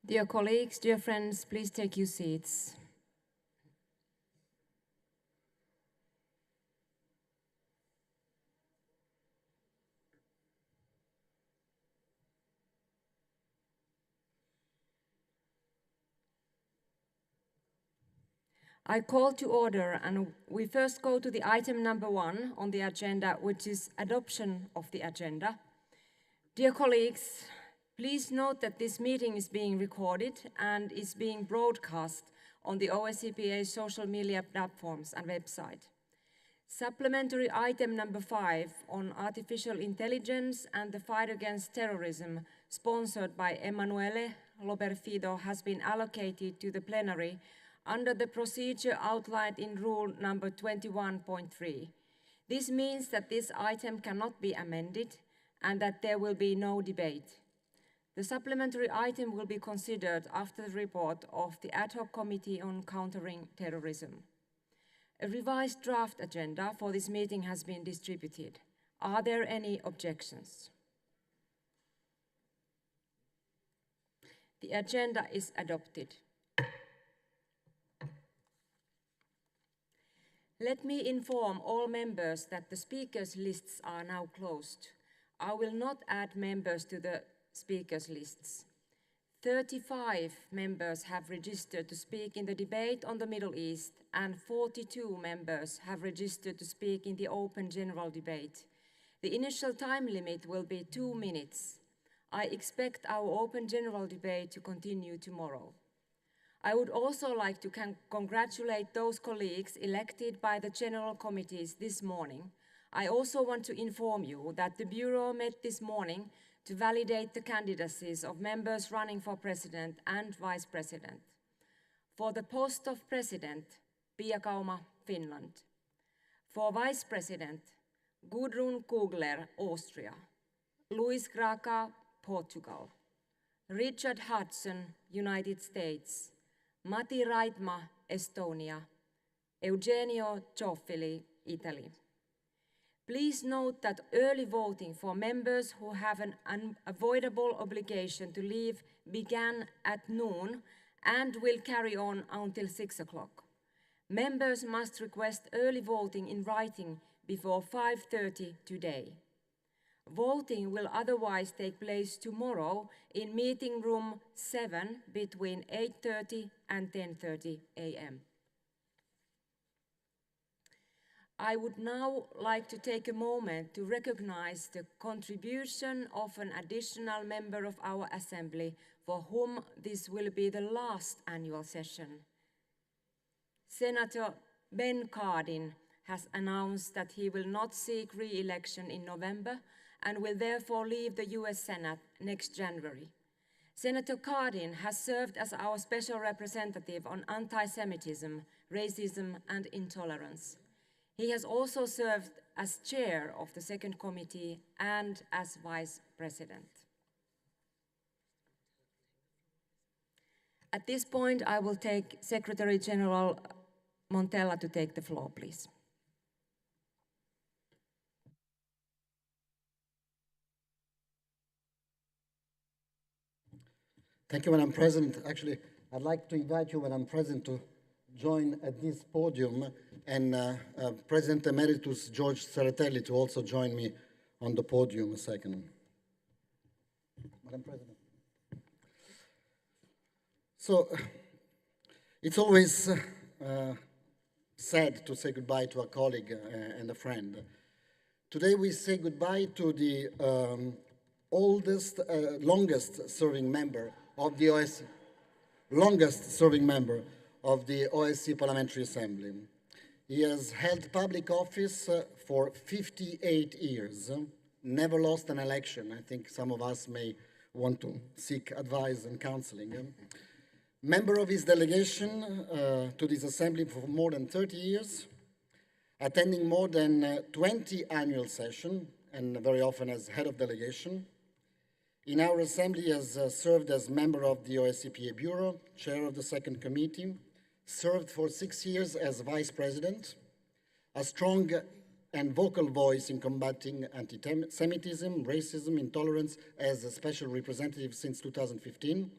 Dear colleagues, dear friends, please take your seats. I call to order, and we first go to the item number 1 on the agenda, which is adoption of the agenda. Dear colleagues, please note that this meeting is being recorded and is being broadcast on the OSCE social media platforms and website. Supplementary item number 5 on artificial intelligence and the fight against terrorism, sponsored by Emanuele Loberfido, has been allocated to the plenary under the procedure outlined in rule number 21.3. This means that this item cannot be amended and that there will be no debate. The supplementary item will be considered after the report of the ad hoc committee on countering terrorism. A revised draft agenda for this meeting has been distributed. Are there any objections? The agenda is adopted. Let me inform all members that the speakers' lists are now closed. I will not add members to the speakers' lists. 35 members have registered to speak in the debate on the Middle East, and 42 members have registered to speak in the open general debate. The initial time limit will be 2 minutes. I expect our open general debate to continue tomorrow. I would also like to congratulate those colleagues elected by the general committees this morning. I also want to inform you that the Bureau met this morning to validate the candidacies of members running for president and vice president. For the post of president, Pia Kauma, Finland. For vice president, Gudrun Kugler, Austria. Luis Graca, Portugal. Richard Hudson, United States. Matti Raitma, Estonia. Eugenio Ciofili, Italy. Please note that early voting for members who have an unavoidable obligation to leave began at noon and will carry on until 6 o'clock. Members must request early voting in writing before 5:30 today. Voting will otherwise take place tomorrow in meeting room 7 between 8:30 and 10:30 a.m. I would now like to take a moment to recognize the contribution of an additional member of our Assembly for whom this will be the last annual session. Senator Ben Cardin has announced that he will not seek re-election in November and will therefore leave the US Senate next January. Senator Cardin has served as our special representative on anti-Semitism, racism, and intolerance. He has also served as chair of the second committee and as vice president. At this point, I will take Secretary General Montella to take the floor, please. Thank you, Madam President. Actually, I'd like to invite you, Madam President, to join at this podium, and President Emeritus George Serratelli to also join me on the podium a second. Madam President. So, it's always sad to say goodbye to a colleague and a friend. Today we say goodbye to the longest serving member of the OSCE, Parliamentary Assembly. He has held public office for 58 years, never lost an election. I think some of us may want to seek advice and counseling. Member of his delegation to this Assembly for more than 30 years, attending more than 20 annual sessions, and very often as head of delegation. In our Assembly, he has served as member of the OSCE Bureau, chair of the second committee, served for 6 years as vice president, a strong and vocal voice in combating anti-Semitism, racism, intolerance as a special representative since 2015.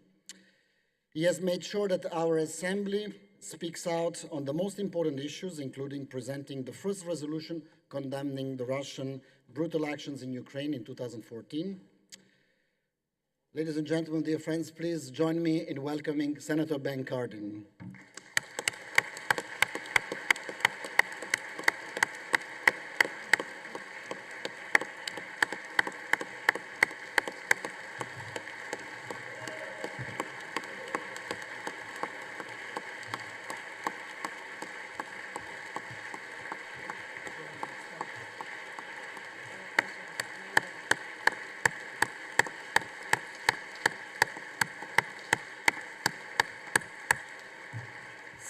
He has made sure that our Assembly speaks out on the most important issues, including presenting the first resolution condemning the Russian brutal actions in Ukraine in 2014. Ladies and gentlemen, dear friends, please join me in welcoming Senator Ben Cardin.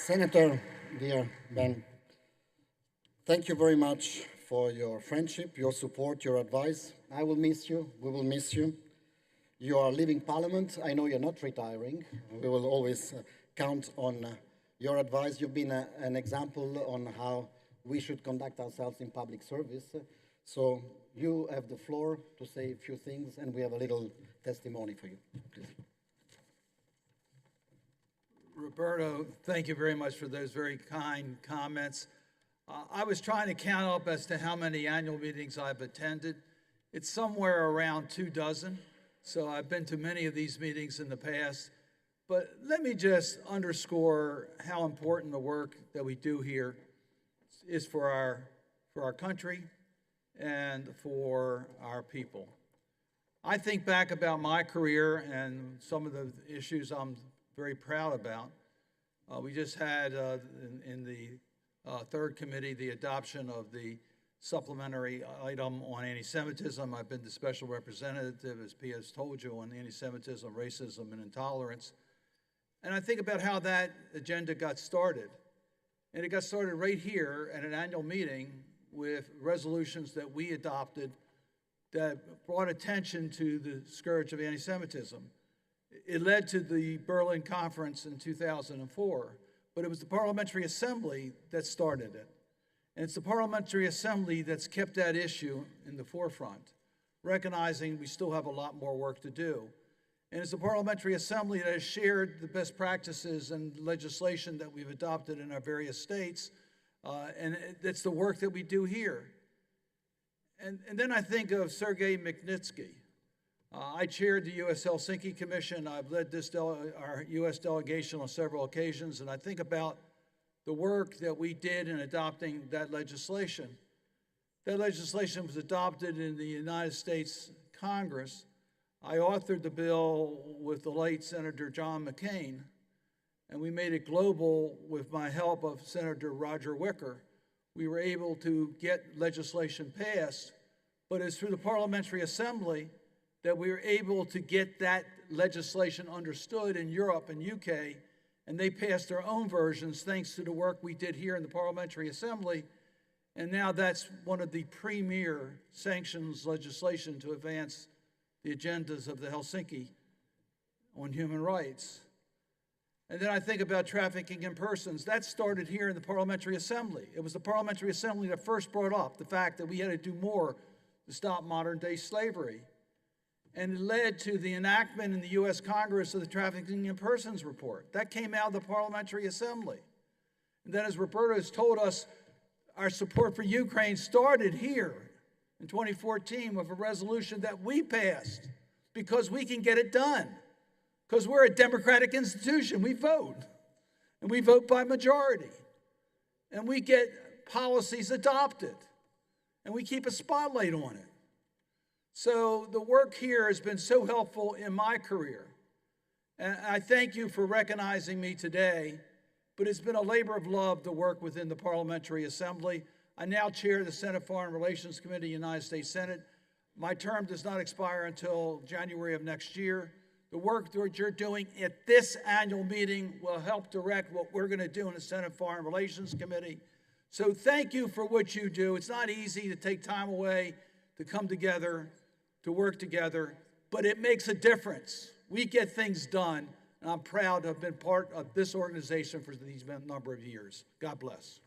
Senator, dear Ben, thank you very much for your friendship, your support, your advice. I will miss you. We will miss you. You are leaving Parliament. I know you're not retiring. We will always count on your advice. You've been an example on how we should conduct ourselves in public service. So you have the floor to say a few things, and we have a little testimony for you. Please. Roberto, thank you very much for those very kind comments. I was trying to count up as to how many annual meetings I've attended. It's somewhere around 24, so I've been to many of these meetings in the past. But let me just underscore how important the work that we do here is for our country and for our people. I think back about my career and some of the issues I'm very proud about. We just had in the third committee the adoption of the supplementary item on anti-Semitism. I've been the special representative, as Pia has told you, on anti-Semitism, racism, and intolerance. And I think about how that agenda got started. And it got started right here at an annual meeting with resolutions that we adopted that brought attention to the scourge of anti-Semitism. It led to the Berlin Conference in 2004, but it was the Parliamentary Assembly that started it. And it's the Parliamentary Assembly that's kept that issue in the forefront, recognizing we still have a lot more work to do. And it's the Parliamentary Assembly that has shared the best practices and legislation that we've adopted in our various states, and it's the work that we do here. And then I think of Sergei Magnitsky. I chaired the U.S. Helsinki Commission. I've led our U.S. delegation on several occasions, and I think about the work that we did in adopting that legislation. That legislation was adopted in the United States Congress. I authored the bill with the late Senator John McCain, and we made it global with my help of Senator Roger Wicker. We were able to get legislation passed, but it's through the Parliamentary Assembly that we were able to get that legislation understood in Europe and UK, and they passed their own versions thanks to the work we did here in the Parliamentary Assembly, and now that's one of the premier sanctions legislation to advance the agendas of the Helsinki on human rights. And then I think about trafficking in persons. That started here in the Parliamentary Assembly. It was the Parliamentary Assembly that first brought up the fact that we had to do more to stop modern-day slavery. And it led to the enactment in the U.S. Congress of the Trafficking in Persons Report. That came out of the Parliamentary Assembly. And then, as Roberto has told us, our support for Ukraine started here in 2014 with a resolution that we passed because we can get it done. Because we're a democratic institution. We vote. And we vote by majority. And we get policies adopted. And we keep a spotlight on it. So the work here has been so helpful in my career. And I thank you for recognizing me today, but it's been a labor of love to work within the Parliamentary Assembly. I now chair the Senate Foreign Relations Committee, United States Senate. My term does not expire until January of next year. The work that you're doing at this annual meeting will help direct what we're going to do in the Senate Foreign Relations Committee. So thank you for what you do. It's not easy to take time away to come together, to work together, but it makes a difference. We get things done, and I'm proud to have been part of this organization for these number of years. God bless.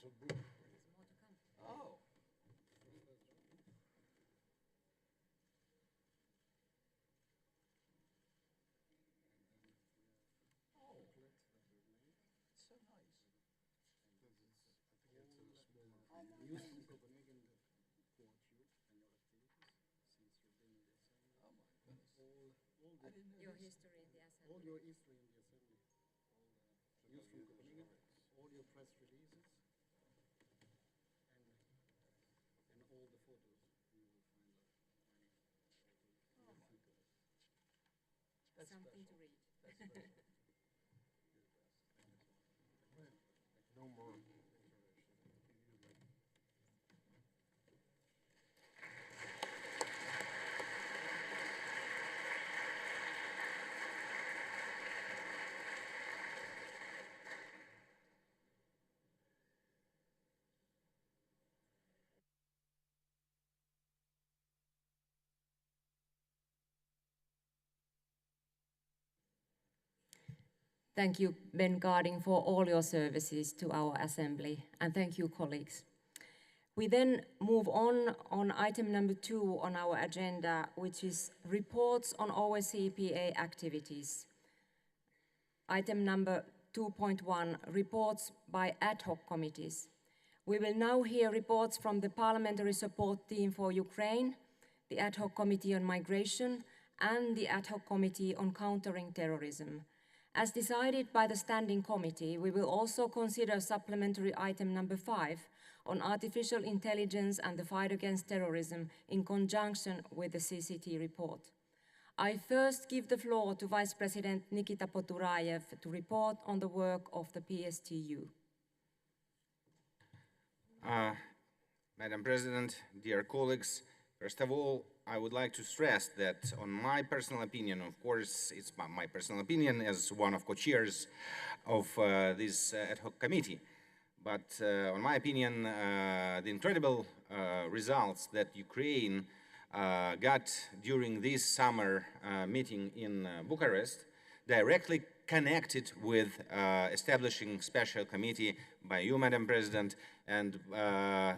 Oh. So nice. News from Copenhagen that quote you and your activities since you've been in the assembly. Oh my goodness. Your history in the assembly. All your history in the assembly. All the news from Copenhagen, all your press releases, and all the photos. You will find That's Something special. to read. That's special. No more. Thank you, Ben Cardin, for all your services to our Assembly, and thank you, colleagues. We then move on item number 2 on our agenda, which is reports on OSCE activities. Item number 2.1, reports by ad hoc committees. We will now hear reports from the Parliamentary Support Team for Ukraine, the Ad hoc Committee on Migration, and the Ad hoc Committee on Countering Terrorism. As decided by the Standing Committee, we will also consider supplementary item number 5 on artificial intelligence and the fight against terrorism in conjunction with the CCT report. I first give the floor to Vice President Nikita Poturayev to report on the work of the PSTU. Madam President, dear colleagues, first of all, I would like to stress that on my personal opinion, of course, it's my personal opinion as one of co-chairs of this ad hoc committee, but on my opinion, the incredible results that Ukraine got during this summer meeting in Bucharest directly connected with establishing special committee by you, Madam President, and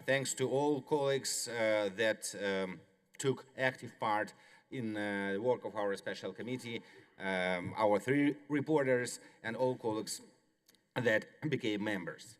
thanks to all colleagues that took active part in the work of our special committee, our 3 reporters and all colleagues that became members.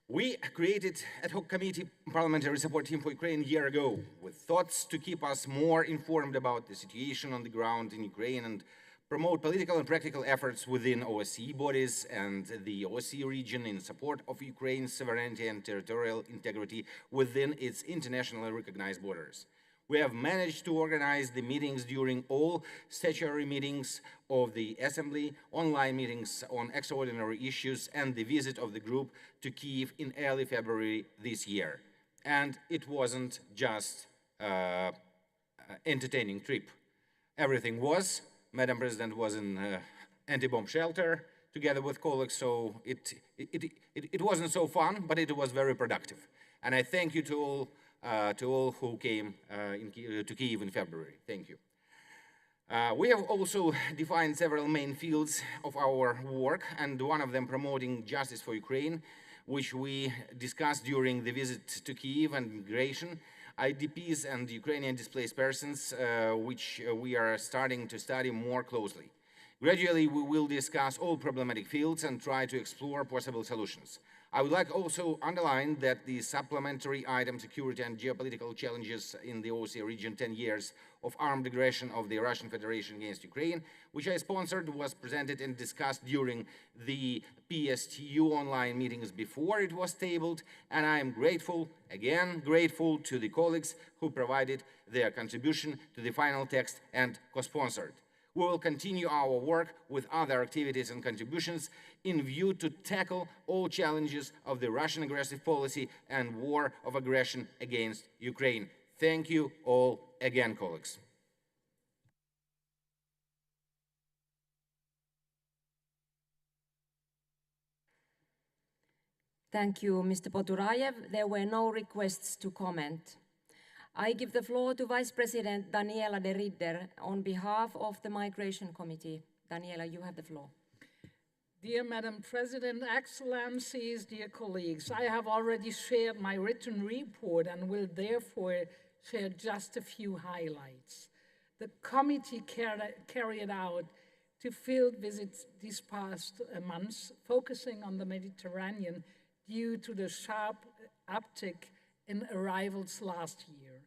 We created ad hoc committee parliamentary support team for Ukraine a year ago with thoughts to keep us more informed about the situation on the ground in Ukraine and promote political and practical efforts within OSCE bodies and the OSCE region in support of Ukraine's sovereignty and territorial integrity within its internationally recognized borders. We have managed to organize the meetings during all statutory meetings of the Assembly, online meetings on extraordinary issues, and the visit of the group to Kyiv in early February this year. And it wasn't just an entertaining trip. Everything was. Madam President was in anti-bomb shelter together with colleagues, so it wasn't so fun, but it was very productive. And I thank you to all who came to Kyiv in February. Thank you. We have also defined several main fields of our work, and one of them promoting justice for Ukraine, which we discussed during the visit to Kyiv, and migration, IDPs and Ukrainian displaced persons, which we are starting to study more closely. Gradually, we will discuss all problematic fields and try to explore possible solutions. I would like also underline that the supplementary item security and geopolitical challenges in the OSCE region 10 years of armed aggression of the Russian Federation against Ukraine, which I sponsored, was presented and discussed during the PSTU online meetings before it was tabled, and I am grateful, again grateful to the colleagues who provided their contribution to the final text and co-sponsored. We will continue our work with other activities and contributions in view to tackle all challenges of the Russian aggressive policy and war of aggression against Ukraine. Thank you all again, colleagues. Thank you, Mr. Poturayev. There were no requests to comment. I give the floor to Vice President Daniela de Ridder on behalf of the Migration Committee. Daniela, you have the floor. Dear Madam President, Excellencies, dear colleagues, I have already shared my written report and will therefore share just a few highlights. The committee carried out 2 field visits these past months, focusing on the Mediterranean due to the sharp uptick in arrivals last year.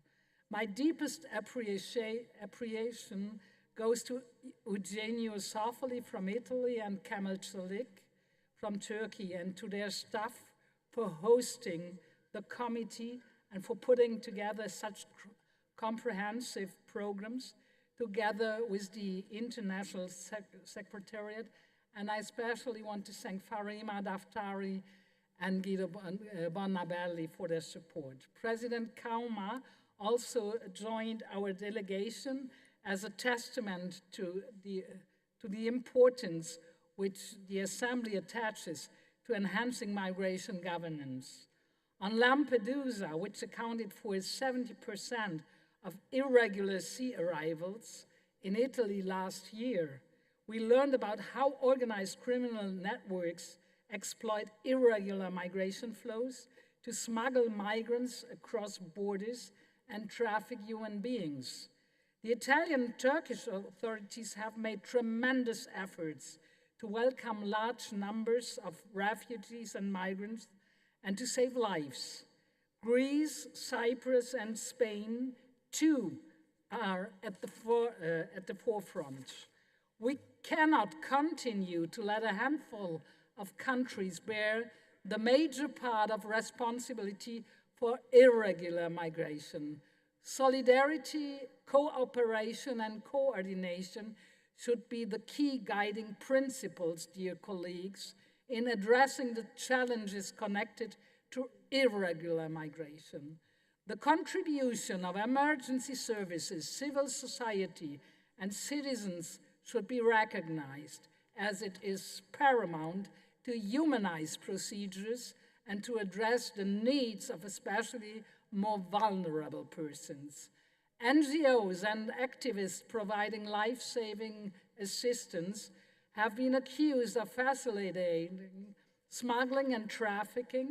My deepest appreciation goes to Eugenio Safoli from Italy and Kemal Çelik from Turkey, and to their staff for hosting the committee and for putting together such comprehensive programs together with the International Secretariat. And I especially want to thank Farima Daftari and Guido Bonabelli for their support. President Kauma also joined our delegation as a testament to the importance which the Assembly attaches to enhancing migration governance. On Lampedusa, which accounted for 70% of irregular sea arrivals in Italy last year, we learned about how organized criminal networks exploit irregular migration flows to smuggle migrants across borders and traffic human beings. The Italian and Turkish authorities have made tremendous efforts to welcome large numbers of refugees and migrants and to save lives. Greece, Cyprus, and Spain, too, are at the forefront. We cannot continue to let a handful of countries bear the major part of responsibility for irregular migration. Solidarity, cooperation, and coordination should be the key guiding principles, dear colleagues, in addressing the challenges connected to irregular migration. The contribution of emergency services, civil society, and citizens should be recognized, as it is paramount to humanize procedures and to address the needs of especially more vulnerable persons. NGOs and activists providing life-saving assistance have been accused of facilitating smuggling and trafficking,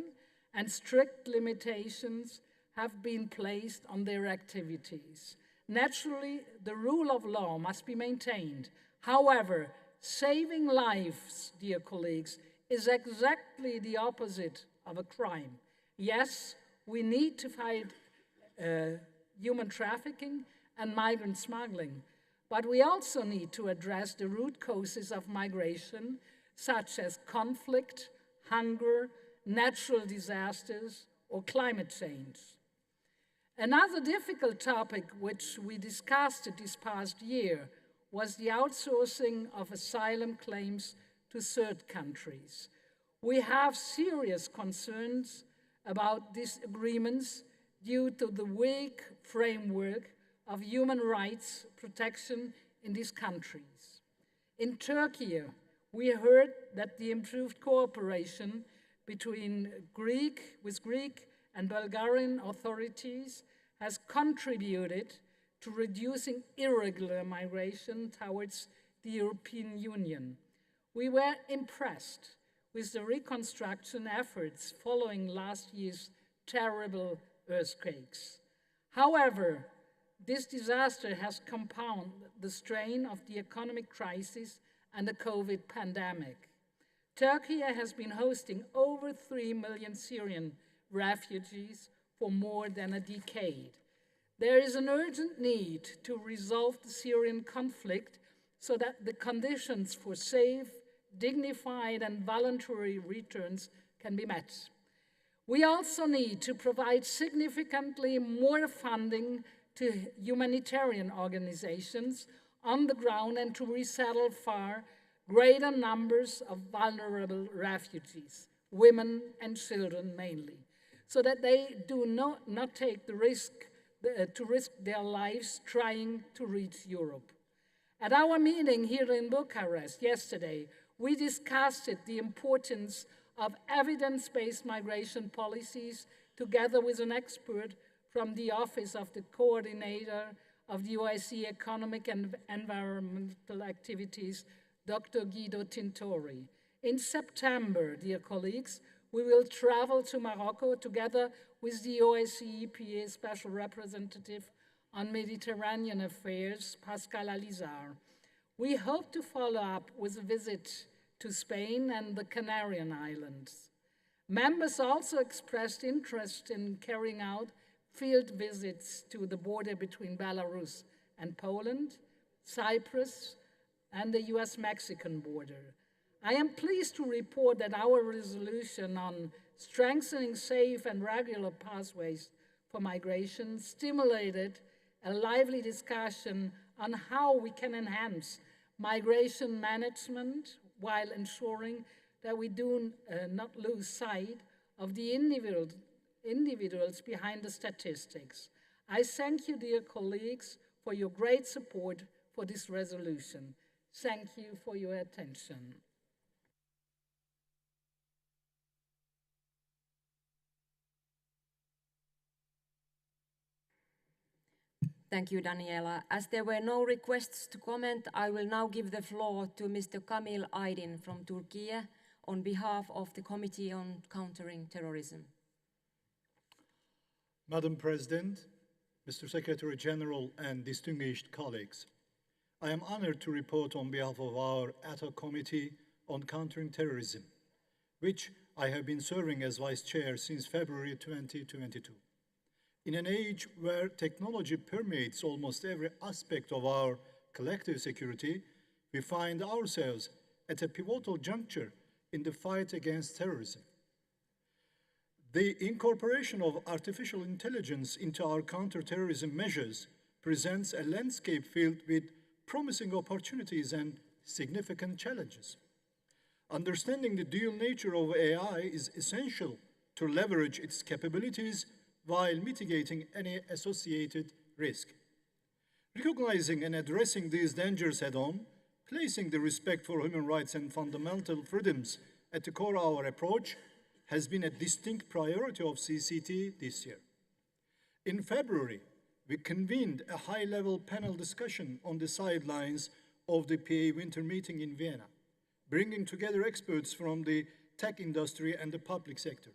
and strict limitations have been placed on their activities. Naturally, the rule of law must be maintained. However, saving lives, dear colleagues, is exactly the opposite of a crime. Yes, we need to fight human trafficking and migrant smuggling, but we also need to address the root causes of migration, such as conflict, hunger, natural disasters, or climate change. Another difficult topic which we discussed this past year was the outsourcing of asylum claims to third countries. We have serious concerns about these agreements due to the weak framework of human rights protection in these countries. In Turkey, we heard that the improved cooperation between Greek and Bulgarian authorities has contributed to reducing irregular migration towards the European Union. We were impressed with the reconstruction efforts following last year's terrible earthquakes. However, this disaster has compounded the strain of the economic crisis and the COVID pandemic. Turkey has been hosting over 3 million Syrian refugees for more than a decade. There is an urgent need to resolve the Syrian conflict so that the conditions for safe, dignified, and voluntary returns can be met. We also need to provide significantly more funding to humanitarian organizations on the ground and to resettle far greater numbers of vulnerable refugees, women and children mainly, so that they do not take the risk to risk their lives trying to reach Europe. At our meeting here in Bucharest yesterday, we discussed the importance of evidence-based migration policies together with an expert from the Office of the Coordinator of the OSCE Economic and Environmental Activities, Dr. Guido Tintori. In September, dear colleagues, we will travel to Morocco together with the OSCE EPA Special Representative on Mediterranean Affairs, Pascal Alizar. We hope to follow up with a visit to Spain and the Canary Islands. Members also expressed interest in carrying out field visits to the border between Belarus and Poland, Cyprus, and the US-Mexican border. I am pleased to report that our resolution on strengthening safe and regular pathways for migration stimulated a lively discussion on how we can enhance migration management while ensuring that we do not lose sight of the individuals behind the statistics. I thank you, dear colleagues, for your great support for this resolution. Thank you for your attention. Thank you, Daniela. As there were no requests to comment, I will now give the floor to Mr. Kamil Aydin from Turkey on behalf of the Committee on Countering Terrorism. Madam President, Mr. Secretary General, and distinguished colleagues, I am honored to report on behalf of our ad hoc Committee on Countering Terrorism, which I have been serving as Vice Chair since February 2022. In an age where technology permeates almost every aspect of our collective security, we find ourselves at a pivotal juncture in the fight against terrorism. The incorporation of artificial intelligence into our counter-terrorism measures presents a landscape filled with promising opportunities and significant challenges. Understanding the dual nature of AI is essential to leverage its capabilities while mitigating any associated risk. Recognizing and addressing these dangers head-on, placing the respect for human rights and fundamental freedoms at the core of our approach has been a distinct priority of CCT this year. In February, we convened a high-level panel discussion on the sidelines of the PA Winter Meeting in Vienna, bringing together experts from the tech industry and the public sector.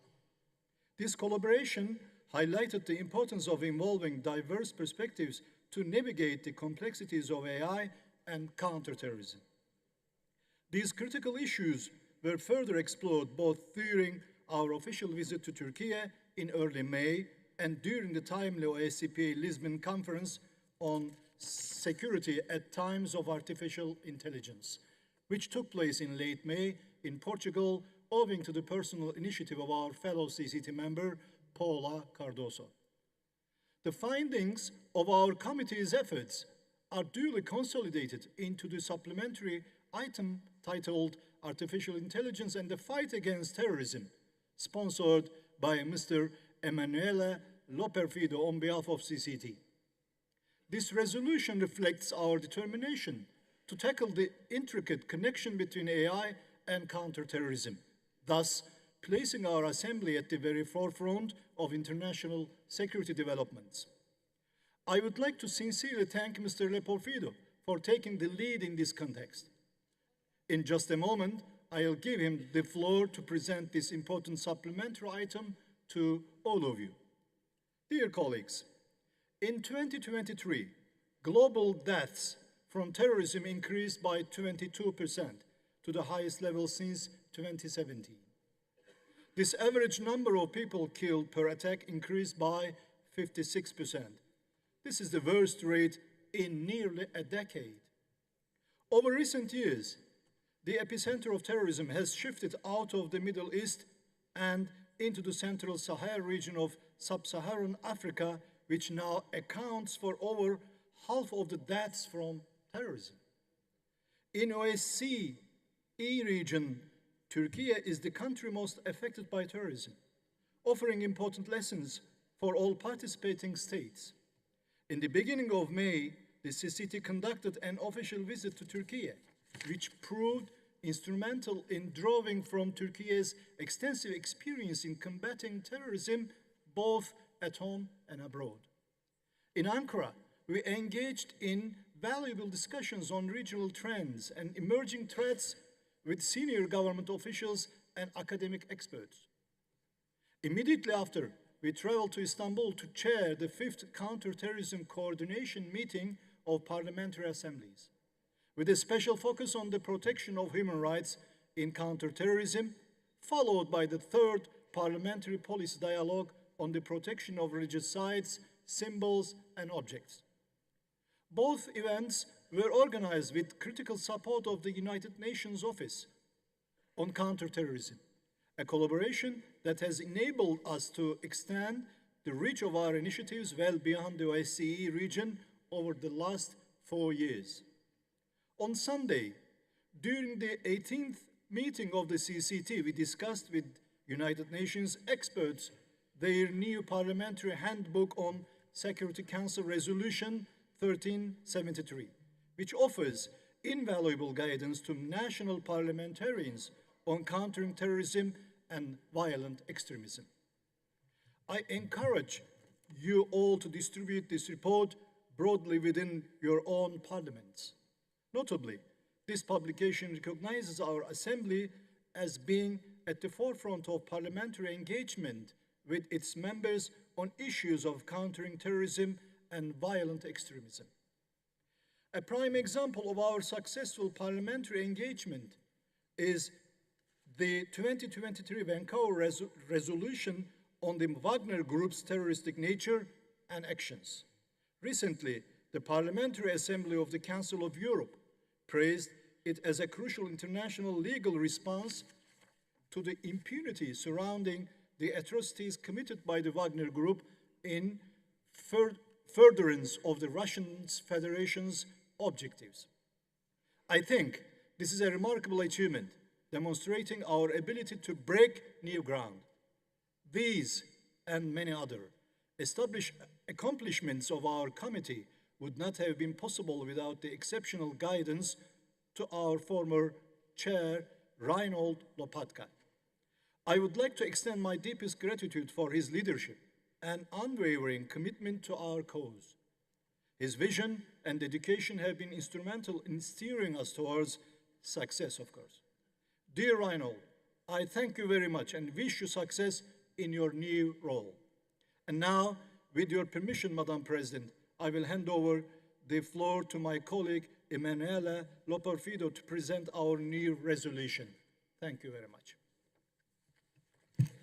This collaboration highlighted the importance of involving diverse perspectives to navigate the complexities of AI and counterterrorism. These critical issues were further explored both during our official visit to Turkey in early May and during the timely OSCE Lisbon Conference on Security at Times of Artificial Intelligence, which took place in late May in Portugal, owing to the personal initiative of our fellow CCT member, Paula Cardoso. The findings of our committee's efforts are duly consolidated into the supplementary item titled Artificial Intelligence and the Fight Against Terrorism, sponsored by Mr. Emanuele Loperfido on behalf of CCT. This resolution reflects our determination to tackle the intricate connection between AI and counterterrorism, thus placing our Assembly at the very forefront of international security developments. I would like to sincerely thank Mr. Leporfido for taking the lead in this context. In just a moment, I'll give him the floor to present this important supplementary item to all of you. Dear colleagues, in 2023, global deaths from terrorism increased by 22% to the highest level since 2017. This average number of people killed per attack increased by 56%. This is the worst rate in nearly a decade. Over recent years, the epicenter of terrorism has shifted out of the Middle East and into the Central Sahel region of Sub-Saharan Africa, which now accounts for over half of the deaths from terrorism. In OSCE region, Turkey is the country most affected by terrorism, offering important lessons for all participating states. In the beginning of May, the CCT conducted an official visit to Turkey, which proved instrumental in drawing from Turkey's extensive experience in combating terrorism, both at home and abroad. In Ankara, we engaged in valuable discussions on regional trends and emerging threats with senior government officials and academic experts. Immediately after, we traveled to Istanbul to chair the 5th Counter-Terrorism Coordination Meeting of Parliamentary Assemblies, with a special focus on the protection of human rights in counterterrorism, followed by the 3rd Parliamentary Policy Dialogue on the protection of religious sites, symbols, and objects. Both events were organized with critical support of the United Nations Office on Counterterrorism, a collaboration that has enabled us to extend the reach of our initiatives well beyond the OSCE region over the last 4 years. On Sunday, during the 18th meeting of the CCT, we discussed with United Nations experts their new parliamentary handbook on Security Council Resolution 1373, which offers invaluable guidance to national parliamentarians on countering terrorism and violent extremism. I encourage you all to distribute this report broadly within your own parliaments. Notably, this publication recognizes our Assembly as being at the forefront of parliamentary engagement with its members on issues of countering terrorism and violent extremism. A prime example of our successful parliamentary engagement is the 2023 Vancouver resolution on the Wagner Group's terroristic nature and actions. Recently, the Parliamentary Assembly of the Council of Europe praised it as a crucial international legal response to the impunity surrounding the atrocities committed by the Wagner Group in furtherance of the Russian Federation's objectives. I think this is a remarkable achievement, demonstrating our ability to break new ground. These and many other established accomplishments of our committee would not have been possible without the exceptional guidance to our former chair, Reinhold Lopatka. I would like to extend my deepest gratitude for his leadership and unwavering commitment to our cause. His vision and dedication have been instrumental in steering us towards success, of course. Dear Reinhold, I thank you very much and wish you success in your new role. And now, with your permission, Madam President, I will hand over the floor to my colleague, Emanuela Loperfido, to present our new resolution. Thank you very much.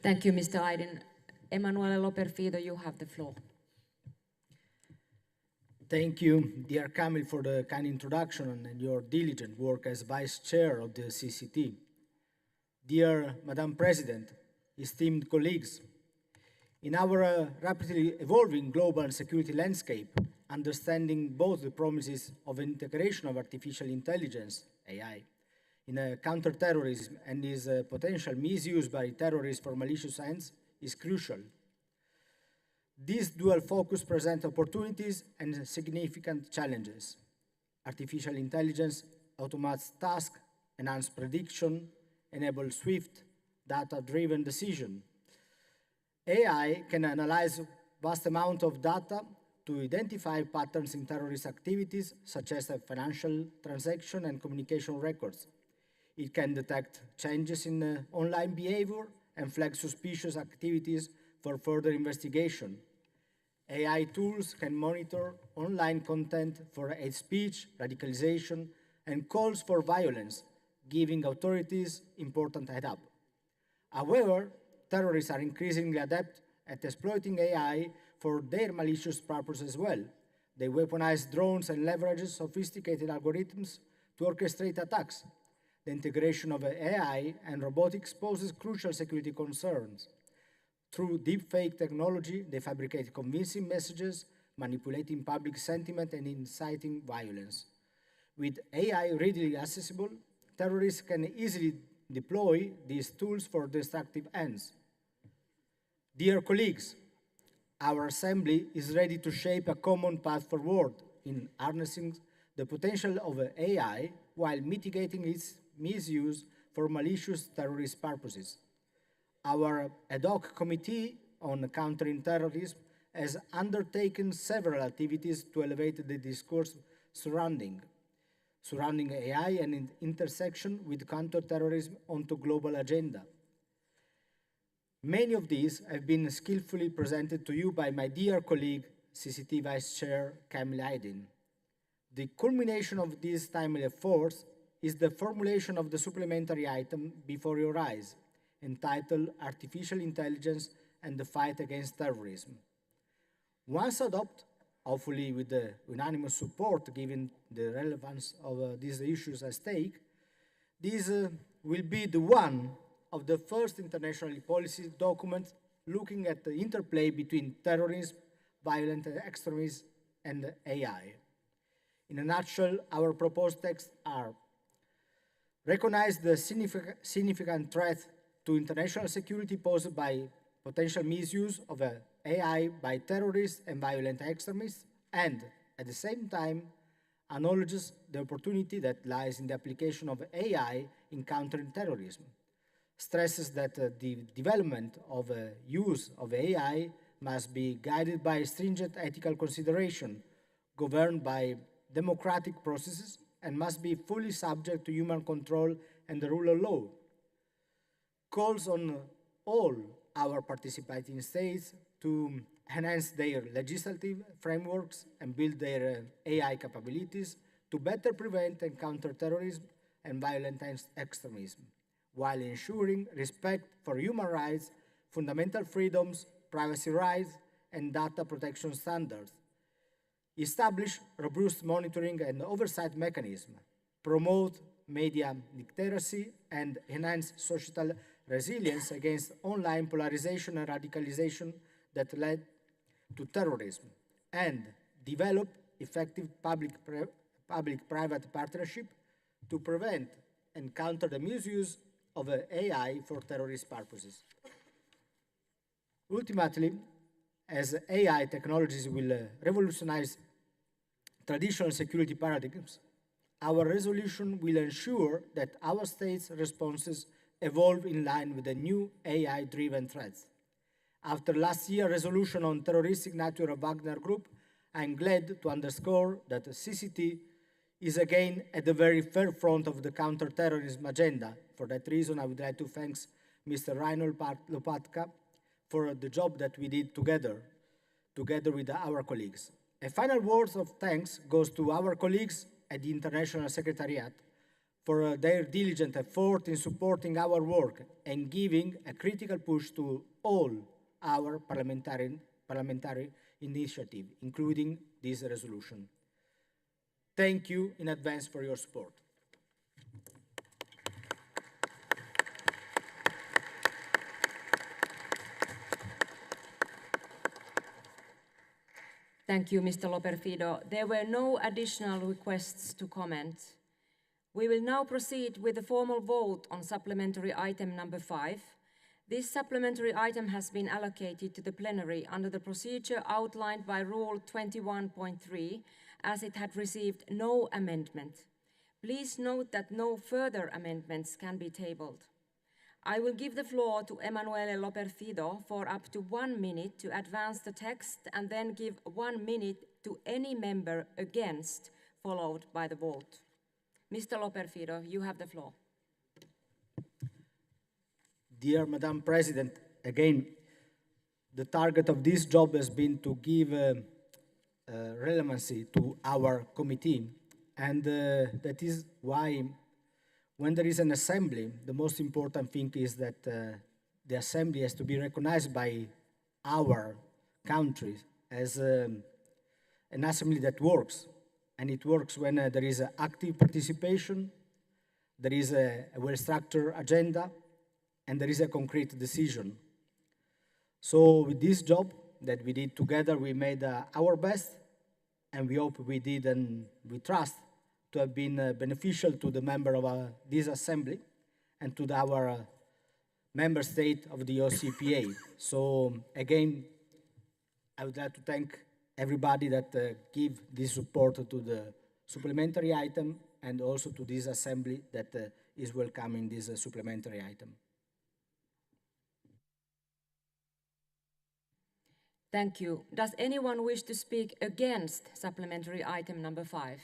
Thank you, Mr. Aydin. Emanuela Loperfido, you have the floor. Thank you, dear Camille, for the kind introduction and your diligent work as Vice Chair of the CCT. Dear Madam President, esteemed colleagues, in our rapidly evolving global security landscape, understanding both the promises of integration of artificial intelligence, AI, in counterterrorism and its potential misuse by terrorists for malicious ends is crucial. This dual focus presents opportunities and significant challenges. Artificial intelligence automates tasks, enhances prediction, enables swift, data-driven decision. AI can analyze vast amounts of data to identify patterns in terrorist activities, such as financial transaction and communication records. It can detect changes in online behavior and flag suspicious activities for further investigation. AI tools can monitor online content for hate speech, radicalization, and calls for violence, giving authorities important head-up. However, terrorists are increasingly adept at exploiting AI for their malicious purposes as well. They weaponize drones and leverage sophisticated algorithms to orchestrate attacks. The integration of AI and robotics poses crucial security concerns. Through deepfake technology, they fabricate convincing messages, manipulating public sentiment and inciting violence. With AI readily accessible, terrorists can easily deploy these tools for destructive ends. Dear colleagues, our Assembly is ready to shape a common path forward in harnessing the potential of AI while mitigating its misuse for malicious terrorist purposes. Our ad hoc committee on countering terrorism has undertaken several activities to elevate the discourse surrounding surrounding AI and in intersection with counter-terrorism onto global agenda. Many of these have been skillfully presented to you by my dear colleague, CCT Vice Chair Kamil Aydin. The culmination of these timely efforts is the formulation of the supplementary item before your eyes, entitled Artificial Intelligence and the Fight Against Terrorism. Once adopted, hopefully with the unanimous support given the relevance of these issues at stake, this will be the one of the first international policy documents looking at the interplay between terrorism, violent extremism, and AI. In a nutshell, our proposed texts are: recognize the significant threat to international security posed by potential misuse of AI by terrorists and violent extremists, and at the same time, acknowledges the opportunity that lies in the application of AI in countering terrorism, stresses that the development of use of AI must be guided by stringent ethical consideration, governed by democratic processes, and must be fully subject to human control and the rule of law, calls on all our participating states to enhance their legislative frameworks and build their AI capabilities to better prevent and counter terrorism and violent extremism, while ensuring respect for human rights, fundamental freedoms, privacy rights, and data protection standards. Establish robust monitoring and oversight mechanisms, promote media literacy, and enhance social resilience against online polarization and radicalization that led to terrorism, and develop effective public-private partnership to prevent and counter the misuse of AI for terrorist purposes. Ultimately, as AI technologies will revolutionize traditional security paradigms, our resolution will ensure that our states' responses evolve in line with the new AI-driven threats. After last year's resolution on terroristic nature of Wagner Group, I am glad to underscore that the CCT is again at the very forefront of the counter-terrorism agenda. For that reason, I would like to thank Mr. Reinhold Lopatka for the job that we did together with our colleagues. A final word of thanks goes to our colleagues at the International Secretariat for their diligent effort in supporting our work and giving a critical push to all our parliamentary initiative, including this resolution. Thank you in advance for your support. Thank you, Mr. Loperfido. There were no additional requests to comment. We will now proceed with the formal vote on supplementary item number 5. This supplementary item has been allocated to the plenary under the procedure outlined by Rule 21.3, as it had received no amendment. Please note that no further amendments can be tabled. I will give the floor to Emanuele Loperfido for up to 1 minute to advance the text, and then give 1 minute to any member against, followed by the vote. Mr. Loperfido, you have the floor. Dear Madam President, again, the target of this job has been to give relevancy to our committee, and that is why when there is an assembly, the most important thing is that the assembly has to be recognized by our country as an assembly that works. And it works when there is active participation, there is a well-structured agenda, and there is a concrete decision. So with this job that we did together, we made our best, and we hope we did, and we trust to have been beneficial to the member of this assembly and to our member state of the OSCE. So again, I would like to thank everybody that give this support to the supplementary item, and also to this assembly that is welcoming this supplementary item. Thank you. Does anyone wish to speak against supplementary item number 5?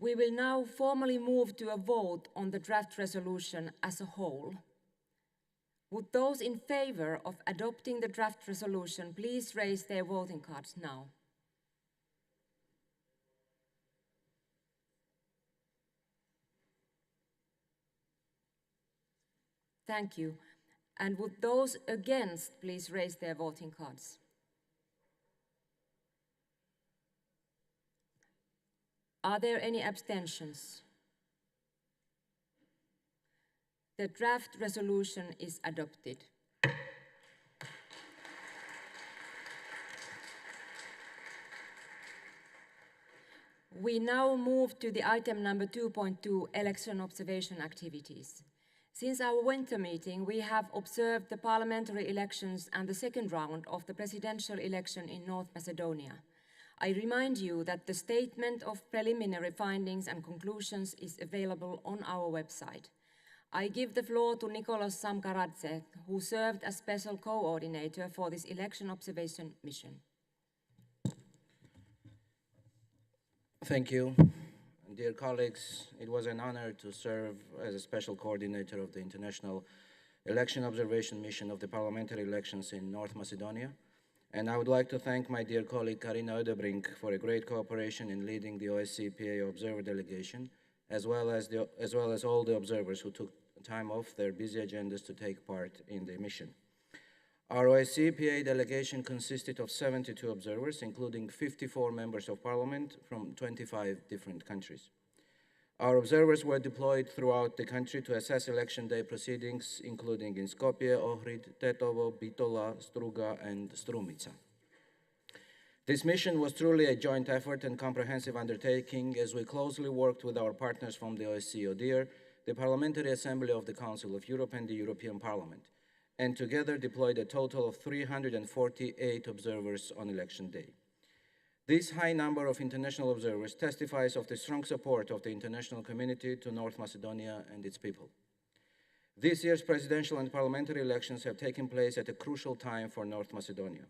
We will now formally move to a vote on the draft resolution as a whole. Would those in favor of adopting the draft resolution please raise their voting cards now? Thank you. And would those against please raise their voting cards? Are there any abstentions? The draft resolution is adopted. We now move to the item number 2.2, election observation activities. Since our winter meeting, we have observed the parliamentary elections and the second round of the presidential election in North Macedonia. I remind you that the statement of preliminary findings and conclusions is available on our website. I give the floor to Nicholas Samkaradze, who served as special coordinator for this election observation mission. Thank you. Dear colleagues, it was an honor to serve as a special coordinator of the International Election Observation Mission of the parliamentary elections in North Macedonia. And I would like to thank my dear colleague Karina Ödebrink for a great cooperation in leading the OSCE PA observer delegation, as well as all the observers who took time off their busy agendas to take part in the mission. Our OSCE PA delegation consisted of 72 observers, including 54 members of parliament from 25 different countries. Our observers were deployed throughout the country to assess election day proceedings, including in Skopje, Ohrid, Tetovo, Bitola, Struga, and Strumica. This mission was truly a joint effort and comprehensive undertaking as we closely worked with our partners from the OSCE ODIHR, the Parliamentary Assembly of the Council of Europe, and the European Parliament, and together deployed a total of 348 observers on election day. This high number of international observers testifies of the strong support of the international community to North Macedonia and its people. This year's presidential and parliamentary elections have taken place at a crucial time for North Macedonia.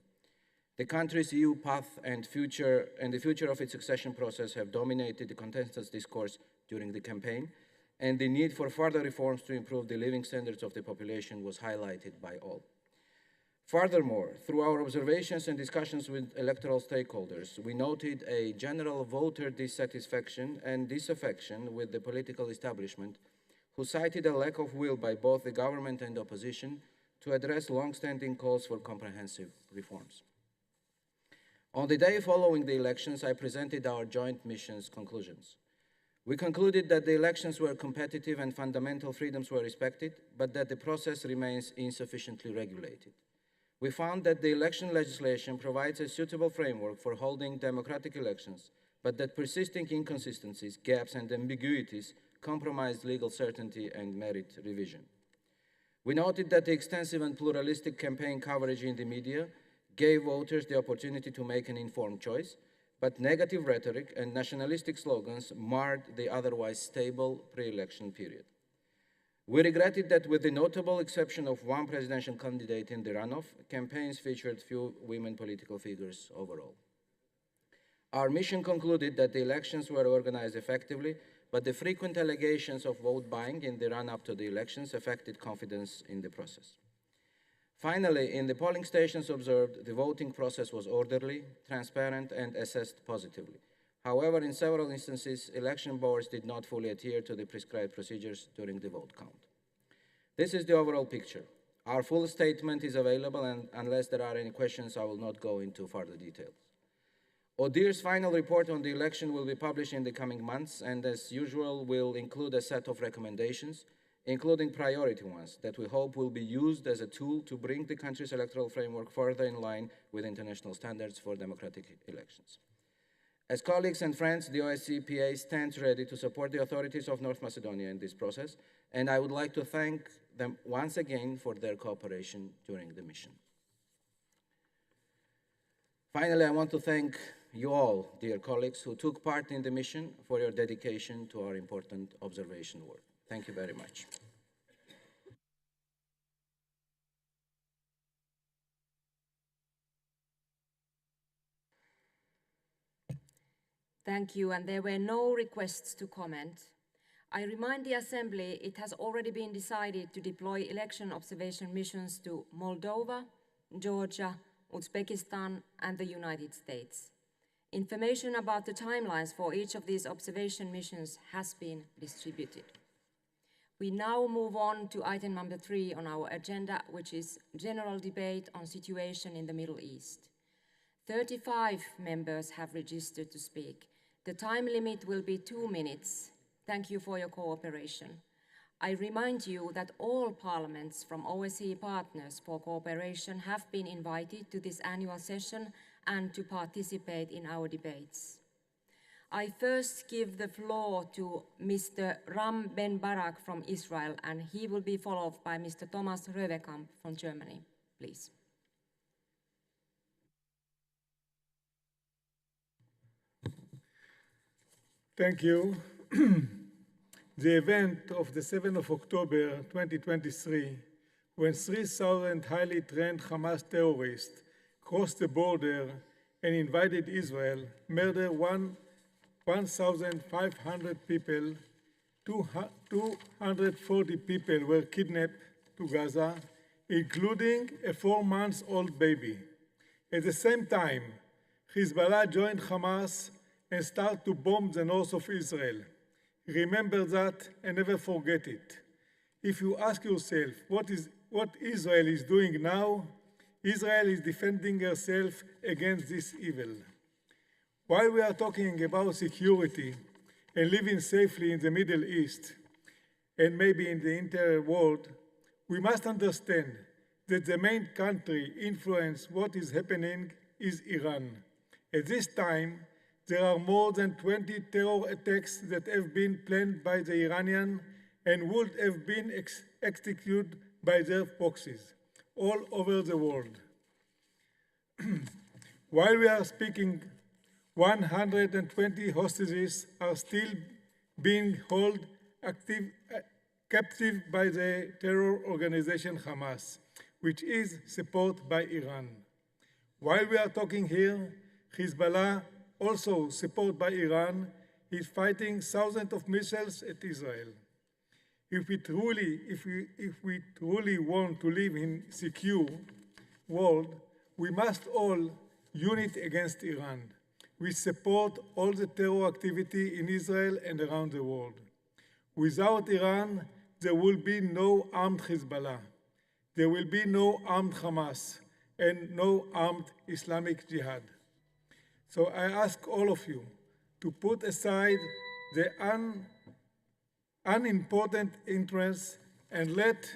The country's EU path and the future of its accession process have dominated the contestants' discourse during the campaign, and the need for further reforms to improve the living standards of the population was highlighted by all. Furthermore, through our observations and discussions with electoral stakeholders, we noted a general voter dissatisfaction and disaffection with the political establishment, who cited a lack of will by both the government and opposition to address long-standing calls for comprehensive reforms. On the day following the elections, I presented our joint mission's conclusions. We concluded that the elections were competitive and fundamental freedoms were respected, but that the process remains insufficiently regulated. We found that the election legislation provides a suitable framework for holding democratic elections, but that persisting inconsistencies, gaps, and ambiguities compromise legal certainty and merit revision. We noted that the extensive and pluralistic campaign coverage in the media gave voters the opportunity to make an informed choice, but negative rhetoric and nationalistic slogans marred the otherwise stable pre-election period. We regretted that, with the notable exception of one presidential candidate in the runoff, campaigns featured few women political figures overall. Our mission concluded that the elections were organized effectively, but the frequent allegations of vote buying in the run-up to the elections affected confidence in the process. Finally, in the polling stations observed, the voting process was orderly, transparent, and assessed positively. However, in several instances, election boards did not fully adhere to the prescribed procedures during the vote count. This is the overall picture. Our full statement is available, and unless there are any questions, I will not go into further details. ODIHR's final report on the election will be published in the coming months, and as usual, will include a set of recommendations, including priority ones, that we hope will be used as a tool to bring the country's electoral framework further in line with international standards for democratic elections. As colleagues and friends, the OSCE PA stands ready to support the authorities of North Macedonia in this process, and I would like to thank them once again for their cooperation during the mission. Finally, I want to thank you all, dear colleagues, who took part in the mission, for your dedication to our important observation work. Thank you very much. Thank you, and there were no requests to comment. I remind the Assembly it has already been decided to deploy election observation missions to Moldova, Georgia, Uzbekistan, and the United States. Information about the timelines for each of these observation missions has been distributed. We now move on to item number 3 on our agenda, which is general debate on situation in the Middle East. 35 members have registered to speak. The time limit will be 2 minutes. Thank you for your cooperation. I remind you that all parliaments from OSCE partners for cooperation have been invited to this annual session and to participate in our debates. I first give the floor to Mr. Ram Ben Barak from Israel, and he will be followed by Mr. Thomas Röwekamp from Germany. Please. Thank you. The event of the 7th of October 2023, when 3,000 highly trained Hamas terrorists crossed the border and invaded Israel, murdered 1,500 people, 240 people were kidnapped to Gaza, including a 4-month-old baby. At the same time, Hezbollah joined Hamas and started to bomb the north of Israel. Remember that and never forget it. If you ask yourself what Israel is doing now, Israel is defending herself against this evil. While we are talking about security and living safely in the Middle East, and maybe in the entire world, we must understand that the main country influencing what is happening is Iran. At this time, there are more than 20 terror attacks that have been planned by the Iranians and would have been executed by their proxies all over the world. While we are speaking, 120 hostages are still being held captive by the terror organization Hamas, which is supported by Iran. While we are talking here, Hezbollah, also supported by Iran, is fighting thousands of missiles at Israel. If we truly want to live in a secure world, we must all unite against Iran. We support all the terror activity in Israel and around the world. Without Iran, there will be no armed Hezbollah. There will be no armed Hamas and no armed Islamic Jihad. So I ask all of you to put aside the unimportant interests and let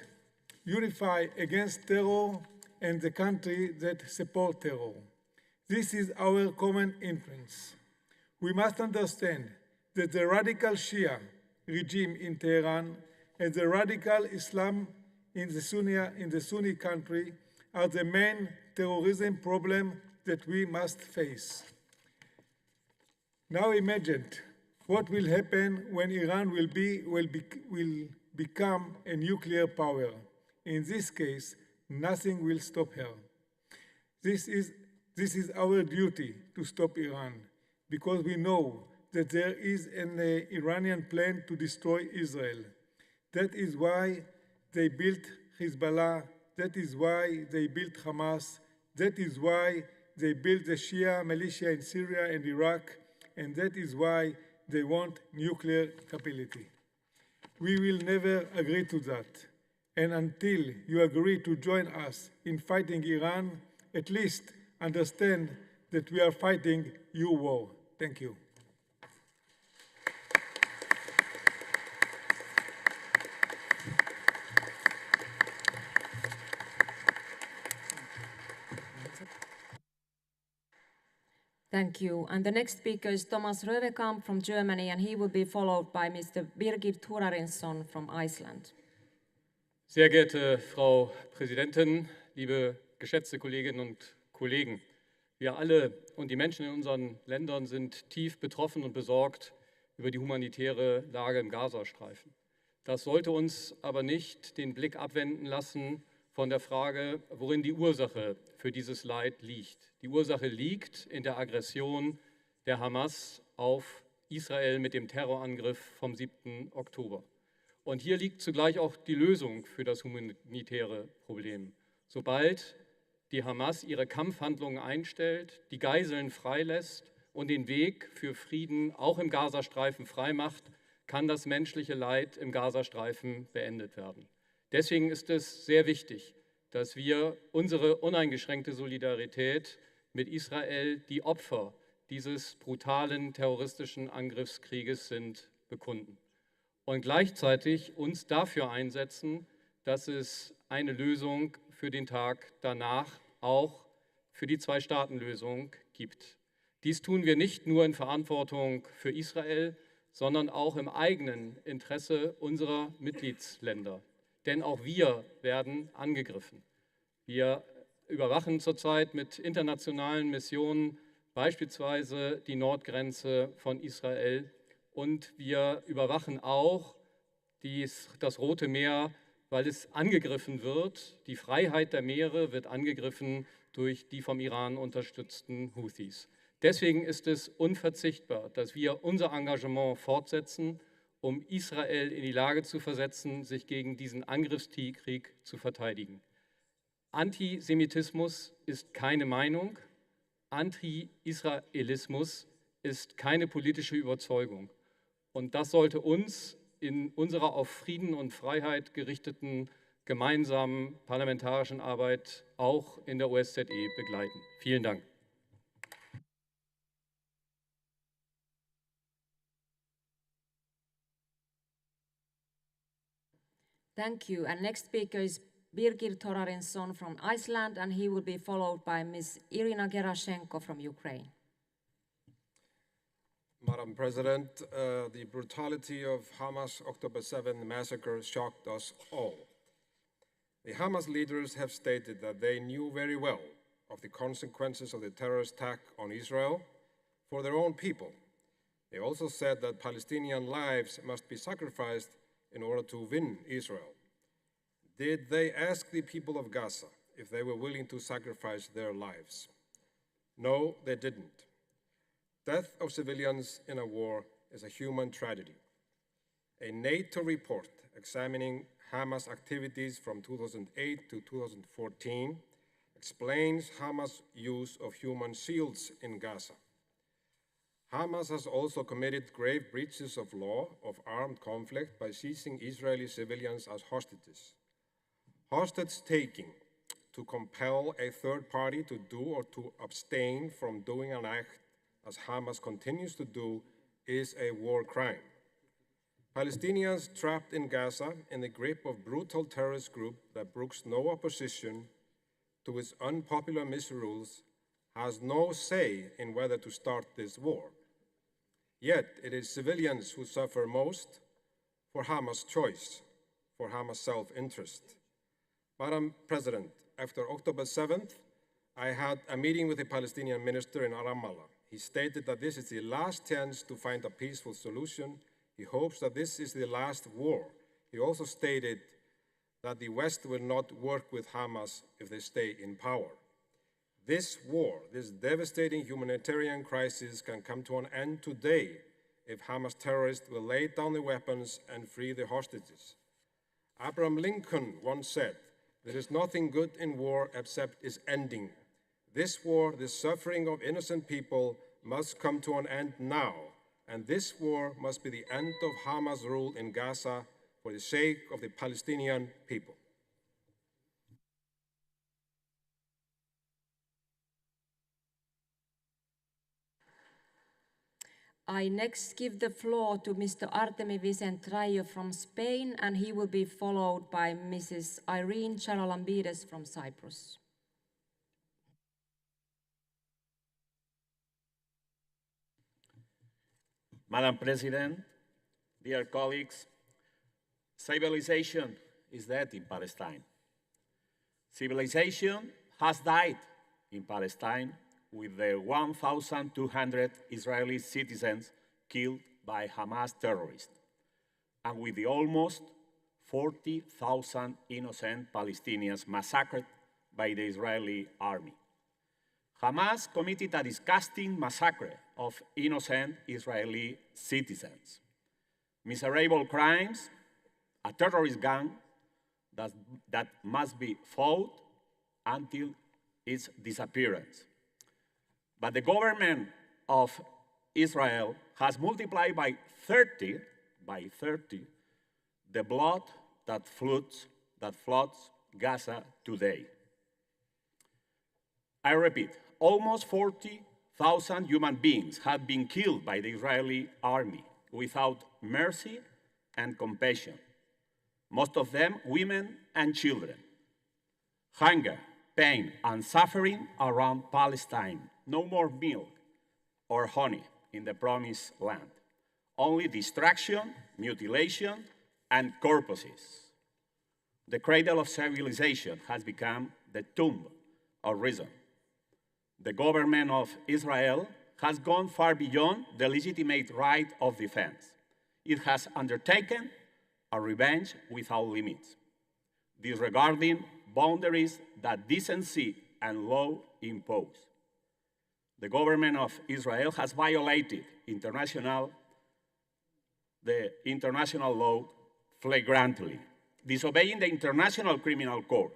unify against terror and the country that support terror. This is our common interest. We must understand that the radical Shia regime in Tehran and the radical Islam in the Sunni country are the main terrorism problem that we must face. Now imagine what will happen when Iran will become a nuclear power. In this case, nothing will stop her. This is our duty to stop Iran, because we know that there is an Iranian plan to destroy Israel. That is why they built Hezbollah. That is why they built Hamas. That is why they built the Shia militia in Syria and Iraq. And that is why they want nuclear capability. We will never agree to that. And until you agree to join us in fighting Iran, at least understand that we are fighting your war. Thank you. Thank you. And the next speaker is Thomas Röwekamp from Germany, and he will be followed by Mr. Birgir Thurarinsson from Iceland. Sehr geehrte Frau Präsidentin, liebe geschätzte Kolleginnen und Kollegen, wir alle und die Menschen in unseren Ländern sind tief betroffen und besorgt über die humanitäre Lage im Gazastreifen. Das sollte uns aber nicht den Blick abwenden lassen von der Frage, worin die Ursache für dieses Leid liegt. Die Ursache liegt in der Aggression der Hamas auf Israel mit dem Terrorangriff vom 7. Oktober. Und hier liegt zugleich auch die Lösung für das humanitäre Problem. Sobald die Hamas ihre Kampfhandlungen einstellt, die Geiseln freilässt und den Weg für Frieden auch im Gazastreifen freimacht, kann das menschliche Leid im Gazastreifen beendet werden. Deswegen ist es sehr wichtig, dass wir unsere uneingeschränkte Solidarität mit Israel, die Opfer dieses brutalen terroristischen Angriffskrieges sind, bekunden. Und gleichzeitig uns dafür einsetzen, dass es eine Lösung für den Tag danach, auch für die Zwei-Staaten-Lösung gibt. Dies tun wir nicht nur in Verantwortung für Israel, sondern auch im eigenen Interesse unserer Mitgliedsländer. Denn auch wir werden angegriffen. Wir überwachen zurzeit mit internationalen Missionen beispielsweise die Nordgrenze von Israel. Und wir überwachen auch das Rote Meer, weil es angegriffen wird. Die Freiheit der Meere wird angegriffen durch die vom Iran unterstützten Houthis. Deswegen ist es unverzichtbar, dass wir unser Engagement fortsetzen, um Israel in die Lage zu versetzen, sich gegen diesen Angriffskrieg zu verteidigen. Antisemitismus ist keine Meinung, Anti-Israelismus ist keine politische Überzeugung. Und das sollte uns in unserer auf Frieden und Freiheit gerichteten gemeinsamen parlamentarischen Arbeit auch in der OSZE begleiten. Vielen Dank. Thank you. And next speaker is Birgir Torarinsson from Iceland, and he will be followed by Ms. Irina Gerashenko from Ukraine. Madam President, the brutality of Hamas' October 7 massacre shocked us all. The Hamas leaders have stated that they knew very well of the consequences of the terrorist attack on Israel for their own people. They also said that Palestinian lives must be sacrificed in order to win Israel. Did they ask the people of Gaza if they were willing to sacrifice their lives? No, they didn't. Death of civilians in a war is a human tragedy. A NATO report examining Hamas activities from 2008 to 2014 explains Hamas' use of human shields in Gaza. Hamas has also committed grave breaches of law of armed conflict by seizing Israeli civilians as hostages. Hostage-taking to compel a third party to do or to abstain from doing an act, as Hamas continues to do, is a war crime. Palestinians trapped in Gaza in the grip of brutal terrorist group that brooks no opposition to its unpopular misrules has no say in whether to start this war. Yet it is civilians who suffer most for Hamas' choice, for Hamas' self-interest. Madam President, after October 7th, I had a meeting with the Palestinian minister in Ramallah. He stated that this is the last chance to find a peaceful solution. He hopes that this is the last war. He also stated that the West will not work with Hamas if they stay in power. This war, this devastating humanitarian crisis can come to an end today if Hamas terrorists will lay down the weapons and free the hostages. Abraham Lincoln once said, "There is nothing good in war except its ending." This war, this suffering of innocent people must come to an end now. And this war must be the end of Hamas' rule in Gaza for the sake of the Palestinian people. I next give the floor to Mr. Artemi Vicente Rayo from Spain, and he will be followed by Mrs. Irene Charalambides from Cyprus. Madam President, dear colleagues, civilization is dead in Palestine. Civilization has died in Palestine with the 1,200 Israeli citizens killed by Hamas terrorists, and with the almost 40,000 innocent Palestinians massacred by the Israeli army. Hamas committed a disgusting massacre of innocent Israeli citizens. Miserable crimes, a terrorist gang that must be fought until its disappearance. But the government of Israel has multiplied by 30 the blood that floods Gaza today. I repeat, almost 40,000 human beings have been killed by the Israeli army without mercy and compassion, most of them women and children. Hunger, pain, and suffering around Palestine. No more milk or honey in the promised land. Only destruction, mutilation, and corpses. The cradle of civilization has become the tomb of reason. The government of Israel has gone far beyond the legitimate right of defense. It has undertaken a revenge without limits, disregarding boundaries that decency and law impose. The government of Israel has violated the international law flagrantly, disobeying the International Criminal Court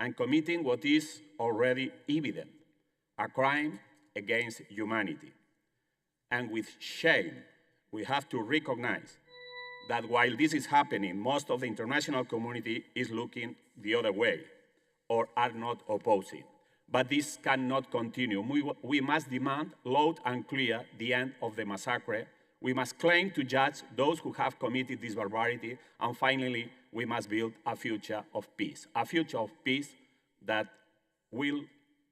and committing what is already evident, a crime against humanity. And with shame, we have to recognize that while this is happening, most of the international community is looking the other way or are not opposing. But this cannot continue. We must demand loud and clear the end of the massacre. We must claim to judge those who have committed this barbarity. And finally, we must build a future of peace that will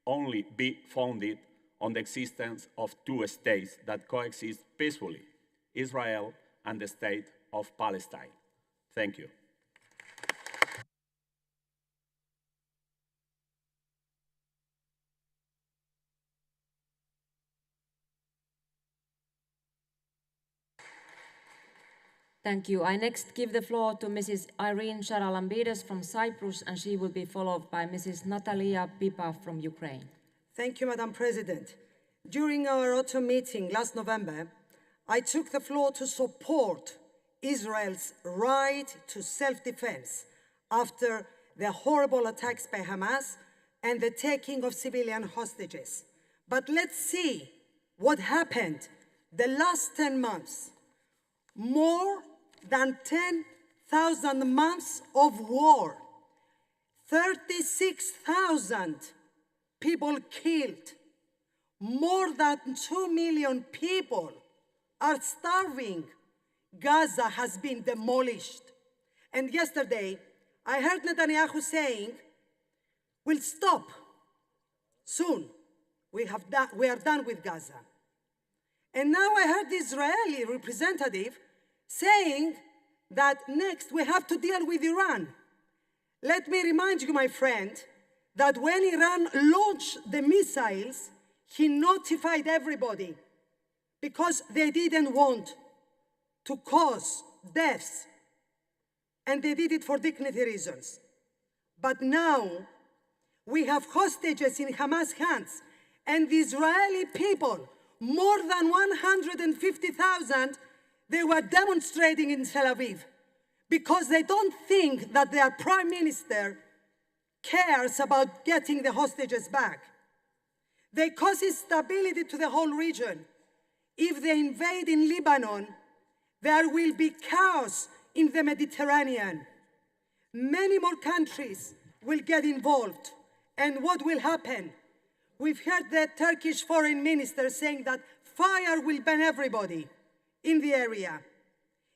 only be founded on the existence of two states that coexist peacefully, Israel and the state of Palestine. Thank you. Thank you. I next give the floor to Mrs. Irene Sharalambides from Cyprus, and she will be followed by Mrs. Natalia Pipa from Ukraine. Thank you, Madam President. During our autumn meeting last November, I took the floor to support Israel's right to self-defense after the horrible attacks by Hamas and the taking of civilian hostages. But let's see what happened the last 10 months. More than 10,000 months of war, 36,000 people killed, more than 2 million people are starving. Gaza has been demolished. And yesterday, I heard Netanyahu saying, we'll stop soon. We are done with Gaza. And now I heard the Israeli representative saying that next we have to deal with Iran. Let me remind you, my friend, that when Iran launched the missiles, he notified everybody because they didn't want to cause deaths, and they did it for dignity reasons. But now we have hostages in Hamas' hands, and the Israeli people, more than 150,000, they were demonstrating in Tel Aviv because they don't think that their prime minister cares about getting the hostages back. They cause instability to the whole region. If they invade in Lebanon, there will be chaos in the Mediterranean. Many more countries will get involved. And what will happen? We've heard the Turkish foreign minister saying that fire will burn everybody in the area.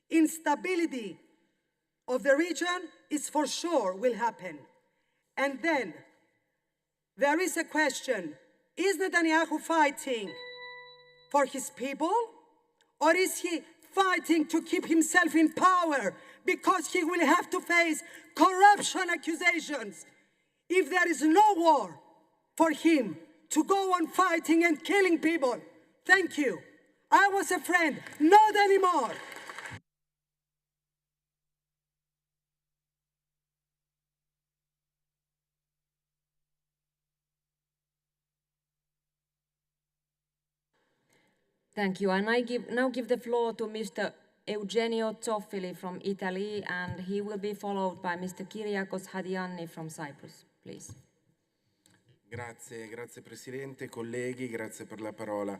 Instability of the region is for sure will happen. And then there is a question, is Netanyahu fighting for his people, or is he fighting to keep himself in power because he will have to face corruption accusations if there is no war for him to go on fighting and killing people? Thank you. I was a friend, not anymore. Thank you. And now give the floor to Mr. Eugenio Zoffili from Italy, and he will be followed by Mr. Kyriakos Hadianni from Cyprus. Please. Grazie Presidente, colleghi, grazie per la parola.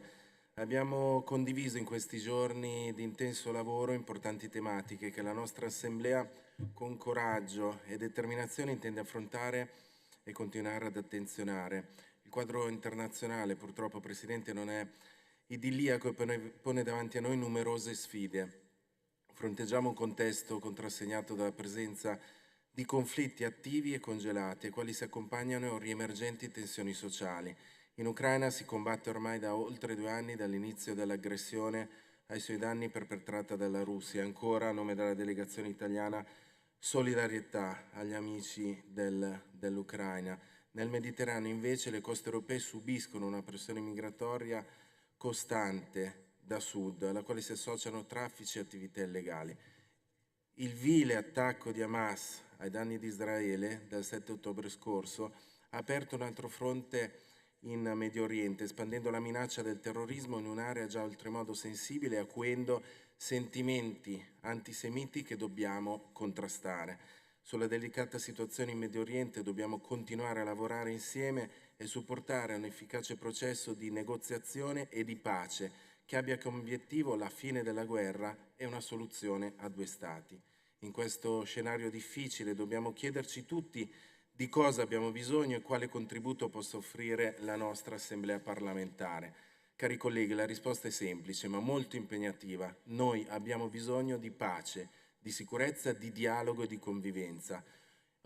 Abbiamo condiviso in questi giorni di intenso lavoro importanti tematiche che la nostra Assemblea con coraggio e determinazione intende affrontare e continuare ad attenzionare. Il quadro internazionale, purtroppo, Presidente, non è idilliaco e pone davanti a noi numerose sfide. Fronteggiamo un contesto contrassegnato dalla presenza di conflitti attivi e congelati, ai quali si accompagnano riemergenti tensioni sociali. In Ucraina si combatte ormai da oltre 2 anni dall'inizio dell'aggressione ai suoi danni perpetrata dalla Russia. Ancora, a nome della delegazione italiana, solidarietà agli amici dell'Ucraina. Nel Mediterraneo, invece, le coste europee subiscono una pressione migratoria costante da sud, alla quale si associano traffici e attività illegali. Il vile attacco di Hamas ai danni di Israele dal 7 ottobre scorso ha aperto un altro fronte in Medio Oriente, espandendo la minaccia del terrorismo in un'area già oltremodo sensibile e acuendo sentimenti antisemiti che dobbiamo contrastare. Sulla delicata situazione in Medio Oriente dobbiamo continuare a lavorare insieme e supportare un efficace processo di negoziazione e di pace che abbia come obiettivo la fine della guerra e una soluzione a 2 Stati. In questo scenario difficile dobbiamo chiederci tutti di cosa abbiamo bisogno e quale contributo possa offrire la nostra Assemblea parlamentare. Cari colleghi, la risposta è semplice ma molto impegnativa. Noi abbiamo bisogno di pace, di sicurezza, di dialogo e di convivenza.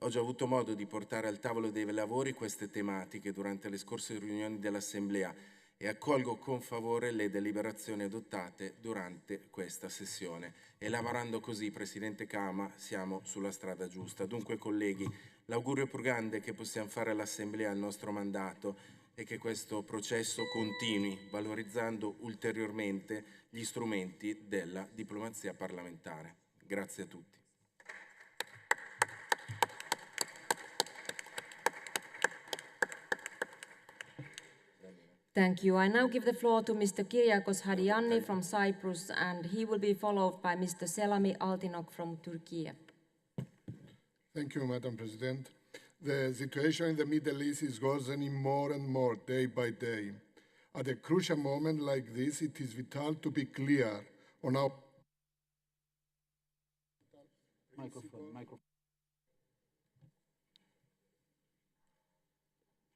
Ho già avuto modo di portare al tavolo dei lavori queste tematiche durante le scorse riunioni dell'Assemblea e accolgo con favore le deliberazioni adottate durante questa sessione. E lavorando così, Presidente Kama, siamo sulla strada giusta. Dunque, colleghi, l'augurio più grande che possiamo fare all'Assemblea al nostro mandato è che questo processo continui, valorizzando ulteriormente gli strumenti della diplomazia parlamentare. Grazie a tutti. Thank you. I now give the floor to Mr. Kyriakos Hadianni from Cyprus, and he will be followed by Mr. Selami Altinok from Turkey. Thank you, Madam President. The situation in the Middle East is worsening more and more day by day. At a crucial moment like this, it is vital to be clear on our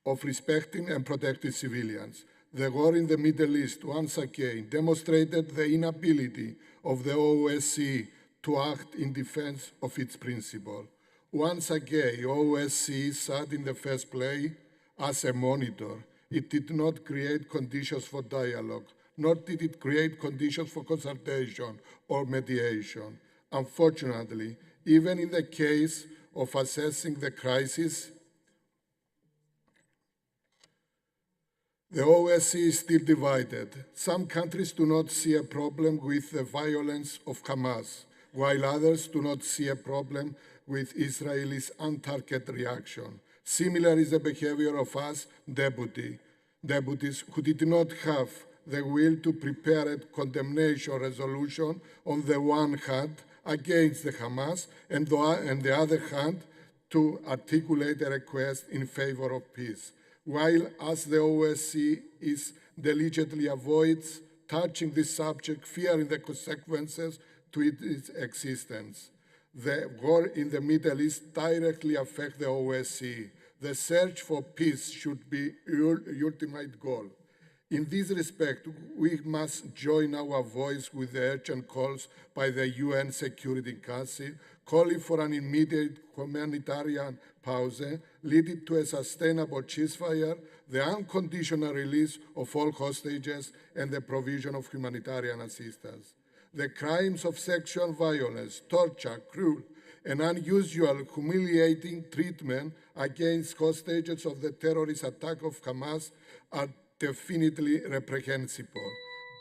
of respecting and protecting civilians. The war in the Middle East once again demonstrated the inability of the OSCE to act in defense of its principle. Once again, OSCE sat in the first place as a monitor. It did not create conditions for dialogue, nor did it create conditions for consultation or mediation. Unfortunately, even in the case of assessing the crisis, the OSCE is still divided. Some countries do not see a problem with the violence of Hamas, while others do not see a problem with Israel's on-target reaction. Similar is the behavior of us deputies who did not have the will to prepare a condemnation resolution on the one hand against the Hamas and on the other hand to articulate a request in favor of peace. While as the OSCE diligently avoids touching this subject, fearing the consequences to its existence. The war in the Middle East directly affects the OSCE. The search for peace should be your ultimate goal. In this respect, we must join our voice with the urgent calls by the UN Security Council, calling for an immediate humanitarian pause, leading to a sustainable ceasefire, the unconditional release of all hostages, and the provision of humanitarian assistance. The crimes of sexual violence, torture, cruel, and unusual humiliating treatment against hostages of the terrorist attack of Hamas are definitely reprehensible.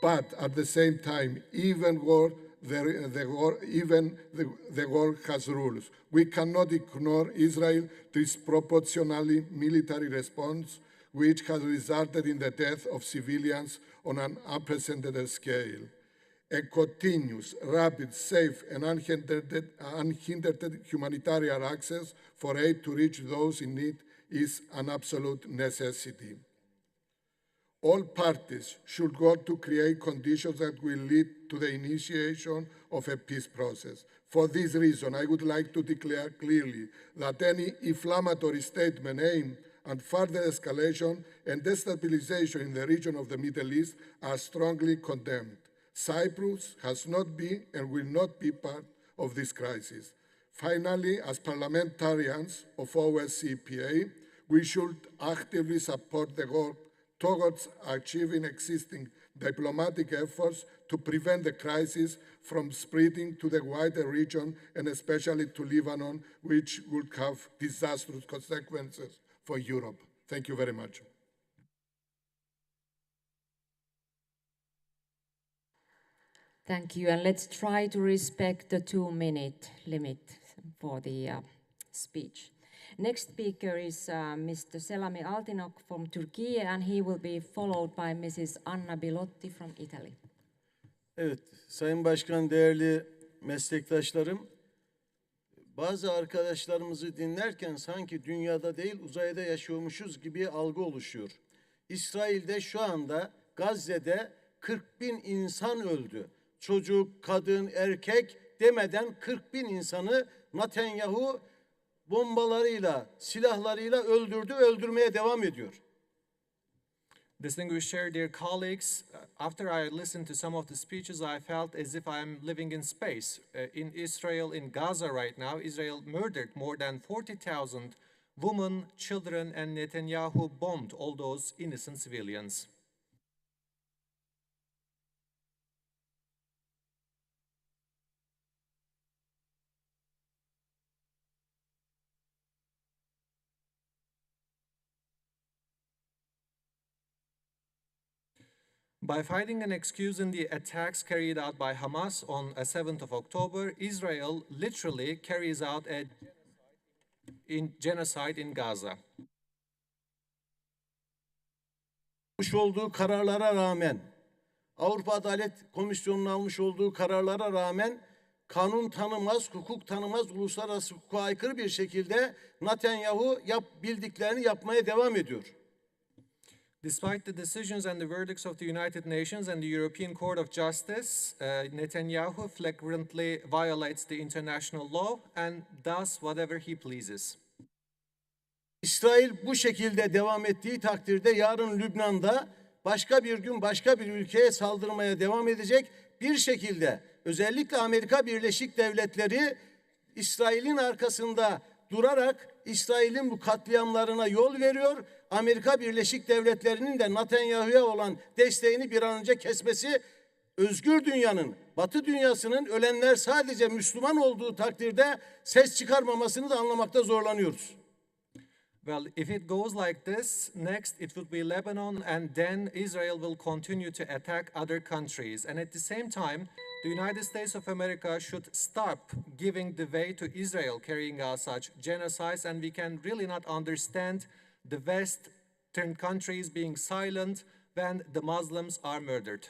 But at the same time, even the war has rules. We cannot ignore Israel's disproportionately military response, which has resulted in the death of civilians on an unprecedented scale. A continuous, rapid, safe, and unhindered humanitarian access for aid to reach those in need is an absolute necessity. All parties should work to create conditions that will lead to the initiation of a peace process. For this reason, I would like to declare clearly that any inflammatory statement aimed at further escalation and destabilization in the region of the Middle East are strongly condemned. Cyprus has not been and will not be part of this crisis. Finally, as parliamentarians of OSCE, we should actively support the work towards achieving existing diplomatic efforts to prevent the crisis from spreading to the wider region and especially to Lebanon, which would have disastrous consequences for Europe. Thank you very much. Thank you, and let's try to respect the 2-minute limit for the speech. Next speaker is Mr. Selami Altinok from Turkey, and he will be followed by Mrs. Anna Bilotti from Italy. Evet, Sayın Başkan, değerli meslektaşlarım, bazı arkadaşlarımızı dinlerken sanki dünyada değil uzayda yaşıyormuşuz gibi algı oluşuyor. İsrail'de şu anda Gazze'de 40.000 insan öldü. Çocuk, kadın, erkek demeden 40.000 insanı Netanyahu bombalarıyla, silahlarıyla öldürdü, öldürmeye devam ediyor. Distinguished Chair, dear colleagues, after I listened to some of the speeches, I felt as if I am living in space. In Israel, in Gaza right now, Israel murdered more than 40,000 women, children, and Netanyahu bombed all those innocent civilians. By finding an excuse in the attacks carried out by Hamas on 7th of October, Israel literally carries out a genocide in Gaza. Almış olduğu kararlara rağmen, Avrupa Adalet Komisyonu'nun almış olduğu kararlara rağmen kanun tanımaz, hukuk tanımaz, uluslararası hukuka aykırı bir şekilde Netanyahu bildiklerini yapmaya devam ediyor. Despite the decisions and the verdicts of the United Nations and the European Court of Justice, Netanyahu flagrantly violates the international law and does whatever he pleases. İsrail bu şekilde devam ettiği takdirde yarın Lübnan'da başka bir gün başka bir ülkeye saldırmaya devam edecek. Bir şekilde özellikle Amerika Birleşik Devletleri İsrail'in arkasında durarak İsrail'in bu katliamlarına yol veriyor. Amerika Birleşik Devletleri'nin de Netanyahu'ya olan desteğini bir an önce kesmesi, özgür dünyanın, Batı dünyasının ölenler sadece Müslüman olduğu takdirde ses çıkarmamasını da anlamakta zorlanıyoruz. Well, if it goes like this, next it would be Lebanon, and then Israel will continue to attack other countries. And at the same time, the United States of America should stop giving the way to Israel carrying out such genocides, and we can really not understand the Western countries being silent when the Muslims are murdered.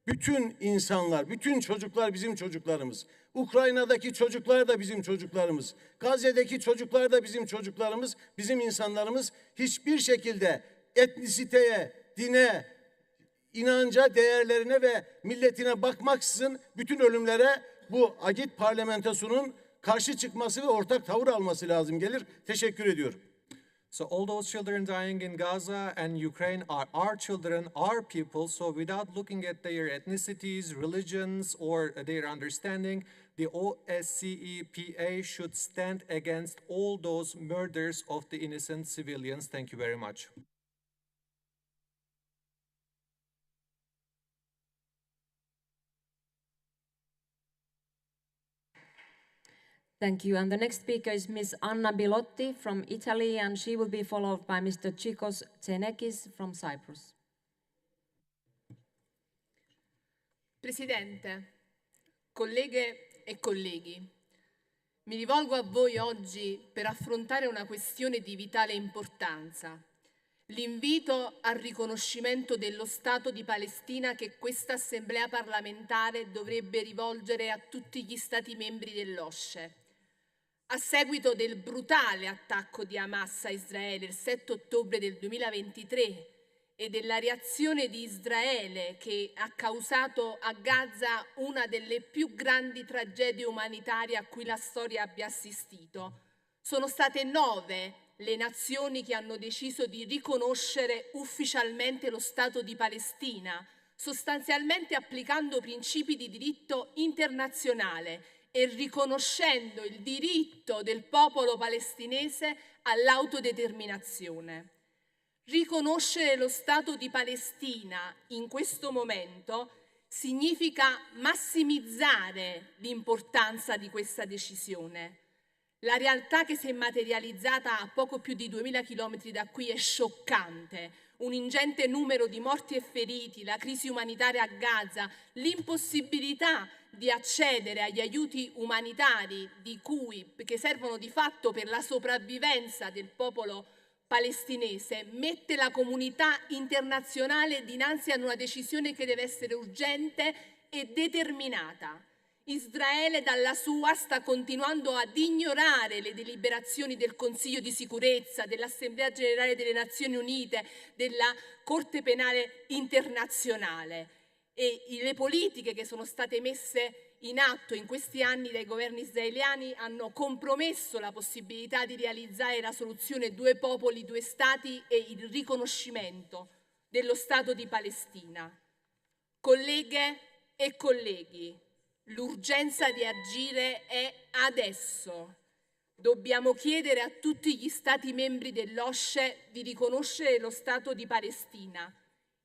Bütün insanlar, bütün çocuklar bizim çocuklarımız. Ukrayna'daki çocuklar da bizim çocuklarımız. Gazze'deki çocuklar da bizim çocuklarımız, bizim insanlarımız. Hiçbir şekilde etnisiteye, dine, inanca, değerlerine ve milletine bakmaksızın bütün ölümlere bu Agit parlamentosunun karşı çıkması ve ortak tavır alması lazım gelir. Teşekkür ediyorum. So all those children dying in Gaza and Ukraine are our children, our people. So without looking at their ethnicities, religions, or their understanding, the OSCE should stand against all those murders of the innocent civilians. Thank you very much. Thank you. And the next speaker is Ms. Anna Bilotti from Italy, and she will be followed by Mr. Chikos Tsenekis from Cyprus. Presidente, colleghe e colleghi, mi rivolgo a voi oggi per affrontare una questione di vitale importanza, L'invito al riconoscimento dello Stato di Palestina che questa Assemblea parlamentare dovrebbe rivolgere a tutti gli Stati membri dell'OSCE. A seguito del brutale attacco di Hamas a Israele il 7 ottobre del 2023 e della reazione di Israele che ha causato a Gaza una delle più grandi tragedie umanitarie a cui la storia abbia assistito, sono state 9 le nazioni che hanno deciso di riconoscere ufficialmente lo Stato di Palestina, sostanzialmente applicando principi di diritto internazionale e riconoscendo il diritto del popolo palestinese all'autodeterminazione. Riconoscere lo Stato di Palestina in questo momento significa massimizzare l'importanza di questa decisione. La realtà che si è materializzata a poco più di 2000 chilometri da qui è scioccante. Un ingente numero di morti e feriti, la crisi umanitaria a Gaza, l'impossibilità di accedere agli aiuti umanitari che servono di fatto per la sopravvivenza del popolo palestinese, mette la comunità internazionale dinanzi a una decisione che deve essere urgente e determinata. Israele dalla sua sta continuando ad ignorare le deliberazioni del Consiglio di sicurezza, dell'Assemblea generale delle Nazioni Unite, della Corte penale internazionale e le politiche che sono state messe in atto in questi anni dai governi israeliani hanno compromesso la possibilità di realizzare la soluzione due popoli, due stati e il riconoscimento dello Stato di Palestina. Colleghe e colleghi, l'urgenza di agire è adesso. Dobbiamo chiedere a tutti gli Stati membri dell'OSCE di riconoscere lo Stato di Palestina.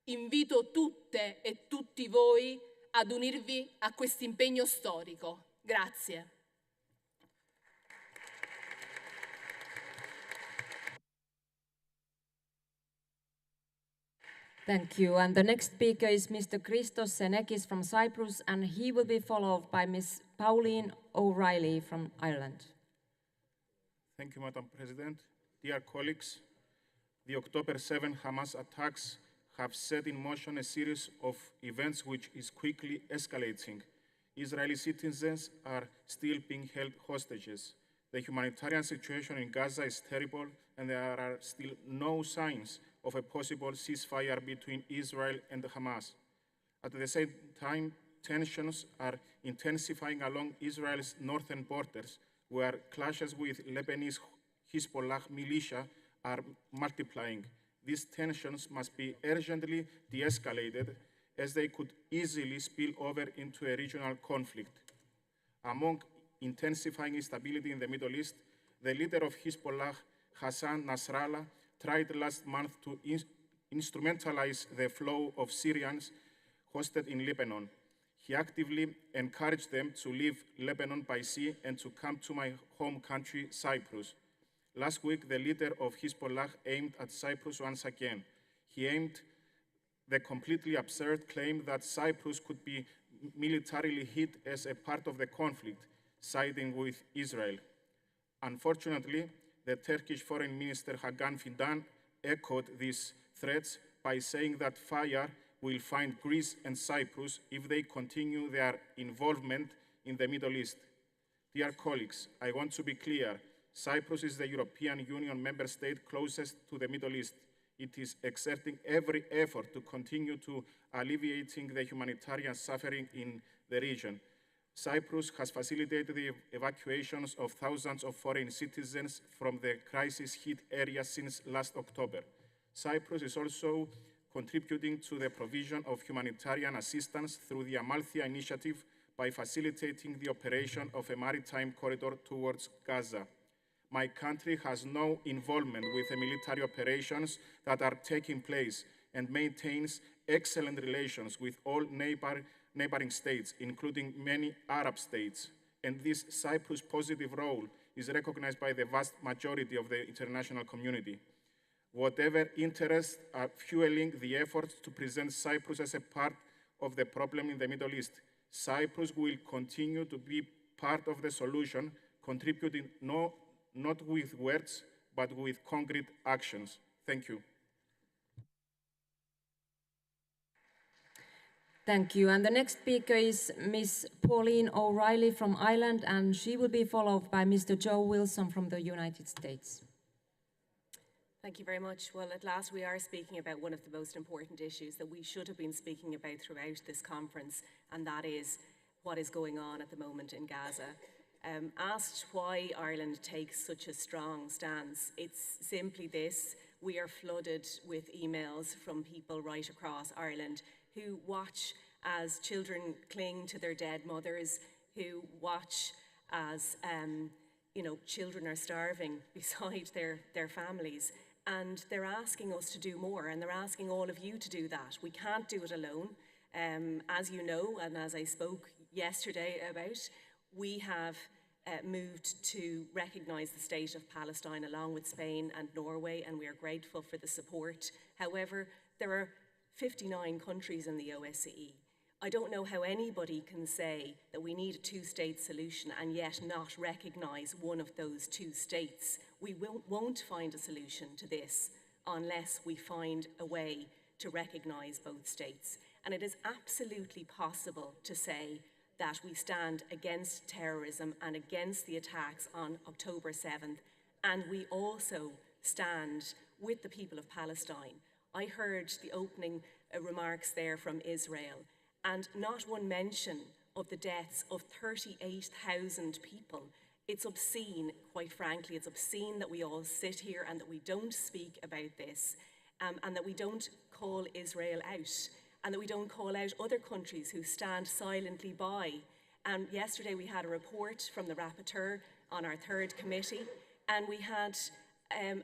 Invito tutte e tutti voi ad unirvi a questo impegno storico. Grazie. Thank you. And the next speaker is Mr. Christos Senekis from Cyprus, and he will be followed by Ms. Pauline O'Reilly from Ireland. Thank you, Madam President. Dear colleagues, the October 7 Hamas attacks have set in motion a series of events which is quickly escalating. Israeli citizens are still being held hostages. The humanitarian situation in Gaza is terrible, and there are still no signs of a possible ceasefire between Israel and Hamas. At the same time, tensions are intensifying along Israel's northern borders, where clashes with Lebanese Hezbollah militia are multiplying. These tensions must be urgently de-escalated, as they could easily spill over into a regional conflict. Among intensifying instability in the Middle East, the leader of Hezbollah, Hassan Nasrallah, tried last month to instrumentalize the flow of Syrians hosted in Lebanon. He actively encouraged them to leave Lebanon by sea and to come to my home country, Cyprus. Last week, the leader of Hezbollah aimed at Cyprus once again. He aimed the completely absurd claim that Cyprus could be militarily hit as a part of the conflict, siding with Israel. Unfortunately, the Turkish Foreign Minister Hakan Fidan echoed these threats by saying that fire will find Greece and Cyprus if they continue their involvement in the Middle East. Dear colleagues, I want to be clear. Cyprus is the European Union member state closest to the Middle East. It is exerting every effort to continue to alleviating the humanitarian suffering in the region. Cyprus has facilitated the evacuations of thousands of foreign citizens from the crisis-hit area since last October. Cyprus is also contributing to the provision of humanitarian assistance through the Amalthea initiative by facilitating the operation of a maritime corridor towards Gaza. My country has no involvement with the military operations that are taking place and maintains excellent relations with all neighboring states, including many Arab states. And this Cyprus' positive role is recognized by the vast majority of the international community. Whatever interests are fueling the efforts to present Cyprus as a part of the problem in the Middle East, Cyprus will continue to be part of the solution, contributing not with words, but with concrete actions. Thank you. Thank you. And the next speaker is Ms. Pauline O'Reilly from Ireland, and she will be followed by Mr. Joe Wilson from the United States. Thank you very much. Well, at last we are speaking about one of the most important issues that we should have been speaking about throughout this conference, and that is what is going on at the moment in Gaza. Asked why Ireland takes such a strong stance, it's simply this: we are flooded with emails from people right across Ireland who watch as children cling to their dead mothers, who watch as children are starving beside their families. And they're asking us to do more, and they're asking all of you to do that. We can't do it alone. As you know, and as I spoke yesterday about, we have moved to recognise the state of Palestine along with Spain and Norway, and we are grateful for the support. However, there are 59 countries in the OSCE. I don't know how anybody can say that we need a two-state solution and yet not recognise one of those two states. We won't find a solution to this unless we find a way to recognise both states. And it is absolutely possible to say that we stand against terrorism and against the attacks on October 7th, and we also stand with the people of Palestine. I heard the opening remarks there from Israel, and not one mention of the deaths of 38,000 people. It's obscene, quite frankly. It's obscene that we all sit here and that we don't speak about this, and that we don't call Israel out, and that we don't call out other countries who stand silently by. And yesterday we had a report from the rapporteur on our third committee, and we had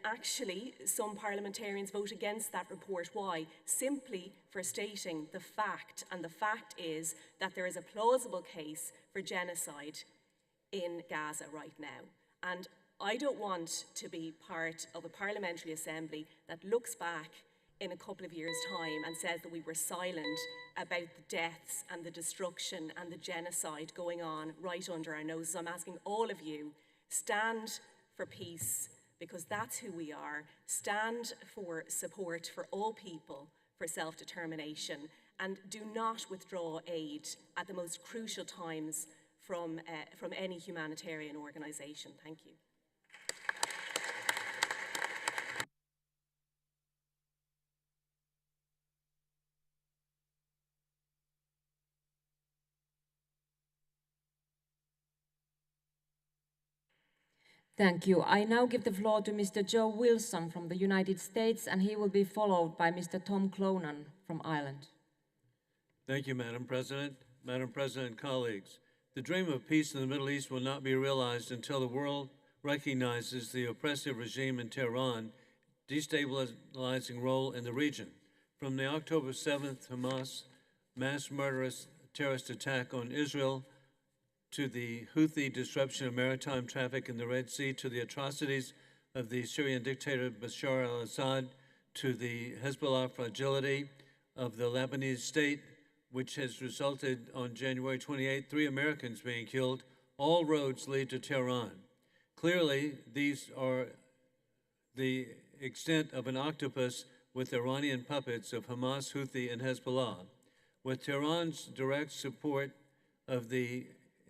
actually some parliamentarians vote against that report. Why? Simply for stating the fact, and the fact is that there is a plausible case for genocide in Gaza right now. And I don't want to be part of a parliamentary assembly that looks back in a couple of years' time and says that we were silent about the deaths and the destruction and the genocide going on right under our noses. I'm asking all of you, stand for peace, because that's who we are. Stand for support for all people, for self-determination, and do not withdraw aid at the most crucial times from any humanitarian organisation. Thank you. Thank you. I now give the floor to Mr. Joe Wilson from the United States, and he will be followed by Mr. Tom Clonan from Ireland. Thank you, Madam President. Madam President, colleagues, the dream of peace in the Middle East will not be realized until the world recognizes the oppressive regime in Tehran, destabilizing role in the region. From the October 7th Hamas mass murderous terrorist attack on Israel, to the Houthi disruption of maritime traffic in the Red Sea, to the atrocities of the Syrian dictator Bashar al-Assad, to the Hezbollah fragility of the Lebanese state, which has resulted on January 28, 3 Americans being killed, all roads lead to Tehran. Clearly, these are the extent of an octopus with Iranian puppets of Hamas, Houthi, and Hezbollah. With Tehran's direct support of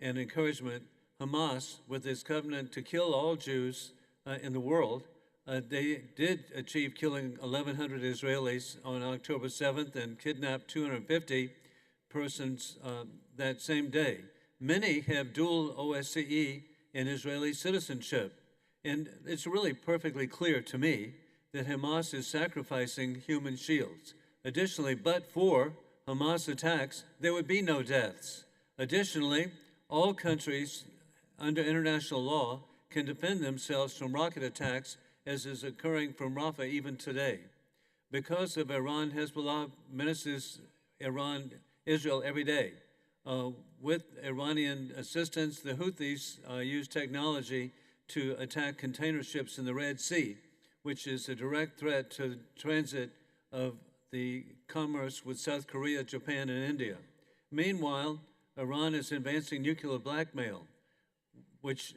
and encouragement, Hamas, with its covenant to kill all Jews in the world, they did achieve killing 1,100 Israelis on October 7th and kidnapped 250 persons that same day. Many have dual OSCE and Israeli citizenship. And it's really perfectly clear to me that Hamas is sacrificing human shields. Additionally, but for Hamas attacks, there would be no deaths. Additionally, all countries under international law can defend themselves from rocket attacks, as is occurring from Rafah even today. Because of Iran, Hezbollah menaces Israel every day. With Iranian assistance, the Houthis use technology to attack container ships in the Red Sea, which is a direct threat to the transit of the commerce with South Korea, Japan, and India. Meanwhile, Iran is advancing nuclear blackmail, which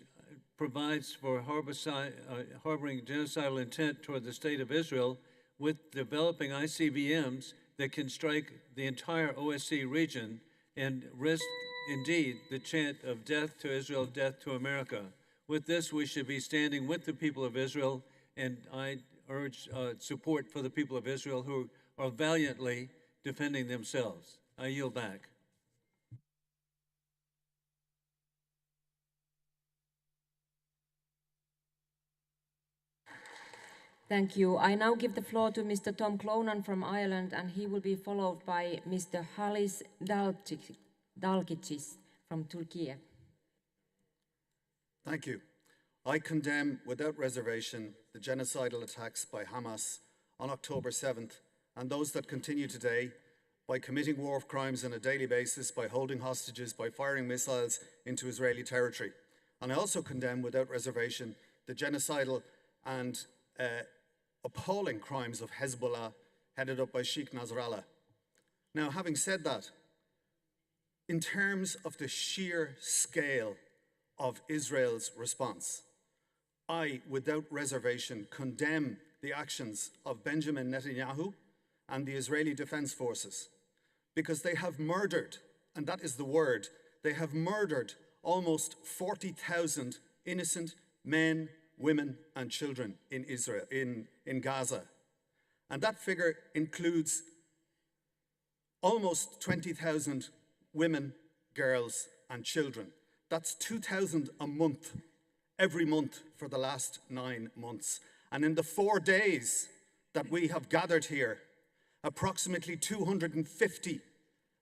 provides for harboring genocidal intent toward the state of Israel with developing ICBMs that can strike the entire OSCE region and risk, indeed, the chant of death to Israel, death to America. With this, we should be standing with the people of Israel, and I urge support for the people of Israel who are valiantly defending themselves. I yield back. Thank you. I now give the floor to Mr. Tom Clonan from Ireland, and he will be followed by Mr. Halis Dalgicis from Turkey. Thank you. I condemn without reservation the genocidal attacks by Hamas on October 7th and those that continue today by committing war crimes on a daily basis, by holding hostages, by firing missiles into Israeli territory. And I also condemn without reservation the genocidal and appalling crimes of Hezbollah headed up by Sheikh Nasrallah. Now, having said that, in terms of the sheer scale of Israel's response, I, without reservation, condemn the actions of Benjamin Netanyahu and the Israeli Defense Forces because they have murdered, and that is the word, they have murdered almost 40,000 innocent men, women and children in Israel, in Gaza. And that figure includes almost 20,000 women, girls and children. That's 2,000 a month, every month for the last 9 months. And in the 4 days that we have gathered here, approximately 250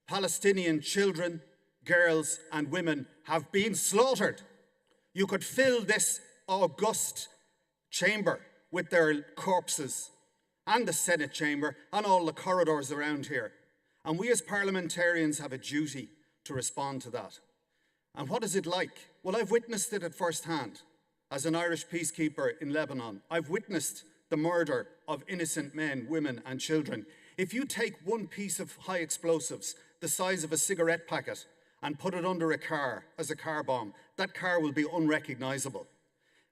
Palestinian children, girls and women have been slaughtered. You could fill this august chamber with their corpses and the Senate chamber and all the corridors around here. And we as parliamentarians have a duty to respond to that. And what is it like? Well, I've witnessed it at first hand as an Irish peacekeeper in Lebanon. I've witnessed the murder of innocent men, women and children. If you take one piece of high explosives the size of a cigarette packet and put it under a car as a car bomb, that car will be unrecognizable.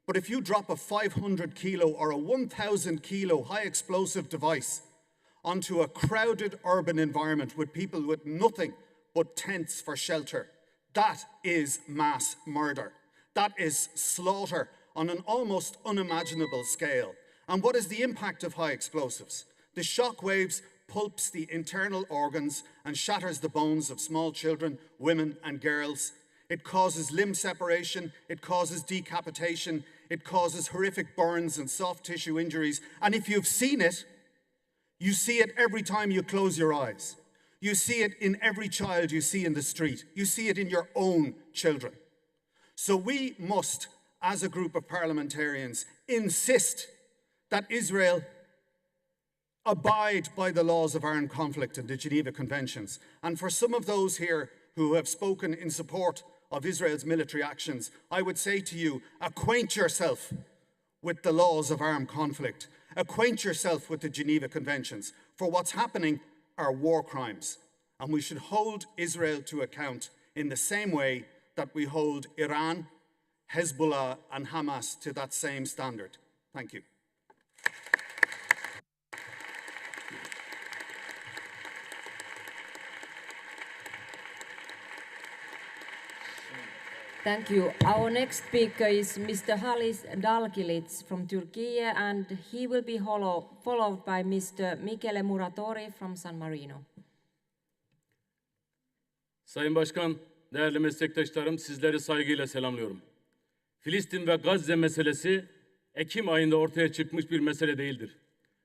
But if you drop a 500 kilo or a 1,000 kilo high explosive device onto a crowded urban environment with people with nothing but tents for shelter, that is mass murder. That is slaughter on an almost unimaginable scale. And what is the impact of high explosives? The shock waves pulps the internal organs and shatters the bones of small children, women and girls. It causes limb separation, it causes decapitation, it causes horrific burns and soft tissue injuries. And if you've seen it, you see it every time you close your eyes. You see it in every child you see in the street. You see it in your own children. So we must, as a group of parliamentarians, insist that Israel abide by the laws of armed conflict and the Geneva Conventions. And for some of those here who have spoken in support of Israel's military actions, I would say to you, acquaint yourself with the laws of armed conflict. Acquaint yourself with the Geneva Conventions. For what's happening are war crimes. And we should hold Israel to account in the same way that we hold Iran, Hezbollah and Hamas to that same standard. Thank you. Thank you. Our next speaker is Mr. Halis Dalgilis from Turkey, and he will be followed by Mr. Michele Muratori from San Marino. Sayın Başkan, değerli meslektaşlarım, sizleri saygıyla selamlıyorum. Filistin ve Gazze meselesi Ekim ayında ortaya çıkmış bir mesele değildir.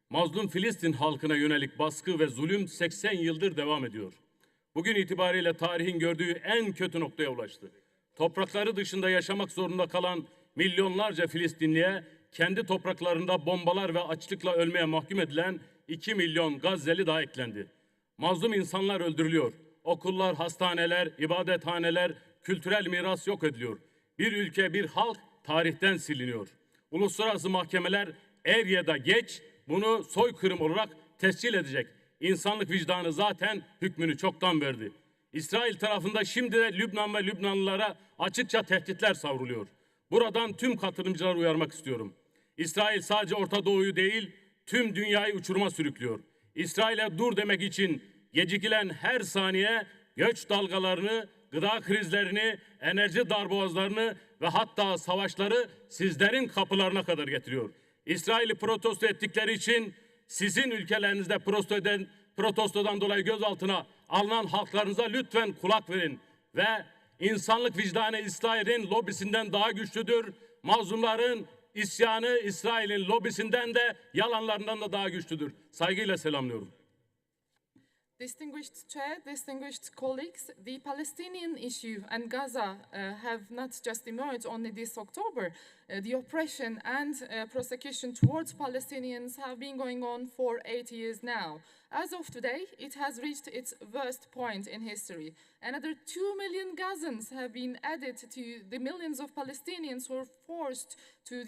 Mazlum Filistin halkına yönelik baskı ve zulüm 80 yıldır devam ediyor. Bugün itibariyle tarihin gördüğü en kötü noktaya ulaştı. Toprakları dışında yaşamak zorunda kalan milyonlarca Filistinliye kendi topraklarında bombalar ve açlıkla ölmeye mahkum edilen 2 milyon Gazze'li daha eklendi. Mazlum insanlar öldürülüyor. Okullar, hastaneler, ibadethaneler, kültürel miras yok ediliyor. Bir ülke, bir halk tarihten siliniyor. Uluslararası mahkemeler er ya da geç bunu soykırım olarak tescil edecek. İnsanlık vicdanı zaten hükmünü çoktan verdi. İsrail tarafında şimdi de Lübnan ve Lübnanlılara açıkça tehditler savruluyor. Buradan tüm katılımcıları uyarmak istiyorum. İsrail sadece Orta Doğu'yu değil, tüm dünyayı uçuruma sürüklüyor. İsrail'e dur demek için gecikilen her saniye göç dalgalarını, gıda krizlerini, enerji darboğazlarını ve hatta savaşları sizlerin kapılarına kadar getiriyor. İsrail'i protesto ettikleri için sizin ülkelerinizde protestodan dolayı gözaltına alınan halklarınıza lütfen kulak verin ve insanlık vicdanı İsrail'in lobisinden daha güçlüdür. Mazlumların isyanı İsrail'in lobisinden de yalanlarından da daha güçlüdür. Saygıyla selamlıyorum. Distinguished Chair, distinguished colleagues, the Palestinian issue and Gaza have not just emerged only this October. The oppression and persecution towards Palestinians have been going on for 8 years now. As of today, it has reached its worst point in history. Another 2 million Gazans have been added to the millions of Palestinians who are forced to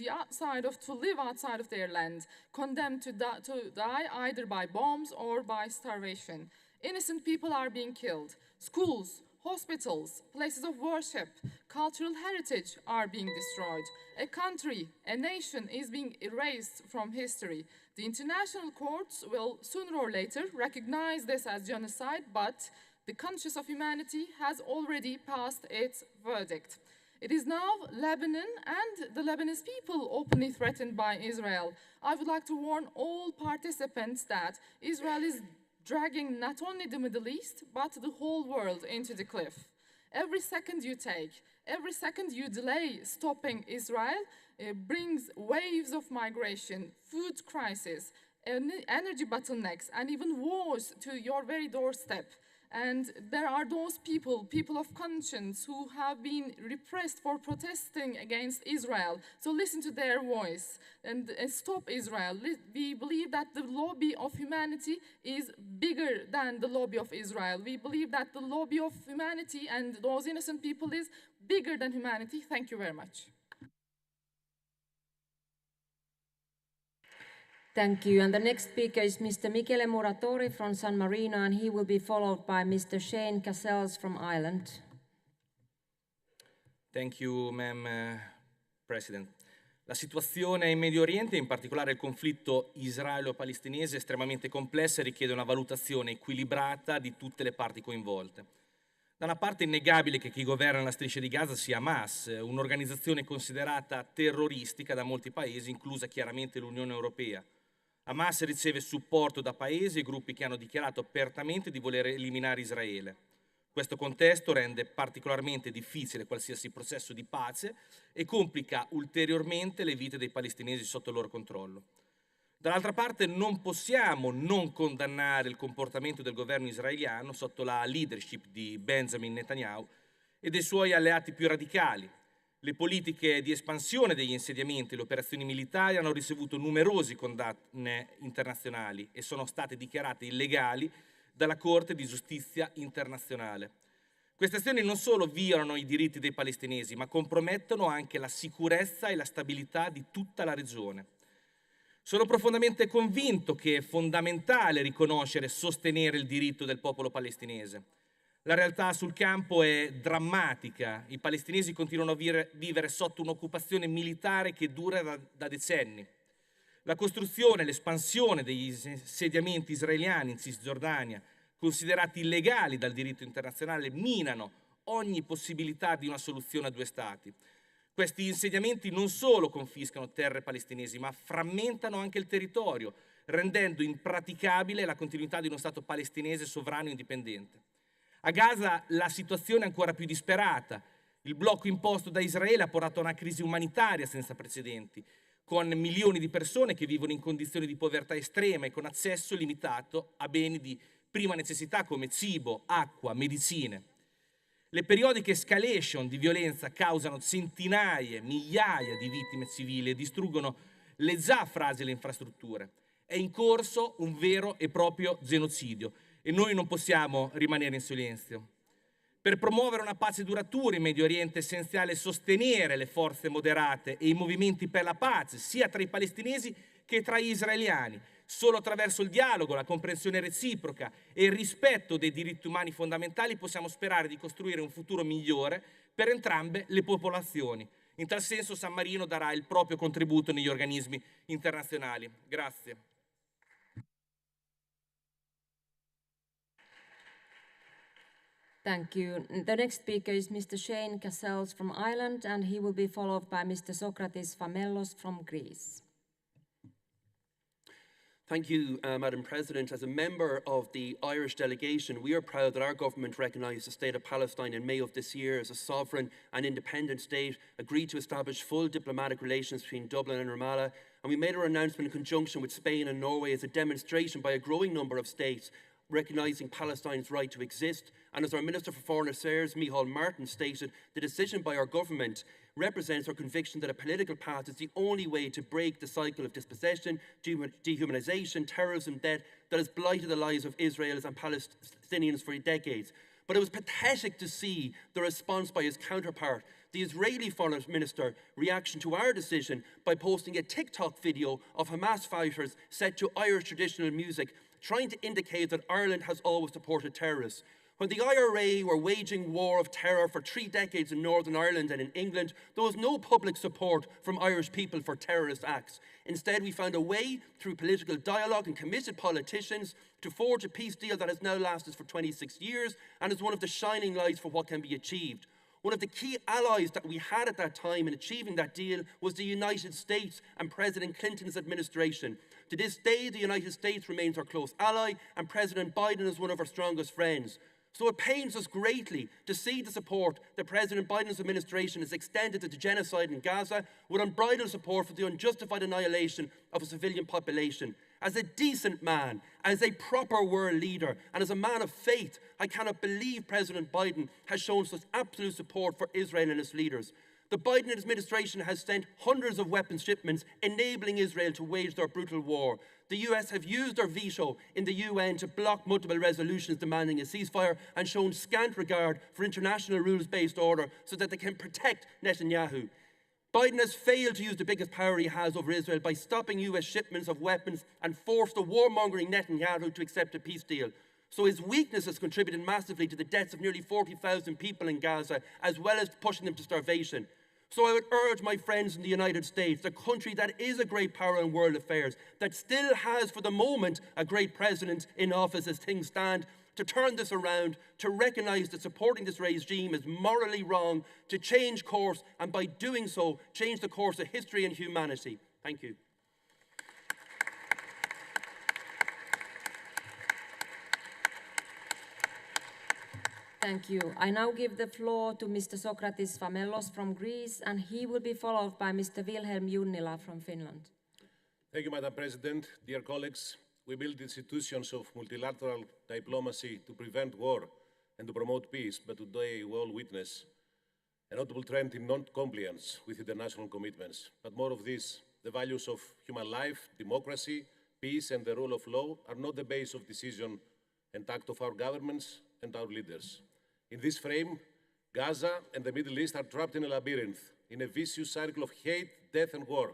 live outside of their land, condemned to die either by bombs or by starvation. Innocent people are being killed. Schools, hospitals, places of worship, cultural heritage are being destroyed. A country, a nation is being erased from history. The international courts will sooner or later recognize this as genocide, but the conscience of humanity has already passed its verdict. It is now Lebanon and the Lebanese people openly threatened by Israel. I would like to warn all participants that Israel is dragging not only the Middle East, but the whole world into the cliff. Every second you take, every second you delay stopping Israel brings waves of migration, food crisis, energy bottlenecks, and even wars to your very doorstep. And there are those people of conscience, who have been repressed for protesting against Israel. So listen to their voice and stop Israel. We believe that the lobby of humanity is bigger than the lobby of Israel. We believe that the lobby of humanity and those innocent people is bigger than humanity. Thank you very much. Thank you. And the next speaker is Mr. Michele Muratori from San Marino, and he will be followed by Mr. Shane Cassels from Ireland. Thank you, Madam President. La situazione in Medio Oriente, in particolare il conflitto israelo-palestinese, è estremamente complessa e richiede una valutazione equilibrata di tutte le parti coinvolte. Da una parte è innegabile che chi governa la striscia di Gaza sia Hamas, un'organizzazione considerata terroristica da molti paesi, inclusa chiaramente l'Unione Europea. Hamas riceve supporto da paesi e gruppi che hanno dichiarato apertamente di voler eliminare Israele. Questo contesto rende particolarmente difficile qualsiasi processo di pace e complica ulteriormente le vite dei palestinesi sotto il loro controllo. Dall'altra parte non possiamo non condannare il comportamento del governo israeliano sotto la leadership di Benjamin Netanyahu e dei suoi alleati più radicali. Le politiche di espansione degli insediamenti e le operazioni militari hanno ricevuto numerose condanne internazionali e sono state dichiarate illegali dalla Corte di Giustizia internazionale. Queste azioni non solo violano i diritti dei palestinesi, ma compromettono anche la sicurezza e la stabilità di tutta la regione. Sono profondamente convinto che è fondamentale riconoscere e sostenere il diritto del popolo palestinese. La realtà sul campo è drammatica. I palestinesi continuano a vivere sotto un'occupazione militare che dura da decenni. La costruzione e l'espansione degli insediamenti israeliani in Cisgiordania, considerati illegali dal diritto internazionale, minano ogni possibilità di una soluzione a due stati. Questi insediamenti non solo confiscano terre palestinesi, ma frammentano anche il territorio, rendendo impraticabile la continuità di uno Stato palestinese sovrano e indipendente. A Gaza la situazione è ancora più disperata. Il blocco imposto da Israele ha portato a una crisi umanitaria senza precedenti, con milioni di persone che vivono in condizioni di povertà estrema e con accesso limitato a beni di prima necessità come cibo, acqua, medicine. Le periodiche escalation di violenza causano centinaia, migliaia di vittime civili e distruggono le già fragili infrastrutture. È in corso un vero e proprio genocidio e noi non possiamo rimanere in silenzio. Per promuovere una pace duratura in Medio Oriente è essenziale sostenere le forze moderate e i movimenti per la pace, sia tra i palestinesi che tra gli israeliani. Solo attraverso il dialogo, la comprensione reciproca e il rispetto dei diritti umani fondamentali possiamo sperare di costruire un futuro migliore per entrambe le popolazioni. In tal senso San Marino darà il proprio contributo negli organismi internazionali. Grazie. Thank you. The next speaker is Mr. Shane Cassels from Ireland, and he will be followed by Mr. Sokratis Famellos from Greece. Thank you, Madam President. As a member of the Irish delegation, we are proud that our government recognised the State of Palestine in May of this year as a sovereign and independent state, agreed to establish full diplomatic relations between Dublin and Ramallah, and we made our announcement in conjunction with Spain and Norway as a demonstration by a growing number of states recognising Palestine's right to exist. And as our Minister for Foreign Affairs, Micheál Martin, stated, the decision by our government represents our conviction that a political path is the only way to break the cycle of dispossession, dehumanisation, terrorism, death that has blighted the lives of Israelis and Palestinians for decades. But it was pathetic to see the response by his counterpart, the Israeli Foreign Minister, reaction to our decision by posting a TikTok video of Hamas fighters set to Irish traditional music, trying to indicate that Ireland has always supported terrorists. When the IRA were waging war of terror for 3 decades in Northern Ireland and in England, there was no public support from Irish people for terrorist acts. Instead, we found a way through political dialogue and committed politicians to forge a peace deal that has now lasted for 26 years and is one of the shining lights for what can be achieved. One of the key allies that we had at that time in achieving that deal was the United States and President Clinton's administration. To this day, the United States remains our close ally, and President Biden is one of our strongest friends. So it pains us greatly to see the support that President Biden's administration has extended to the genocide in Gaza with unbridled support for the unjustified annihilation of a civilian population. As a decent man, as a proper world leader, and as a man of faith, I cannot believe President Biden has shown such absolute support for Israel and its leaders. The Biden administration has sent hundreds of weapons shipments enabling Israel to wage their brutal war. The US have used their veto in the UN to block multiple resolutions demanding a ceasefire and shown scant regard for international rules-based order so that they can protect Netanyahu. Biden has failed to use the biggest power he has over Israel by stopping US shipments of weapons and forced the warmongering Netanyahu to accept a peace deal. So his weakness has contributed massively to the deaths of nearly 40,000 people in Gaza, as well as pushing them to starvation. So I would urge my friends in the United States, the country that is a great power in world affairs, that still has for the moment a great president in office as things stand, to turn this around, to recognise that supporting this regime is morally wrong, to change course, and by doing so, change the course of history and humanity. Thank you. Thank you. I now give the floor to Mr. Sokratis Famellos from Greece, and he will be followed by Mr. Wilhelm Junnila from Finland. Thank you, Madam President. Dear colleagues, we build institutions of multilateral diplomacy to prevent war and to promote peace, but today we all witness a notable trend in non-compliance with international commitments. But more of this, the values of human life, democracy, peace and the rule of law are not the base of decision and act of our governments and our leaders. In this frame, Gaza and the Middle East are trapped in a labyrinth, in a vicious cycle of hate, death and war.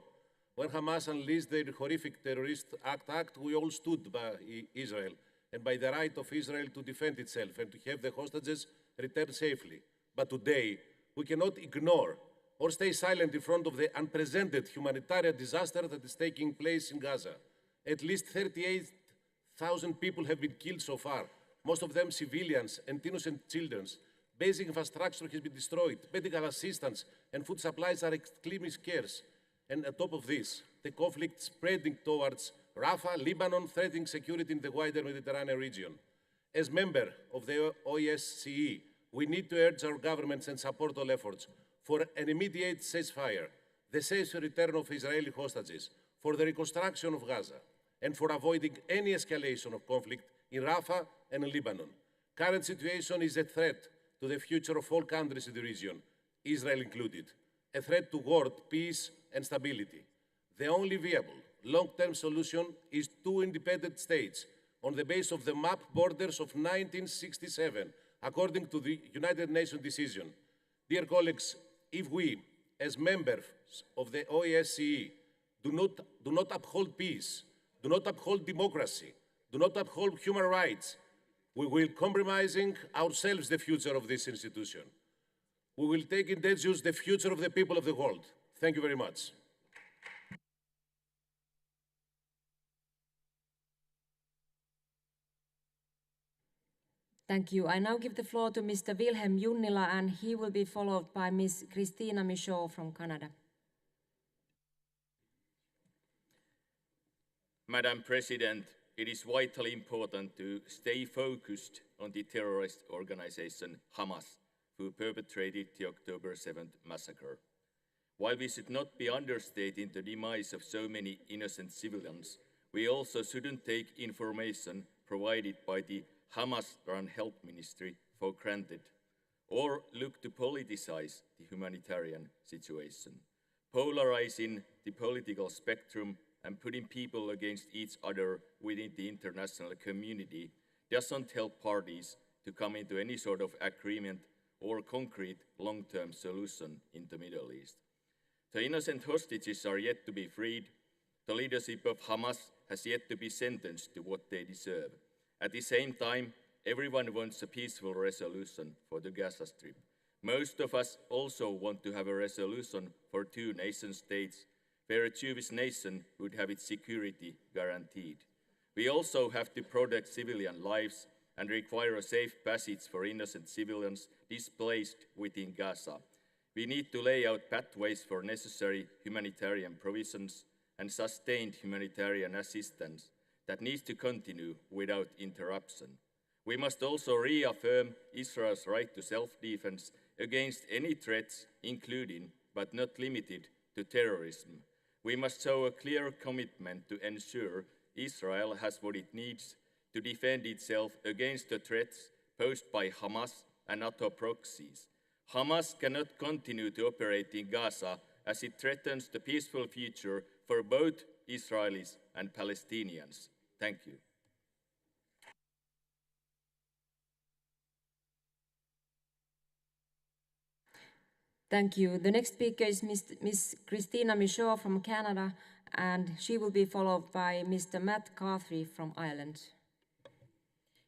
When Hamas unleashed their horrific terrorist act, we all stood by Israel and by the right of Israel to defend itself and to have the hostages returned safely. But today, we cannot ignore or stay silent in front of the unprecedented humanitarian disaster that is taking place in Gaza. At least 38,000 people have been killed so far, most of them civilians and innocent children. Basic infrastructure has been destroyed. Medical assistance and food supplies are extremely scarce. And on top of this, the conflict spreading towards Rafah, Lebanon, threatening security in the wider Mediterranean region. As member of the OSCE, we need to urge our governments and support all efforts for an immediate ceasefire, the safe return of Israeli hostages, for the reconstruction of Gaza, and for avoiding any escalation of conflict in Rafah and in Lebanon. Current situation is a threat to the future of all countries in the region, Israel included, a threat to world peace and stability. The only viable long-term solution is 2 independent states on the basis of the map borders of 1967, according to the United Nations decision. Dear colleagues, if we, as members of the OSCE, do not uphold peace, do not uphold democracy, do not uphold human rights, we will compromising ourselves the future of this institution. We will take in danger the future of the people of the world. Thank you very much. Thank you. I now give the floor to Mr. Wilhelm Junnila, and he will be followed by Ms. Christina Michaud from Canada. Madam President, it is vitally important to stay focused on the terrorist organization Hamas, who perpetrated the October 7th massacre. While we should not be understating the demise of so many innocent civilians, we also shouldn't take information provided by the Hamas-run Health Ministry for granted, or look to politicize the humanitarian situation. Polarizing the political spectrum and putting people against each other within the international community doesn't help parties to come into any sort of agreement or concrete long-term solution in the Middle East. The innocent hostages are yet to be freed. The leadership of Hamas has yet to be sentenced to what they deserve. At the same time, everyone wants a peaceful resolution for the Gaza Strip. Most of us also want to have a resolution for two nation states, where a Jewish nation would have its security guaranteed. We also have to protect civilian lives and require a safe passage for innocent civilians displaced within Gaza. We need to lay out pathways for necessary humanitarian provisions and sustained humanitarian assistance that needs to continue without interruption. We must also reaffirm Israel's right to self-defense against any threats, including but not limited to terrorism. We must show a clear commitment to ensure Israel has what it needs to defend itself against the threats posed by Hamas and NATO proxies. Hamas cannot continue to operate in Gaza as it threatens the peaceful future for both Israelis and Palestinians. Thank you. Thank you. The next speaker is Ms. Christina Michaud from Canada, and she will be followed by Mr. Matt Carthy from Ireland.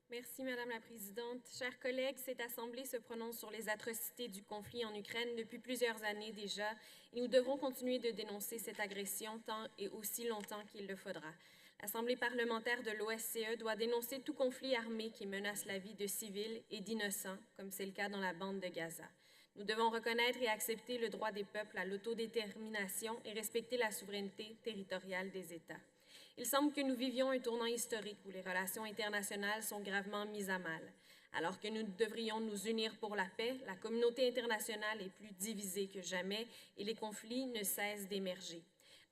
Merci, Madame la Présidente. Chers collègues, cette Assemblée se prononce sur les atrocités du conflit en Ukraine depuis plusieurs années déjà, et nous devrons continuer de dénoncer cette agression tant et aussi longtemps qu'il le faudra. L'Assemblée parlementaire de l'OSCE doit dénoncer tout conflit armé qui menace la vie de civils et d'innocents, comme c'est le cas dans la bande de Gaza. Nous devons reconnaître et accepter le droit des peuples à l'autodétermination et respecter la souveraineté territoriale des États. Il semble que nous vivions un tournant historique où les relations internationales sont gravement mises à mal. Alors que nous devrions nous unir pour la paix, la communauté internationale est plus divisée que jamais et les conflits ne cessent d'émerger.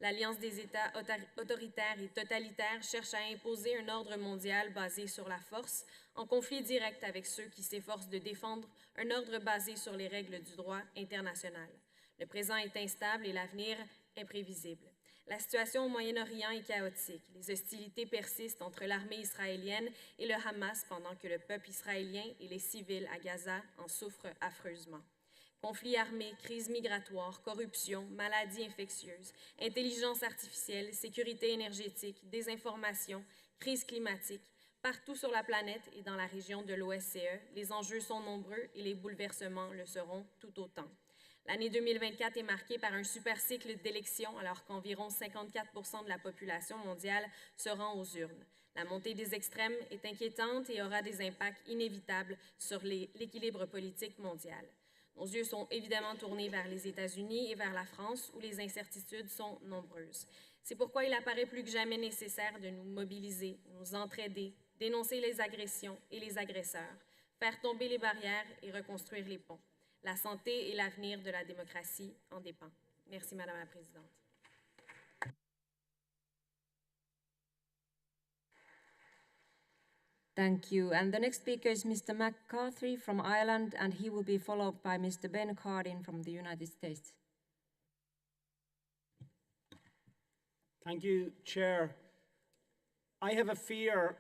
L'Alliance des États autoritaires et totalitaires cherche à imposer un ordre mondial basé sur la force, en conflit direct avec ceux qui s'efforcent de défendre un ordre basé sur les règles du droit international. Le présent est instable et l'avenir imprévisible. La situation au Moyen-Orient est chaotique. Les hostilités persistent entre l'armée israélienne et le Hamas pendant que le peuple israélien et les civils à Gaza en souffrent affreusement. Conflits armés, crises migratoires, corruption, maladies infectieuses, intelligence artificielle, sécurité énergétique, désinformation, crise climatique. Partout sur la planète et dans la région de l'OSCE, les enjeux sont nombreux et les bouleversements le seront tout autant. L'année 2024 est marquée par un super cycle d'élections alors qu'environ 54% de la population mondiale se rend aux urnes. La montée des extrêmes est inquiétante et aura des impacts inévitables sur l'équilibre politique mondial. Nos yeux sont évidemment tournés vers les États-Unis et vers la France où les incertitudes sont nombreuses. C'est pourquoi il apparaît plus que jamais nécessaire de nous mobiliser, nous entraider, dénoncer les agressions et les agresseurs, faire tomber les barrières et reconstruire les ponts. La santé et l'avenir de la démocratie en dépendent. Merci, Madame la Présidente. Thank you. And the next speaker is Mr. McCarthy from Ireland, and he will be followed by Mr. Ben Cardin from the United States. Thank you, Chair. I have a fear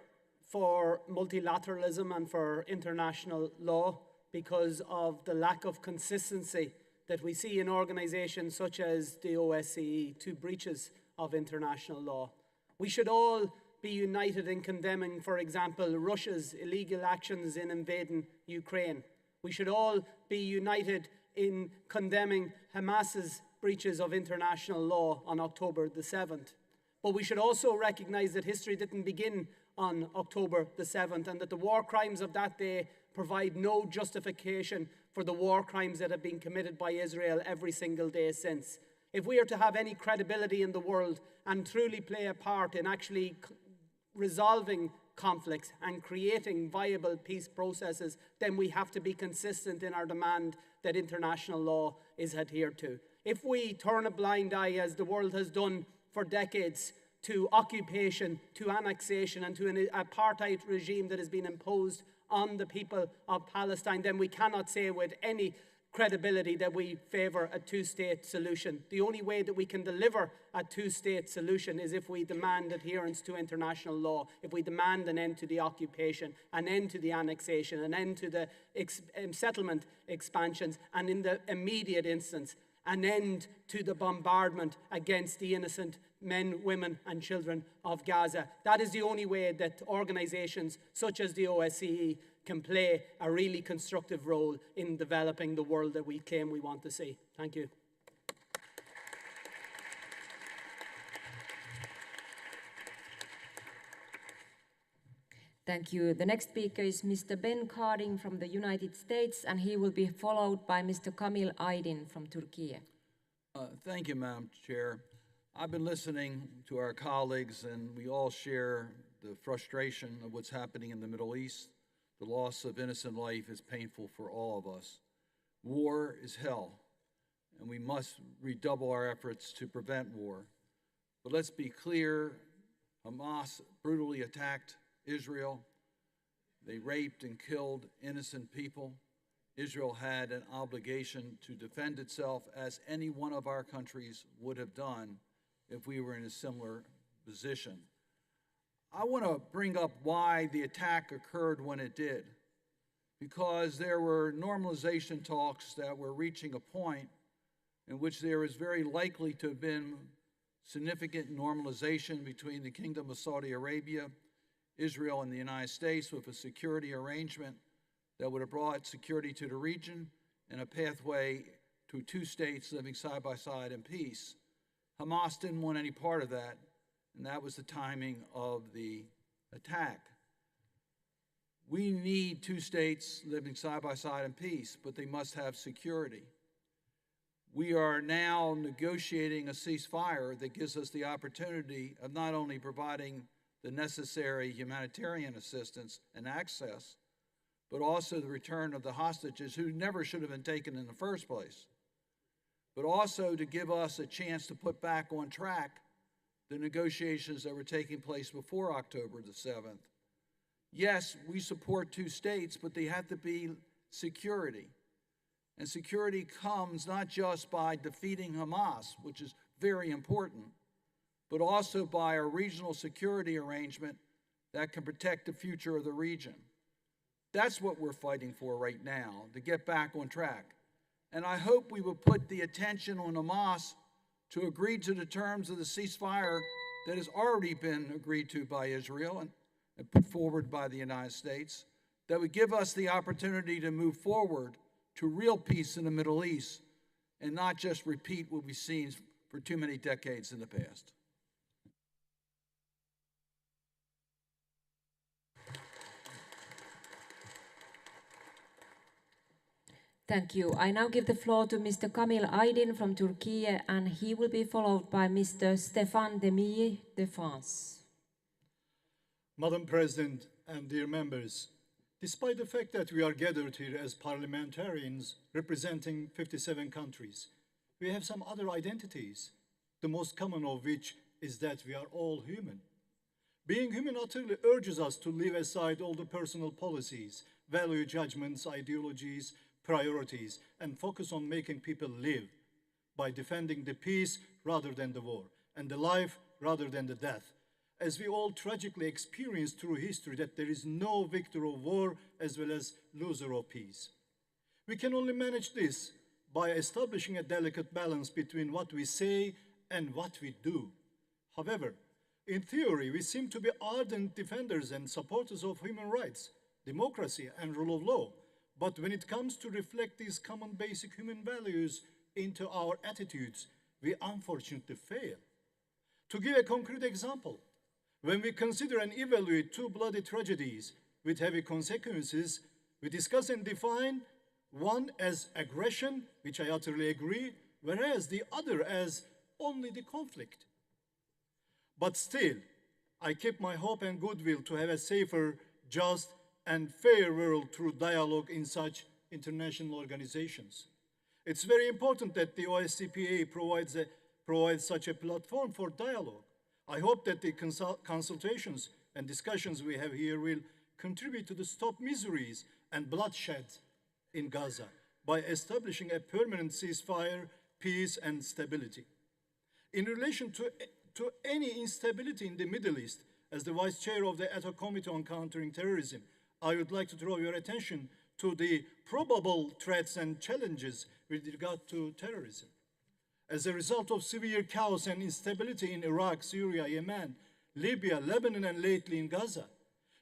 for multilateralism and for international law because of the lack of consistency that we see in organizations such as the OSCE to breaches of international law. We should all be united in condemning, for example, Russia's illegal actions in invading Ukraine. We should all be united in condemning Hamas's breaches of international law on October the 7th. But we should also recognize that history didn't begin on October the 7th, and that the war crimes of that day provide no justification for the war crimes that have been committed by Israel every single day since. If we are to have any credibility in the world and truly play a part in actually resolving conflicts and creating viable peace processes, then we have to be consistent in our demand that international law is adhered to. If we turn a blind eye, as the world has done for decades, to occupation, to annexation, and to an apartheid regime that has been imposed on the people of Palestine, then we cannot say with any credibility that we favour a two-state solution. The only way that we can deliver a two-state solution is if we demand adherence to international law, if we demand an end to the occupation, an end to the annexation, an end to the settlement expansions, and in the immediate instance, an end to the bombardment against the innocent men, women, and children of Gaza. That is the only way that organizations such as the OSCE can play a really constructive role in developing the world that we claim we want to see. Thank you. Thank you. The next speaker is Mr. Ben Cardin from the United States, and he will be followed by Mr. Kamil Aydin from Turkey. Thank you, Madam Chair. I've been listening to our colleagues, and we all share the frustration of what's happening in the Middle East. The loss of innocent life is painful for all of us. War is hell, and we must redouble our efforts to prevent war. But let's be clear, Hamas brutally attacked Israel. They raped and killed innocent people. Israel had an obligation to defend itself, as any one of our countries would have done if we were in a similar position. I want to bring up why the attack occurred when it did, because there were normalization talks that were reaching a point in which there was very likely to have been significant normalization between the Kingdom of Saudi Arabia, Israel, and the United States, with a security arrangement that would have brought security to the region and a pathway to two states living side by side in peace. Hamas didn't want any part of that, and that was the timing of the attack. We need two states living side by side in peace, but they must have security. We are now negotiating a ceasefire that gives us the opportunity of not only providing the necessary humanitarian assistance and access, but also the return of the hostages who never should have been taken in the first place, but also to give us a chance to put back on track the negotiations that were taking place before October the 7th. Yes, we support two states, but they have to be security. And security comes not just by defeating Hamas, which is very important, but also by a regional security arrangement that can protect the future of the region. That's what we're fighting for right now, to get back on track. And I hope we will put the attention on Hamas to agree to the terms of the ceasefire that has already been agreed to by Israel and put forward by the United States, that would give us the opportunity to move forward to real peace in the Middle East and not just repeat what we've seen for too many decades in the past. Thank you. I now give the floor to Mr. Kamil Aydin from Turkey, and he will be followed by Mr. Stéphane Demille de France. Madam President and dear members, despite the fact that we are gathered here as parliamentarians representing 57 countries, we have some other identities, the most common of which is that we are all human. Being human utterly urges us to leave aside all the personal policies, value judgments, ideologies, priorities, and focus on making people live by defending the peace rather than the war, and the life rather than the death, as we all tragically experience through history that there is no victor of war as well as loser of peace. We can only manage this by establishing a delicate balance between what we say and what we do. However, in theory, we seem to be ardent defenders and supporters of human rights, democracy, and rule of law. But when it comes to reflect these common basic human values into our attitudes, we unfortunately fail. To give a concrete example, When we consider and evaluate two bloody tragedies with heavy consequences, we discuss and define one as aggression, which I utterly agree, whereas the other as only the conflict. But still, I keep my hope and goodwill to have a safer, just, and fair world through dialogue in such international organizations. It's very important that the OSCE provides such a platform for dialogue. I hope that the consultations and discussions we have here will contribute to the stop miseries and bloodshed in Gaza by establishing a permanent ceasefire, peace, and stability. In relation to any instability in the Middle East, as the Vice Chair of the Ad Hoc Committee on Countering Terrorism, I would like to draw your attention to the probable threats and challenges with regard to terrorism. As a result of severe chaos and instability in Iraq, Syria, Yemen, Libya, Lebanon, and lately in Gaza,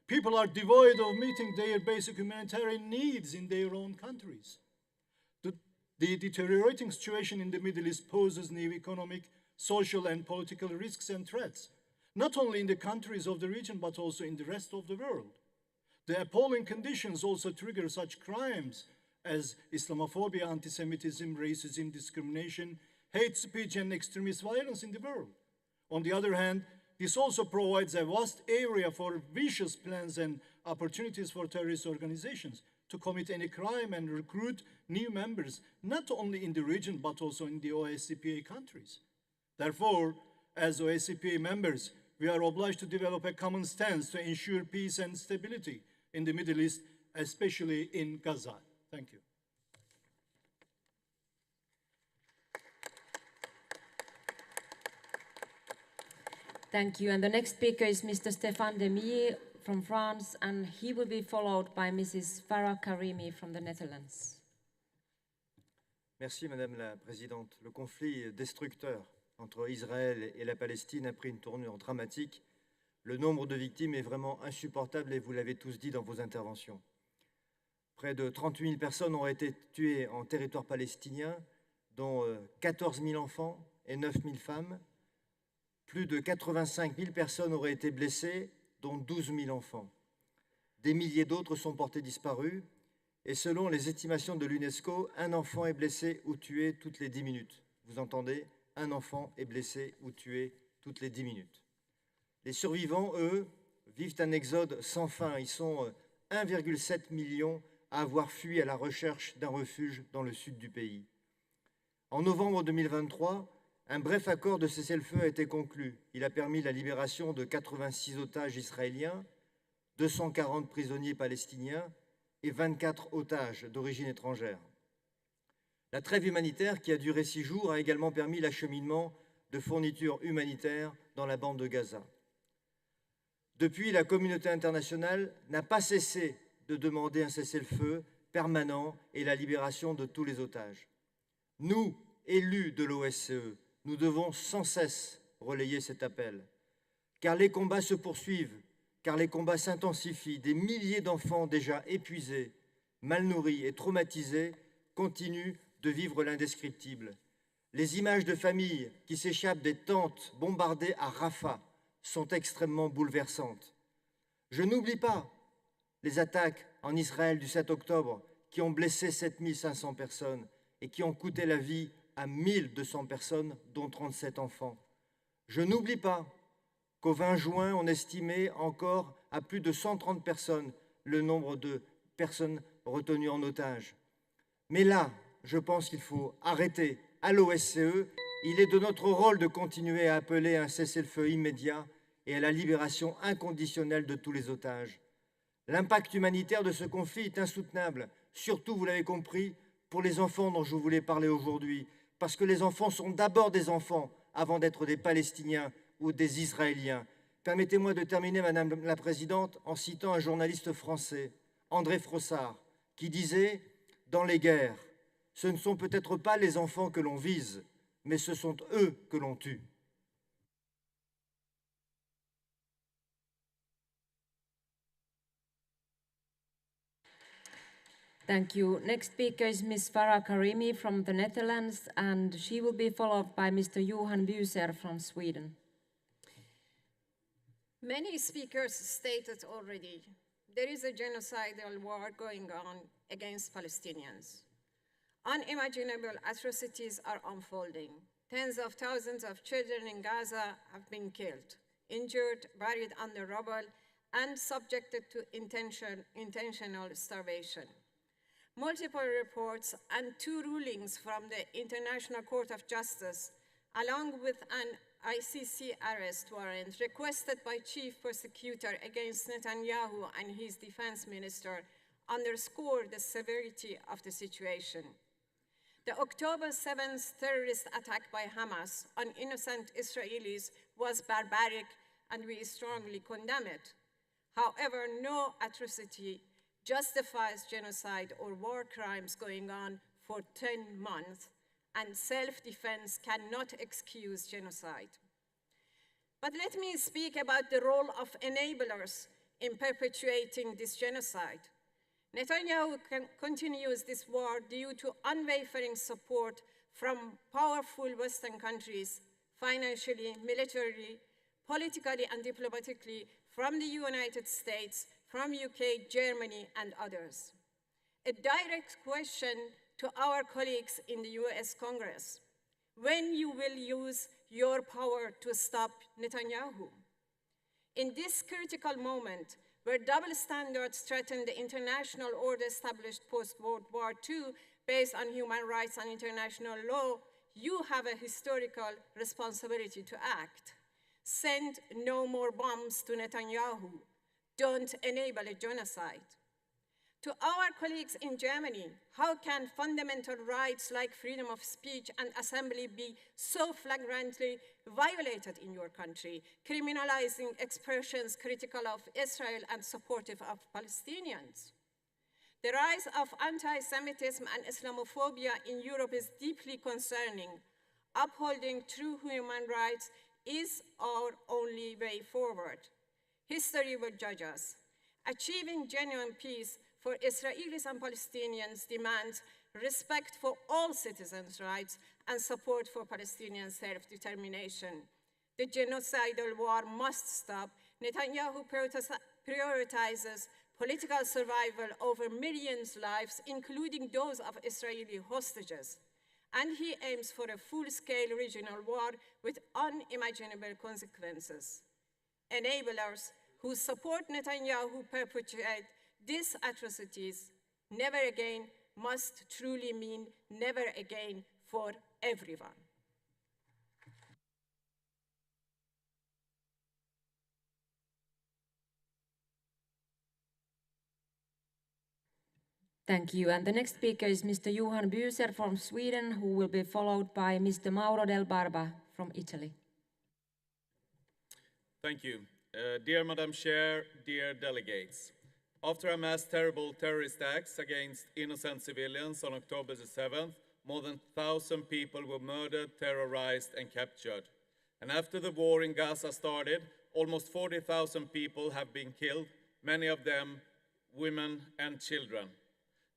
people are devoid of meeting their basic humanitarian needs in their own countries. The deteriorating situation in the Middle East poses new economic, social, and political risks and threats, not only in the countries of the region, but also in the rest of the world. The appalling conditions also trigger such crimes as Islamophobia, anti-Semitism, racism, discrimination, hate speech, and extremist violence in the world. On the other hand, this also provides a vast area for vicious plans and opportunities for terrorist organizations to commit any crime and recruit new members, not only in the region, but also in the OSCE countries. Therefore, as OSCE members, we are obliged to develop a common stance to ensure peace and stability in the Middle East, especially in Gaza. Thank you. Thank you. And the next speaker is Mr. Stéphane Demille from France, and he will be followed by Mrs. Farah Karimi from the Netherlands. Merci, Madame la Présidente. Le conflit destructeur entre Israël et la Palestine a pris une tournure dramatique. Le nombre de victimes est vraiment insupportable et vous l'avez tous dit dans vos interventions. Près de 38 000 personnes ont été tuées en territoire palestinien, dont 14 000 enfants et 9 000 femmes. Plus de 85 000 personnes auraient été blessées, dont 12 000 enfants. Des milliers d'autres sont portés disparus et selon les estimations de l'UNESCO, un enfant est blessé ou tué toutes les 10 minutes. Vous entendez? Un enfant est blessé ou tué toutes les 10 minutes. Les survivants, eux, vivent un exode sans fin. Ils sont 1,7 million à avoir fui à la recherche d'un refuge dans le sud du pays. En novembre 2023, un bref accord de cessez-le-feu a été conclu. Il a permis la libération de 86 otages israéliens, 240 prisonniers palestiniens et 24 otages d'origine étrangère. La trêve humanitaire, qui a duré 6 jours, a également permis l'acheminement de fournitures humanitaires dans la bande de Gaza. Depuis, la communauté internationale n'a pas cessé de demander un cessez-le-feu permanent et la libération de tous les otages. Nous, élus de l'OSCE, nous devons sans cesse relayer cet appel, car les combats se poursuivent, car les combats s'intensifient. Des milliers d'enfants déjà épuisés, mal nourris et traumatisés continuent de vivre l'indescriptible. Les images de familles qui s'échappent des tentes bombardées à Rafah sont extrêmement bouleversantes. Je n'oublie pas les attaques en Israël du 7 octobre qui ont blessé 7500 personnes et qui ont coûté la vie à 1200 personnes, dont 37 enfants. Je n'oublie pas qu'au 20 juin, on estimait encore à plus de 130 personnes le nombre de personnes retenues en otage. Mais là, je pense qu'il faut arrêter. À l'OSCE, il est de notre rôle de continuer à appeler à un cessez-le-feu immédiat et à la libération inconditionnelle de tous les otages. L'impact humanitaire de ce conflit est insoutenable, surtout, vous l'avez compris, pour les enfants dont je voulais parler aujourd'hui, parce que les enfants sont d'abord des enfants avant d'être des Palestiniens ou des Israéliens. Permettez-moi de terminer, Madame la Présidente, en citant un journaliste français, André Frossard, qui disait « Dans les guerres, ce ne sont peut-être pas les enfants que l'on vise, mais ce sont eux que l'on tue. » Thank you. Next speaker is Ms. Farah Karimi from the Netherlands, and she will be followed by Mr. Johan Buser from Sweden. Many speakers stated already, there is a genocidal war going on against Palestinians. Unimaginable atrocities are unfolding. Tens of thousands of children in Gaza have been killed, injured, buried under rubble, and subjected to intentional starvation. Multiple reports and 2 rulings from the International Court of Justice, along with an ICC arrest warrant requested by Chief Prosecutor against Netanyahu and his defense minister, underscore the severity of the situation. The October 7th terrorist attack by Hamas on innocent Israelis was barbaric, and we strongly condemn it. However, no atrocity justifies genocide or war crimes going on for 10 months, and self-defense cannot excuse genocide. But let me speak about the role of enablers in perpetuating this genocide. Netanyahu continues this war due to unwavering support from powerful Western countries, financially, militarily, politically, and diplomatically, from the United States, from UK, Germany, and others. A direct question to our colleagues in the US Congress: when you will use your power to stop Netanyahu? In this critical moment, where double standards threaten the international order established post-World War II based on human rights and international law, you have a historical responsibility to act. Send no more bombs to Netanyahu. Don't enable a genocide. To our colleagues in Germany, how can fundamental rights like freedom of speech and assembly be so flagrantly violated in your country, criminalizing expressions critical of Israel and supportive of Palestinians? The rise of anti-Semitism and Islamophobia in Europe is deeply concerning. Upholding true human rights is our only way forward. History will judge us. Achieving genuine peace for Israelis and Palestinians demands respect for all citizens' rights and support for Palestinian self-determination. The genocidal war must stop. Netanyahu prioritizes political survival over millions' lives, including those of Israeli hostages. And he aims for a full-scale regional war with unimaginable consequences. Enablers who support Netanyahu perpetuate these atrocities. Never again must truly mean never again for everyone. Thank you. And the next speaker is Mr. Johan Büser from Sweden, who will be followed by Mr. Mauro Del Barba from Italy. Thank you. Dear Madam Chair, dear delegates, after Hamas' terrible terrorist acts against innocent civilians on October the 7th, more than 1,000 people were murdered, terrorized, and captured. And after the war in Gaza started, almost 40,000 people have been killed, many of them women and children.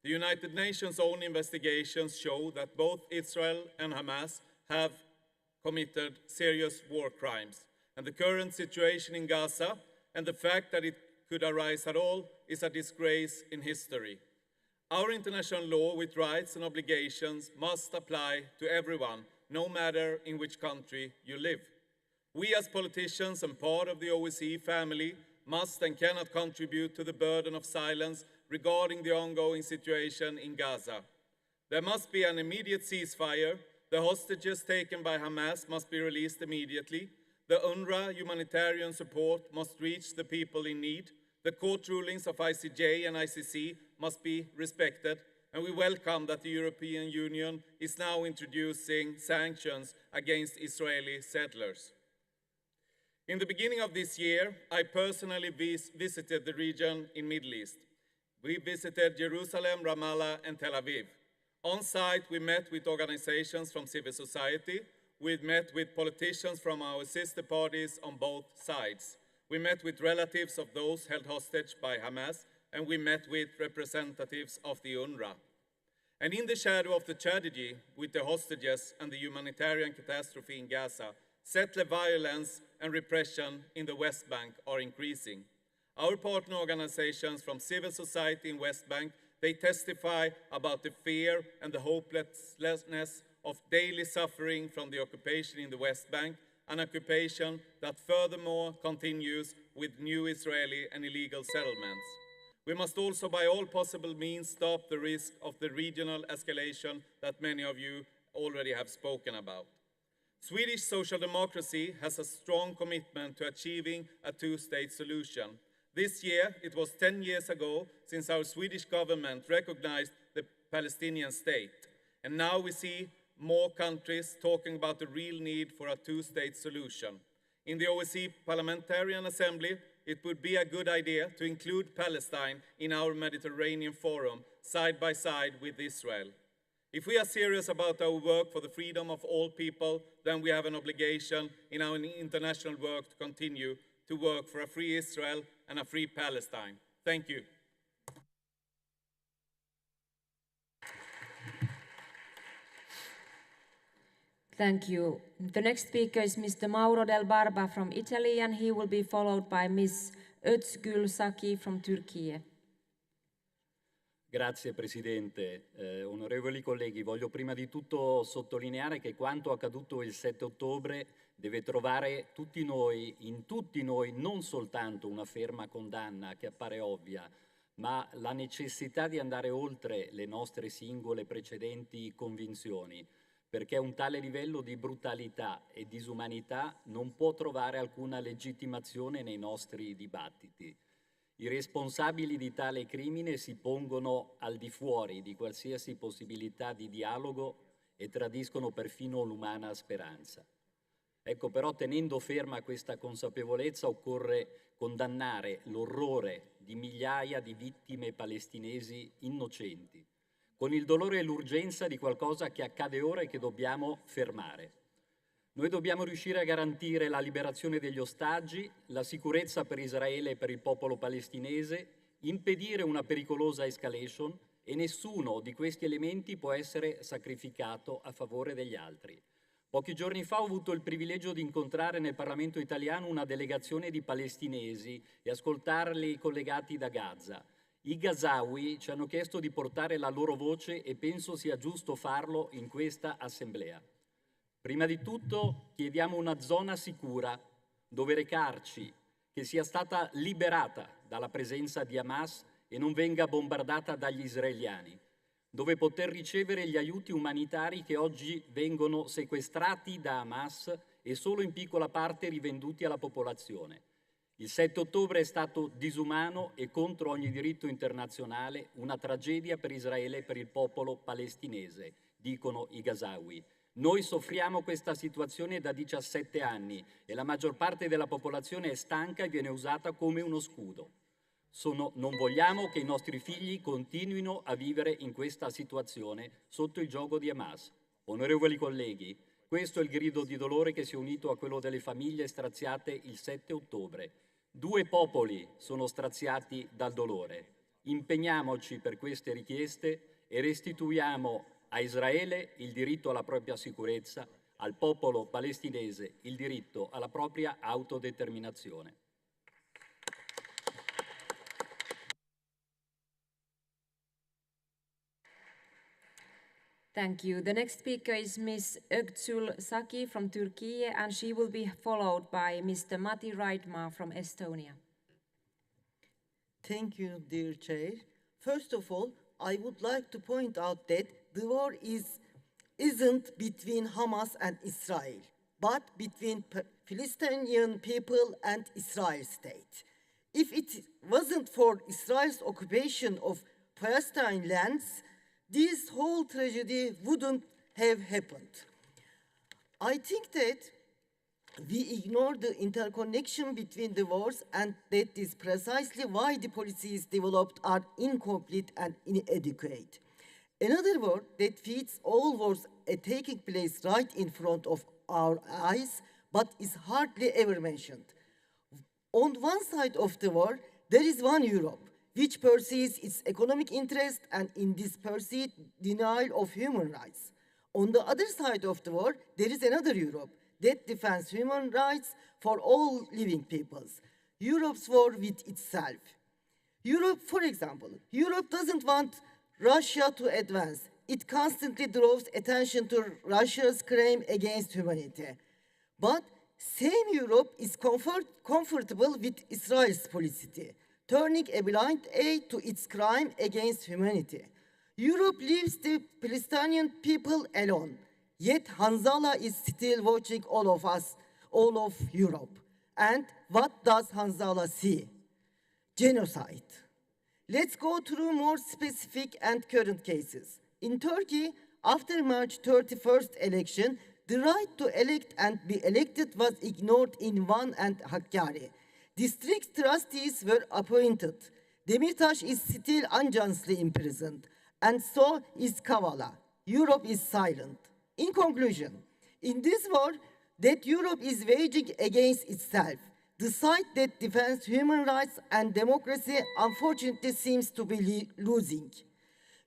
The United Nations' own investigations show that both Israel and Hamas have committed serious war crimes. And the current situation in Gaza and the fact that it could arise at all is a disgrace in history. Our international law with rights and obligations must apply to everyone, no matter in which country you live. We as politicians and part of the OSCE family must and cannot contribute to the burden of silence regarding the ongoing situation in Gaza. There must be an immediate ceasefire. The hostages taken by Hamas must be released immediately. The UNRWA humanitarian support must reach the people in need. The court rulings of ICJ and ICC must be respected. And we welcome that the European Union is now introducing sanctions against Israeli settlers. In the beginning of this year, I personally visited the region in Middle East. We visited Jerusalem, Ramallah, and Tel Aviv. On site, we met with organizations from civil society. We met with politicians from our sister parties on both sides. We met with relatives of those held hostage by Hamas, and we met with representatives of the UNRWA. And in the shadow of the tragedy with the hostages and the humanitarian catastrophe in Gaza, settler violence and repression in the West Bank are increasing. Our partner organizations from civil society in West Bank, they testify about the fear and the hopelessness of daily suffering from the occupation in the West Bank, an occupation that furthermore continues with new Israeli and illegal settlements. We must also by all possible means stop the risk of the regional escalation that many of you already have spoken about. Swedish social democracy has a strong commitment to achieving a two-state solution. This year, it was 10 years ago since our Swedish government recognized the Palestinian state. And now we see more countries talking about the real need for a two-state solution. In the OSCE Parliamentarian Assembly, it would be a good idea to include Palestine in our Mediterranean Forum, side by side with Israel. If we are serious about our work for the freedom of all people, then we have an obligation in our international work to continue to work for a free Israel and a free Palestine. Thank you. Thank you. The next speaker is Mr. Mauro Del Barba from Italy, and he will be followed by Ms. Özgül Saki from Turkey. Grazie Presidente. Onorevoli colleghi, voglio prima di tutto sottolineare che quanto accaduto il 7 ottobre deve trovare in tutti noi non soltanto una ferma condanna che appare ovvia, ma la necessità di andare oltre le nostre singole precedenti convinzioni, perché un tale livello di brutalità e disumanità non può trovare alcuna legittimazione nei nostri dibattiti. I responsabili di tale crimine si pongono al di fuori di qualsiasi possibilità di dialogo e tradiscono perfino l'umana speranza. Ecco, però, tenendo ferma questa consapevolezza, occorre condannare l'orrore di migliaia di vittime palestinesi innocenti, con il dolore e l'urgenza di qualcosa che accade ora e che dobbiamo fermare. Noi dobbiamo riuscire a garantire la liberazione degli ostaggi, la sicurezza per Israele e per il popolo palestinese, impedire una pericolosa escalation, e nessuno di questi elementi può essere sacrificato a favore degli altri. Pochi giorni fa ho avuto il privilegio di incontrare nel Parlamento italiano una delegazione di palestinesi e ascoltarli collegati da Gaza. I Gazawi ci hanno chiesto di portare la loro voce e penso sia giusto farlo in questa assemblea. Prima di tutto chiediamo una zona sicura dove recarci, che sia stata liberata dalla presenza di Hamas e non venga bombardata dagli israeliani, dove poter ricevere gli aiuti umanitari che oggi vengono sequestrati da Hamas e solo in piccola parte rivenduti alla popolazione. Il 7 ottobre è stato disumano e contro ogni diritto internazionale, una tragedia per Israele e per il popolo palestinese, dicono i Gazawi. Noi soffriamo questa situazione da 17 anni e la maggior parte della popolazione è stanca e viene usata come uno scudo. Non vogliamo che i nostri figli continuino a vivere in questa situazione sotto il giogo di Hamas. Onorevoli colleghi, questo è il grido di dolore che si è unito a quello delle famiglie straziate il 7 ottobre. 2 popoli sono straziati dal dolore. Impegniamoci per queste richieste e restituiamo a Israele il diritto alla propria sicurezza, al popolo palestinese il diritto alla propria autodeterminazione. Thank you. The next speaker is Ms. Özgül Saki from Turkey, and she will be followed by Mr. Matti Raidma from Estonia. Thank you, dear Chair. First of all, I would like to point out that the war isn't between Hamas and Israel, but between Palestinian people and Israel state. If it wasn't for Israel's occupation of Palestine lands, this whole tragedy wouldn't have happened. I think that we ignore the interconnection between the wars, and that is precisely why the policies developed are incomplete and inadequate. Another war that feeds all wars taking place right in front of our eyes, but is hardly ever mentioned. On one side of the war, there is one Europe, which pursues its economic interest and in this pursuit denial of human rights. On the other side of the war, there is another Europe, that defends human rights for all living peoples. Europe's war with itself. Europe, for example, Europe doesn't want Russia to advance. It constantly draws attention to Russia's crime against humanity. But same Europe is comfortable with Israel's policy, turning a blind eye to its crime against humanity. Europe leaves the Palestinian people alone, yet Hanzala is still watching all of us, all of Europe. And what does Hanzala see? Genocide. Let's go through more specific and current cases. In Turkey, after March 31st election, the right to elect and be elected was ignored in Van and Hakkari. District trustees were appointed. Demirtas is still unjustly imprisoned, and so is Kavala. Europe is silent. In conclusion, in this war that Europe is waging against itself, the side that defends human rights and democracy unfortunately seems to be losing.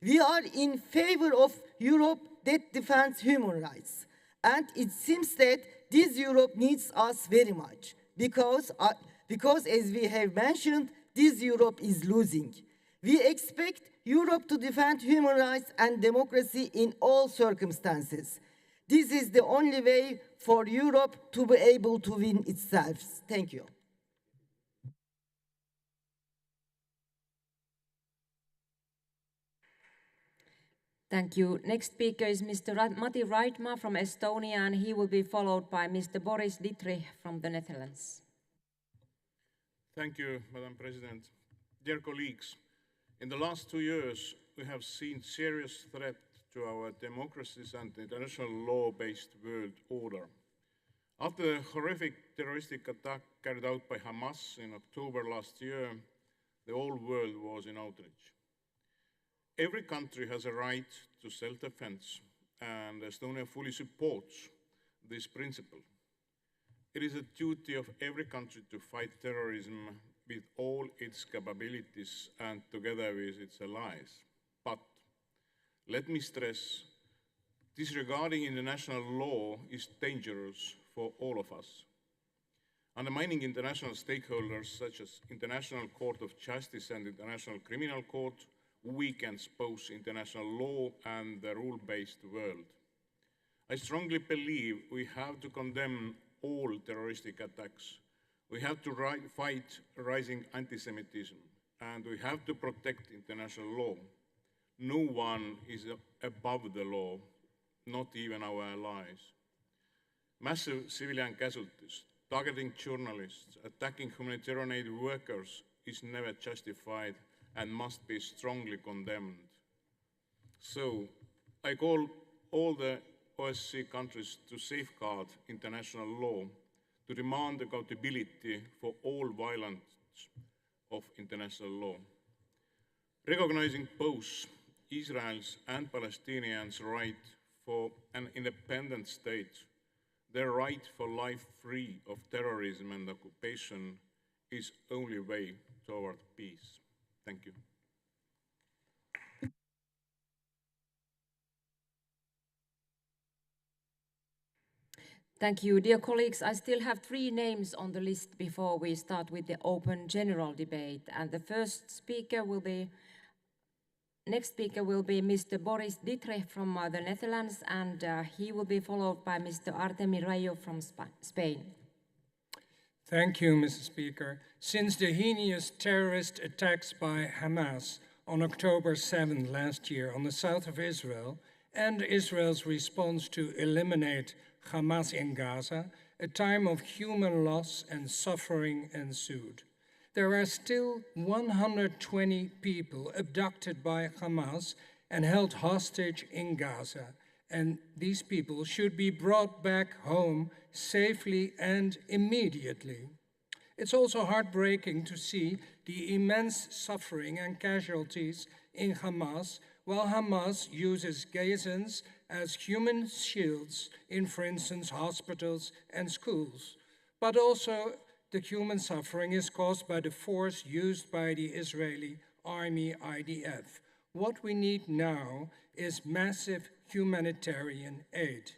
We are in favor of Europe that defends human rights. And it seems that this Europe needs us very much because as we have mentioned, this Europe is losing. We expect Europe to defend human rights and democracy in all circumstances. This is the only way for Europe to be able to win itself. Thank you. Thank you. Next speaker is Mr. Matti Raitma from Estonia, and he will be followed by Mr. Boris Dietrich from the Netherlands. Thank you, Madam President. Dear colleagues, in the last 2 years, we have seen serious threat to our democracies and international law-based world order. After the horrific terroristic attack carried out by Hamas in October last year, the whole world was in outrage. Every country has a right to self-defense, and Estonia fully supports this principle. It is a duty of every country to fight terrorism with all its capabilities and together with its allies. But let me stress, disregarding international law is dangerous for all of us. Undermining international stakeholders such as International Court of Justice and International Criminal Court weakens both international law and the rule-based world. I strongly believe we have to condemn all terroristic attacks. We have to fight rising anti-Semitism, and we have to protect international law. No one is above the law, not even our allies. Massive civilian casualties, targeting journalists, attacking humanitarian aid workers is never justified and must be strongly condemned. So I call all the OSCE countries to safeguard international law, to demand accountability for all violations of international law. Recognizing both Israel's and Palestinians' right for an independent state, their right for life free of terrorism and occupation is the only way toward peace. Thank you. Thank you. Dear colleagues, I still have 3 names on the list before we start with the open general debate. And the next speaker will be Mr. Boris Dietrich from the Netherlands, and he will be followed by Mr. Artemi Rayo from Spain. Thank you, Mr. Speaker. Since the heinous terrorist attacks by Hamas on October 7th last year on the south of Israel, and Israel's response to eliminate Hamas in Gaza, a time of human loss and suffering ensued. There are still 120 people abducted by Hamas and held hostage in Gaza, and these people should be brought back home safely and immediately. It's also heartbreaking to see the immense suffering and casualties in Hamas, while Hamas uses Gazans as human shields in, for instance, hospitals and schools. But also the human suffering is caused by the force used by the Israeli army IDF. What we need now is massive humanitarian aid.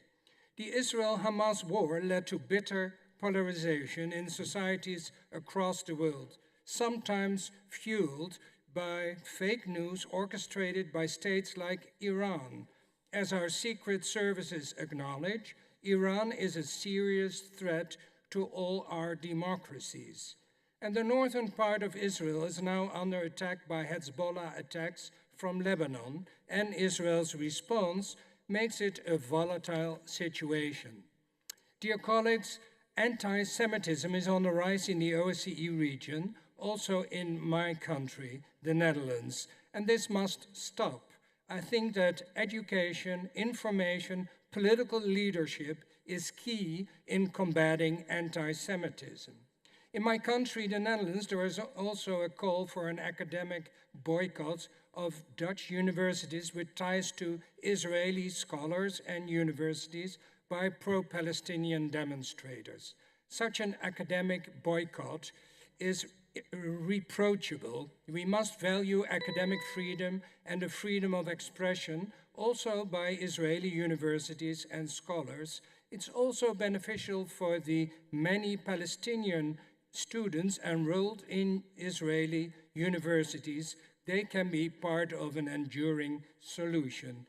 The Israel-Hamas war led to bitter polarization in societies across the world, sometimes fueled by fake news orchestrated by states like Iran. As our secret services acknowledge, Iran is a serious threat to all our democracies. And the northern part of Israel is now under attack by Hezbollah attacks from Lebanon, and Israel's response makes it a volatile situation. Dear colleagues, anti-Semitism is on the rise in the OSCE region, also in my country, the Netherlands, and this must stop. I think that education, information, political leadership is key in combating anti-Semitism. In my country, the Netherlands, there is also a call for an academic boycott of Dutch universities with ties to Israeli scholars and universities by pro-Palestinian demonstrators. Such an academic boycott is reproachable. We must value academic freedom and the freedom of expression also by Israeli universities and scholars. It's also beneficial for the many Palestinian students enrolled in Israeli universities. They can be part of an enduring solution.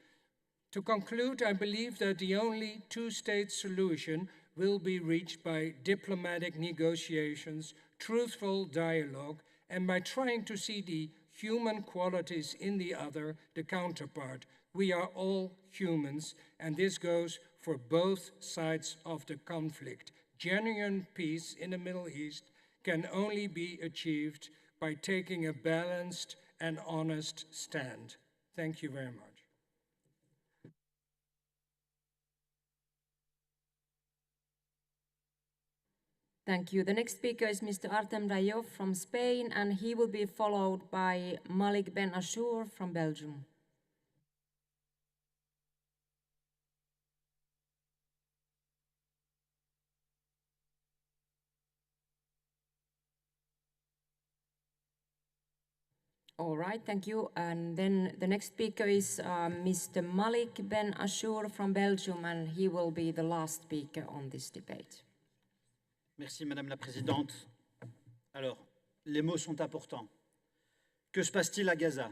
To conclude, I believe that the only two-state solution will be reached by diplomatic negotiations, truthful dialogue, and by trying to see the human qualities in the other, the counterpart. We are all humans, and this goes for both sides of the conflict. Genuine peace in the Middle East can only be achieved by taking a balanced and honest stand. Thank you very much. Thank you. The next speaker is Mr. Artem Rayov from Spain, and he will be followed by Malik Ben Ashur from Belgium. All right, thank you. And then the next speaker is Mr. Malik Ben Ashur from Belgium, and he will be the last speaker on this debate. Merci, Madame la Présidente. Alors, les mots sont importants. Que se passe-t-il à Gaza?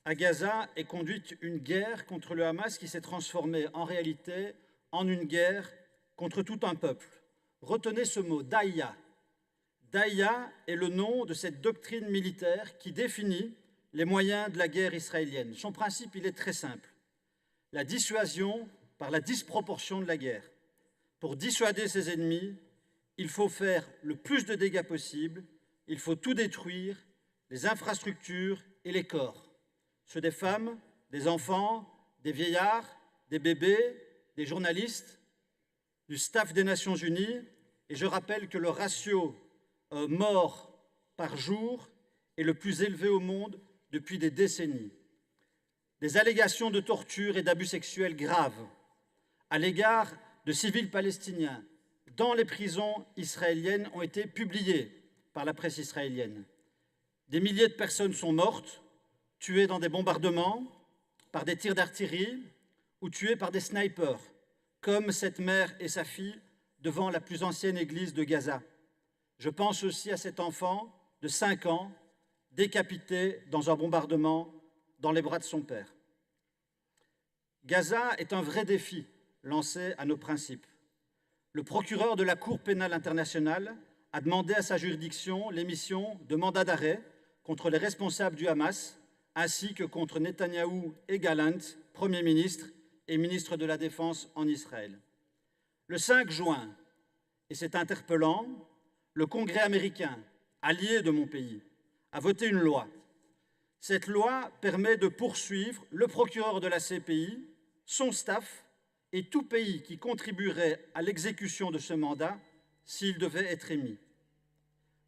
À Gaza est conduite une guerre contre le Hamas qui s'est transformée en réalité en une guerre contre tout un peuple. Retenez ce mot, Daïa. Daïa est le nom de cette doctrine militaire qui définit les moyens de la guerre israélienne. Son principe, il est très simple. La dissuasion par la disproportion de la guerre. Pour dissuader ses ennemis, il faut faire le plus de dégâts possible, il faut tout détruire, les infrastructures et les corps. Ceux des femmes, des enfants, des vieillards, des bébés, des journalistes, du staff des Nations Unies. Et je rappelle que le ratio morts par jour est le plus élevé au monde depuis des décennies. Des allégations de torture et d'abus sexuels graves à l'égard de civils palestiniens dans les prisons israéliennes ont été publiées par la presse israélienne. Des milliers de personnes sont mortes, tuées dans des bombardements, par des tirs d'artillerie ou tuées par des snipers, comme cette mère et sa fille devant la plus ancienne église de Gaza. Je pense aussi à cet enfant de 5 ans, décapité dans un bombardement dans les bras de son père. Gaza est un vrai défi lancé à nos principes. Le procureur de la Cour pénale internationale a demandé à sa juridiction l'émission de mandats d'arrêt contre les responsables du Hamas, ainsi que contre Netanyahou et Gallant, Premier ministre et ministre de la Défense en Israël. Le 5 juin, et c'est interpellant, le Congrès américain, allié de mon pays, a voté une loi. Cette loi permet de poursuivre le procureur de la CPI, son staff et tout pays qui contribuerait à l'exécution de ce mandat s'il devait être émis.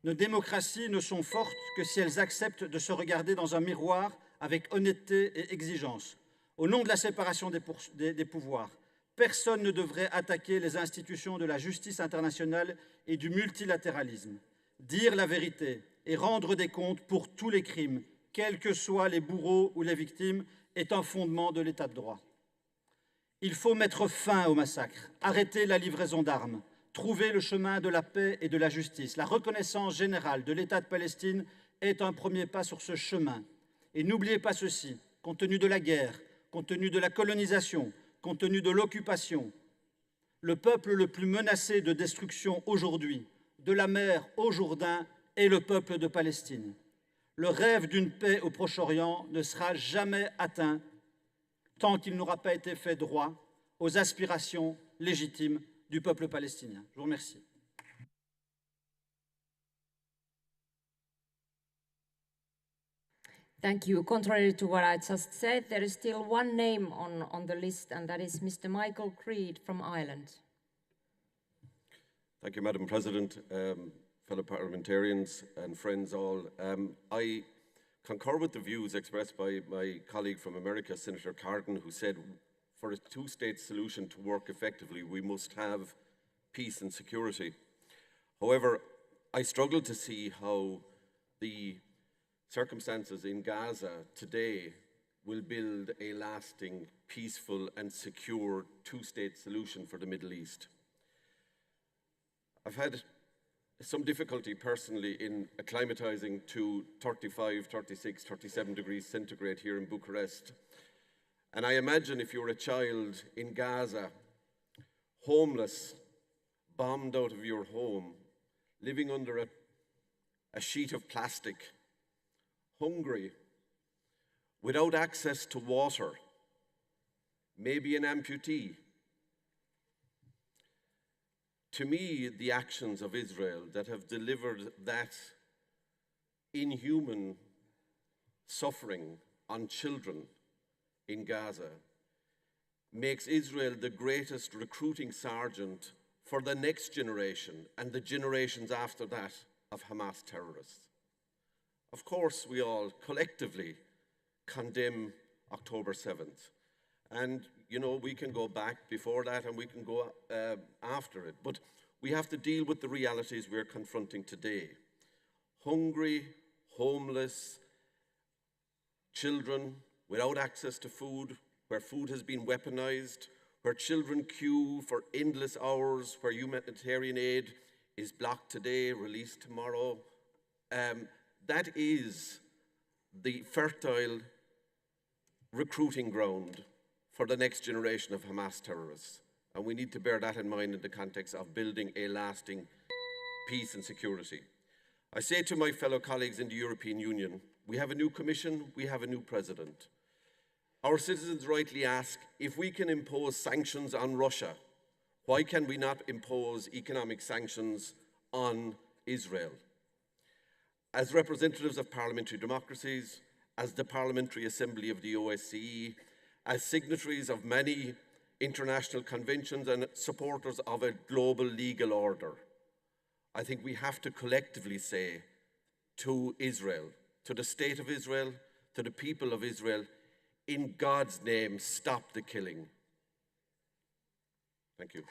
Nos démocraties ne sont fortes que si elles acceptent de se regarder dans un miroir avec honnêteté et exigence. Au nom de la séparation des pouvoirs, personne ne devrait attaquer les institutions de la justice internationale et du multilatéralisme. Dire la vérité et rendre des comptes pour tous les crimes, quels que soient les bourreaux ou les victimes, est un fondement de l'État de droit. Il faut mettre fin au massacre, arrêter la livraison d'armes, trouver le chemin de la paix et de la justice. La reconnaissance générale de l'État de Palestine est un premier pas sur ce chemin. Et n'oubliez pas ceci, compte tenu de la guerre, compte tenu de la colonisation, compte tenu de l'occupation, le peuple le plus menacé de destruction aujourd'hui, de la mer au Jourdain, est le peuple de Palestine. Le rêve d'une paix au Proche-Orient ne sera jamais atteint tant qu'il n'aura pas été fait droit aux aspirations légitimes du peuple palestinien. Je vous remercie. Thank you. Contrary to what I just said, there is still one name on the list, and that is Mr. Michael Creed from Ireland. Thank you, Madam President, fellow parliamentarians and friends all. I concur with the views expressed by my colleague from America, Senator Cardin, who said for a two-state solution to work effectively, we must have peace and security. However, I struggle to see how the circumstances in Gaza today will build a lasting, peaceful and secure two-state solution for the Middle East. I've had some difficulty personally in acclimatizing to 35, 36, 37 degrees centigrade here in Bucharest. And I imagine if you're a child in Gaza, homeless, bombed out of your home, living under a sheet of plastic, hungry, without access to water, maybe an amputee. To me, the actions of Israel that have delivered that inhuman suffering on children in Gaza makes Israel the greatest recruiting sergeant for the next generation and the generations after that of Hamas terrorists. Of course, we all collectively condemn October 7th. And, you know, we can go back before that and we can go after it. But we have to deal with the realities we're confronting today. Hungry, homeless, children without access to food, where food has been weaponized, where children queue for endless hours, where humanitarian aid is blocked today, released tomorrow. That is the fertile recruiting ground for the next generation of Hamas terrorists. And we need to bear that in mind in the context of building a lasting peace and security. I say to my fellow colleagues in the European Union, we have a new Commission, we have a new President. Our citizens rightly ask, if we can impose sanctions on Russia, why can we not impose economic sanctions on Israel? As representatives of parliamentary democracies, as the Parliamentary Assembly of the OSCE, as signatories of many international conventions and supporters of a global legal order, I think we have to collectively say to Israel, to the state of Israel, to the people of Israel, in God's name, stop the killing. Thank you.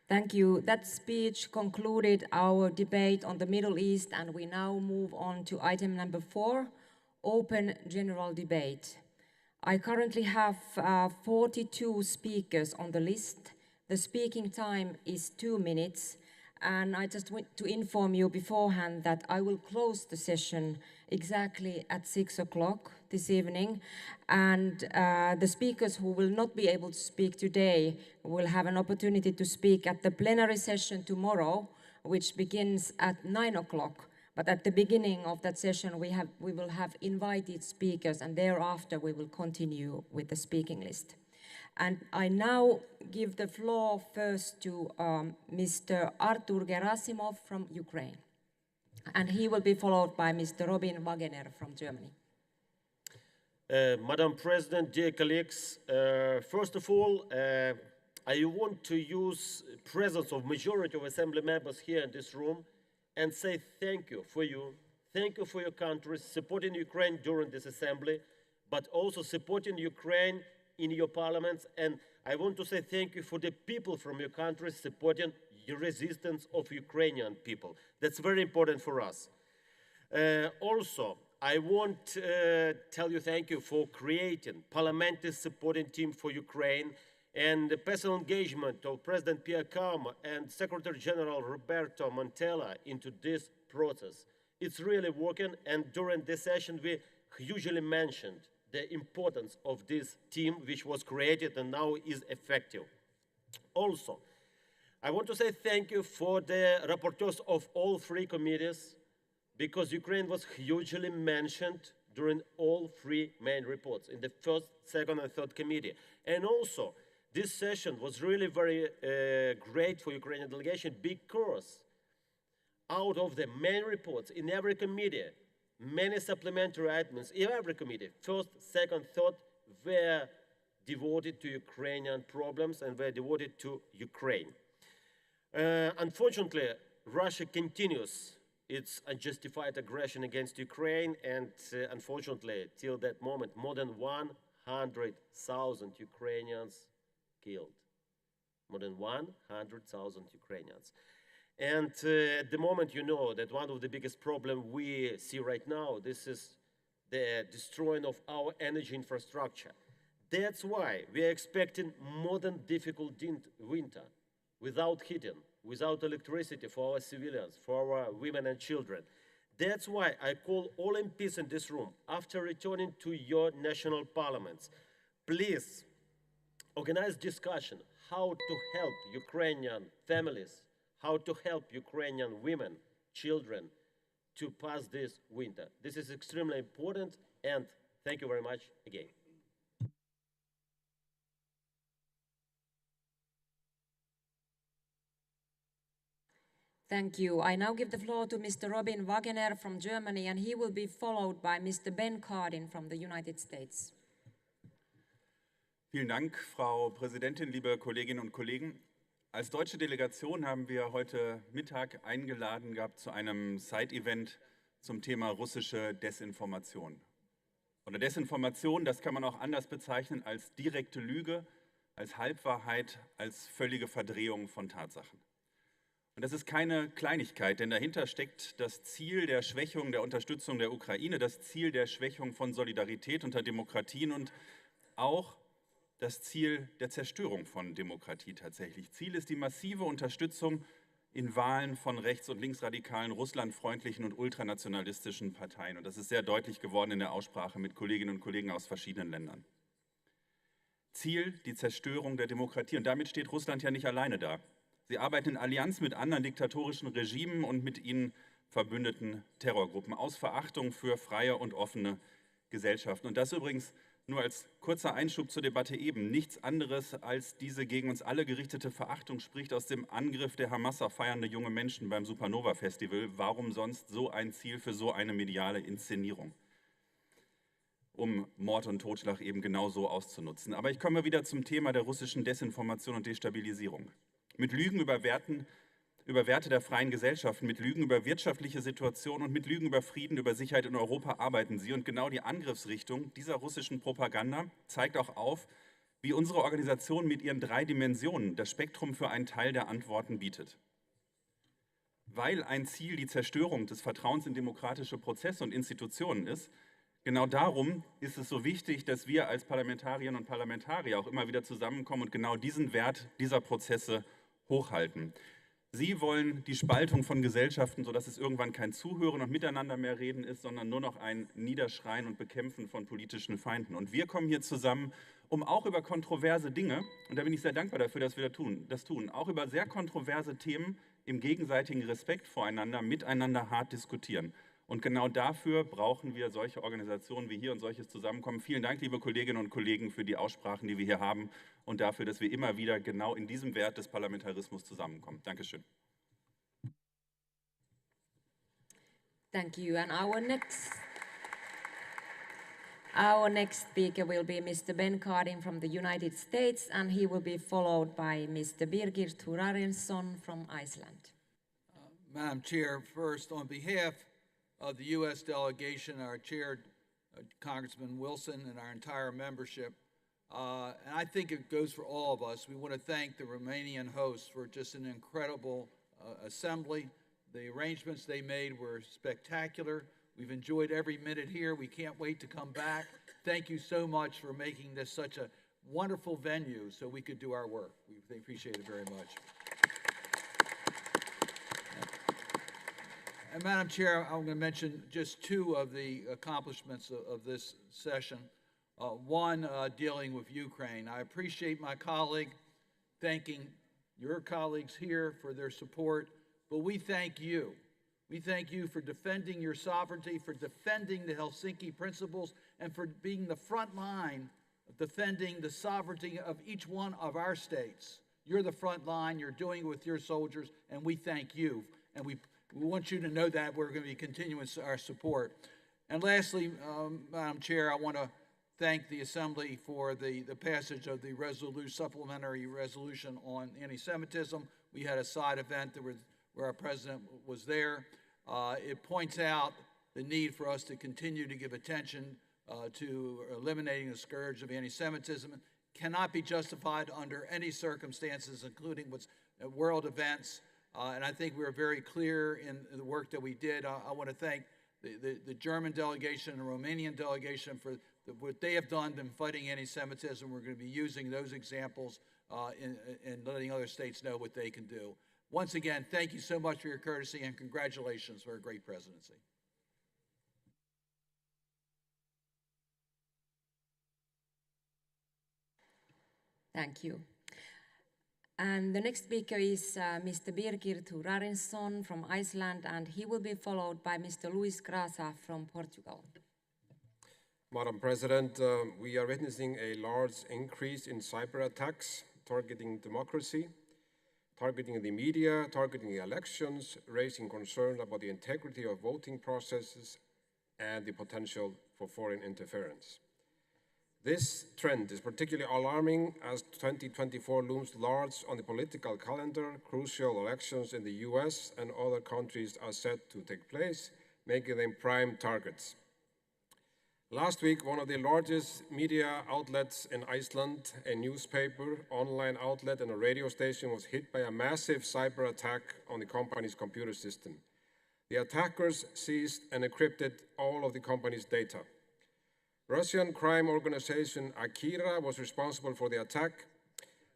Thank you. That speech concluded our debate on the Middle East, and we now move on to item number 4, open general debate. I currently have 42 speakers on the list. The speaking time is 2 minutes, and I just want to inform you beforehand that I will close the session exactly at 6 o'clock this evening, and the speakers who will not be able to speak today will have an opportunity to speak at the plenary session tomorrow, which begins at 9 o'clock. But at the beginning of that session, we will have invited speakers, and thereafter we will continue with the speaking list. And I now give the floor first to Mr. Artur Gerasimov from Ukraine. And he will be followed by Mr. Robin Wagener from Germany. Madam President, dear colleagues, first of all, I want to use presence of majority of assembly members here in this room and say thank you for your countries supporting Ukraine during this assembly, but also supporting Ukraine in your parliaments. And I want to say thank you for the people from your country supporting the resistance of Ukrainian people. That's very important for us. Also, I want to tell you thank you for creating parliamentary supporting team for Ukraine and the personal engagement of President Pierre Karma and Secretary General Roberto Montella into this process. It's really working, and during this session we hugely mentioned the importance of this team which was created and now is effective. Also, I want to say thank you for the rapporteurs of all three committees, because Ukraine was hugely mentioned during all three main reports, in the first, second, and third committee. And also, this session was really very great for Ukrainian delegation, because out of the main reports in every committee, many supplementary items in every committee, first, second, third, were devoted to Ukrainian problems and were devoted to Ukraine. Unfortunately, Russia continues its unjustified aggression against Ukraine, and unfortunately, till that moment, more than 100,000 Ukrainians killed. More than 100,000 Ukrainians. And at the moment, you know that one of the biggest problems we see right now, this is the destroying of our energy infrastructure. That's why we are expecting more than difficult winter, without heating, without electricity for our civilians, for our women and children. That's why I call all MPs in this room, after returning to your national parliaments, please organize discussion how to help Ukrainian families, how to help Ukrainian women, children, to pass this winter. This is extremely important, and thank you very much again. Thank you. I now give the floor to Mr. Robin Wagener from Germany, and he will be followed by Mr. Ben Cardin from the United States. Vielen Dank, Frau Präsidentin, liebe Kolleginnen und Kollegen. Als deutsche Delegation haben wir heute Mittag eingeladen gehabt zu einem Side-Event zum Thema russische Desinformation. Oder Desinformation, das kann man auch anders bezeichnen als direkte Lüge, als Halbwahrheit, als völlige Verdrehung von Tatsachen. Und das ist keine Kleinigkeit, denn dahinter steckt das Ziel der Schwächung der Unterstützung der Ukraine, das Ziel der Schwächung von Solidarität unter Demokratien und auch das Ziel der Zerstörung von Demokratie tatsächlich. Ziel ist die massive Unterstützung in Wahlen von rechts- und linksradikalen, russlandfreundlichen und ultranationalistischen Parteien. Und das ist sehr deutlich geworden in der Aussprache mit Kolleginnen und Kollegen aus verschiedenen Ländern. Ziel die Zerstörung der Demokratie. Und damit steht Russland ja nicht alleine da. Sie arbeiten in Allianz mit anderen diktatorischen Regimen und mit ihnen verbündeten Terrorgruppen aus Verachtung für freie und offene Gesellschaften. Und das übrigens nur als kurzer Einschub zur Debatte eben. Nichts anderes als diese gegen uns alle gerichtete Verachtung spricht aus dem Angriff der Hamas auf feiernde junge Menschen beim Supernova-Festival. Warum sonst so ein Ziel für so eine mediale Inszenierung? Um Mord und Totschlag eben genau so auszunutzen. Aber ich komme wieder zum Thema der russischen Desinformation und Destabilisierung. Mit Lügen über Werte der freien Gesellschaften, mit Lügen über wirtschaftliche Situationen und mit Lügen über Frieden, über Sicherheit in Europa arbeiten sie. Und genau die Angriffsrichtung dieser russischen Propaganda zeigt auch auf, wie unsere Organisation mit ihren 3 Dimensionen das Spektrum für einen Teil der Antworten bietet. Weil ein Ziel die Zerstörung des Vertrauens in demokratische Prozesse und Institutionen ist, genau darum ist es so wichtig, dass wir als Parlamentarierinnen und Parlamentarier auch immer wieder zusammenkommen und genau diesen Wert dieser Prozesse hochhalten. Sie wollen die Spaltung von Gesellschaften, sodass es irgendwann kein Zuhören und Miteinander mehr reden ist, sondern nur noch ein Niederschreien und Bekämpfen von politischen Feinden. Und wir kommen hier zusammen, um auch über kontroverse Dinge, und da bin ich sehr dankbar dafür, dass wir das tun, auch über sehr kontroverse Themen im gegenseitigen Respekt voreinander, miteinander hart diskutieren. Und genau dafür brauchen wir solche Organisationen wie hier und solches Zusammenkommen. Vielen Dank, liebe Kolleginnen und Kollegen, für die Aussprachen, die wir hier haben und dafür, dass wir immer wieder genau in diesem Wert des Parlamentarismus zusammenkommen. Dankeschön. Thank you. And our next speaker will be Mr. Ben Cardin from the United States, and he will be followed by Mr. Birgir Thorarinsson from Iceland. Madam Chair, first, on behalf of the U.S. delegation, our chair, Congressman Wilson, and our entire membership, And I think it goes for all of us. We want to thank the Romanian hosts for just an incredible assembly. The arrangements they made were spectacular. We've enjoyed every minute here. We can't wait to come back. Thank you so much for making this such a wonderful venue so we could do our work. We appreciate it very much. And Madam Chair, I'm going to mention just two of the accomplishments of this session. One, dealing with Ukraine. I appreciate my colleague thanking your colleagues here for their support, but we thank you. We thank you for defending your sovereignty, for defending the Helsinki principles, and for being the front line of defending the sovereignty of each one of our states. You're the front line, you're doing it with your soldiers, and we thank you. And we want you to know that we're going to be continuing our support. And lastly, Madam Chair, I want to thank the Assembly for the passage of the supplementary resolution on anti-Semitism. We had a side event where our President was there. It points out the need for us to continue to give attention to eliminating the scourge of anti-Semitism. It cannot be justified under any circumstances, including world events. And I think we were very clear in the work that we did. I want to thank the German delegation and the Romanian delegation for what they have done in fighting anti-Semitism. We're going to be using those examples and letting other states know what they can do. Once again, thank you so much for your courtesy and congratulations for a great presidency. Thank you. And the next speaker is Mr. Birgir Thorarinsson from Iceland, and he will be followed by Mr. Luis Graça from Portugal. Madam President, we are witnessing a large increase in cyber attacks targeting democracy, targeting the media, targeting the elections, raising concern about the integrity of voting processes and the potential for foreign interference. This trend is particularly alarming as 2024 looms large on the political calendar. Crucial elections in the US and other countries are set to take place, making them prime targets. Last week, one of the largest media outlets in Iceland, a newspaper, online outlet, and a radio station was hit by a massive cyber attack on the company's computer system. The attackers seized and encrypted all of the company's data. Russian crime organization Akira was responsible for the attack.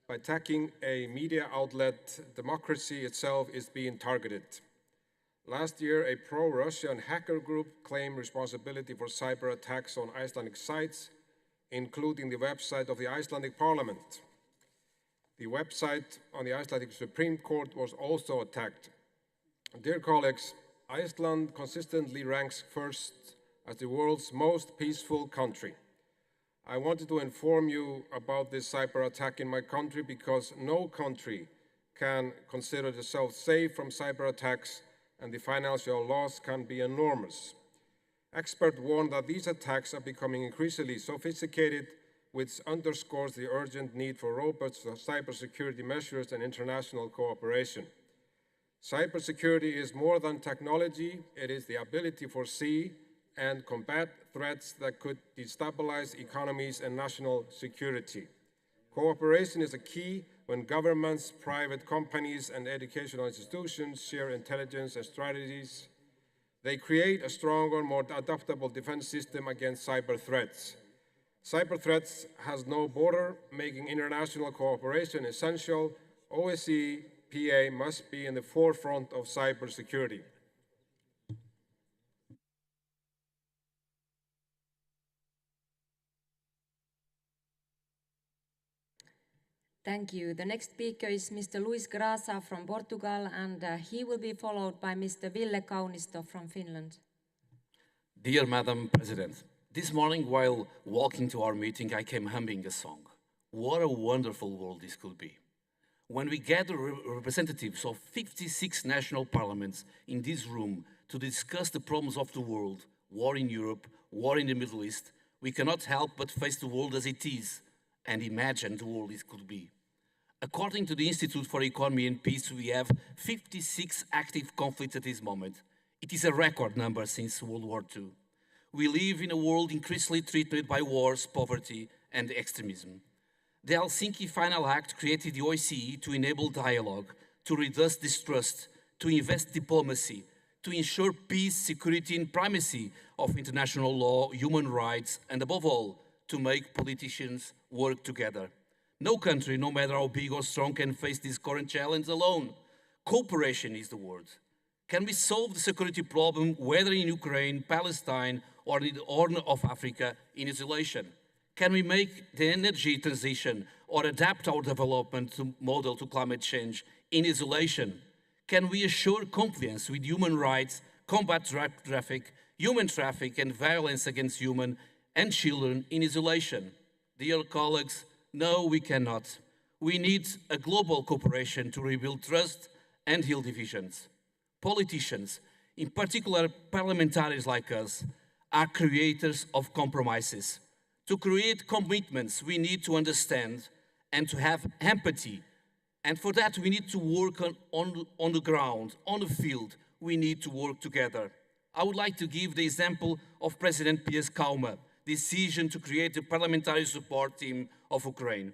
By attacking a media outlet, democracy itself is being targeted. Last year, a pro-Russian hacker group claimed responsibility for cyber attacks on Icelandic sites, including the website of the Icelandic Parliament. The website on the Icelandic Supreme Court was also attacked. Dear colleagues, Iceland consistently ranks first as the world's most peaceful country. I wanted to inform you about this cyber attack in my country because no country can consider itself safe from cyber attacks, and the financial loss can be enormous. Experts warn that these attacks are becoming increasingly sophisticated, which underscores the urgent need for robust cybersecurity measures and international cooperation. Cybersecurity is more than technology. It is the ability to foresee and combat threats that could destabilize economies and national security. Cooperation is a key when governments, private companies, and educational institutions share intelligence and strategies. They create a stronger, more adaptable defense system against cyber threats. Cyber threats has no border, making international cooperation essential. OSCE PA must be in the forefront of cybersecurity. Thank you. The next speaker is Mr. Luis Graça from Portugal, and he will be followed by Mr. Ville Kaunisto from Finland. Dear Madam President, this morning while walking to our meeting, I came humming a song. What a wonderful world this could be. When we gather representatives of 56 national parliaments in this room to discuss the problems of the world, war in Europe, war in the Middle East, we cannot help but face the world as it is and imagine the world it could be. According to the Institute for Economy and Peace, we have 56 active conflicts at this moment. It is a record number since World War II. We live in a world increasingly threatened by wars, poverty, and extremism. The Helsinki Final Act created the OSCE to enable dialogue, to reduce distrust, to invest diplomacy, to ensure peace, security, and primacy of international law, human rights, and above all, to make politicians work together. No country, no matter how big or strong, can face this current challenge alone. Cooperation is the word. Can we solve the security problem, whether in Ukraine, Palestine, or in the Horn of Africa, in isolation? Can we make the energy transition or adapt our development model to climate change in isolation? Can we assure compliance with human rights, combat traffic, human traffic, and violence against human and children in isolation? Dear colleagues, no, we cannot. We need a global cooperation to rebuild trust and heal divisions. Politicians, in particular parliamentarians like us, are creators of compromises. To create commitments, we need to understand and to have empathy. And for that, we need to work on the ground, on the field. We need to work together. I would like to give the example of President Pies Kauma's decision to create the parliamentary support team of Ukraine.